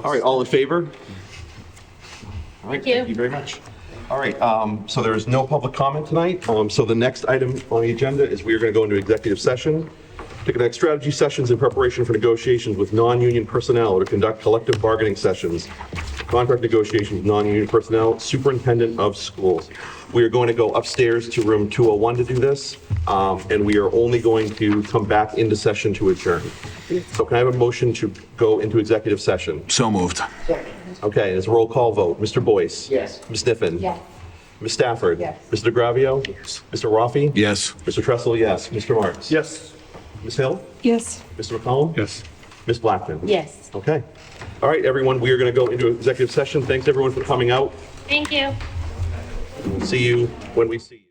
All right, all in favor? All right, thank you very much. All right, so there is no public comment tonight. So the next item on the agenda is we are going to go into executive session to conduct strategy sessions in preparation for negotiations with non-union personnel or to conduct collective bargaining sessions, contract negotiations with non-union personnel, superintendent of schools. We are going to go upstairs to room 201 to do this, and we are only going to come back into session to adjourn. So can I have a motion to go into executive session? So moved. Okay, it's a roll call vote. Mr. Boyce? Yes. Ms. Sniffen? Yes. Ms. Stafford? Yes. Mr. DeGravio? Yes. Mr. Rafi? Yes. Mr. Tressel, yes. Mr. Marks? Yes. Ms. Hill? Yes. Mr. McCollum? Yes. Ms. Blackman? Yes. Okay. All right, everyone, we are going to go into executive session. Thanks, everyone, for coming out. Thank you. We'll see you when we see you.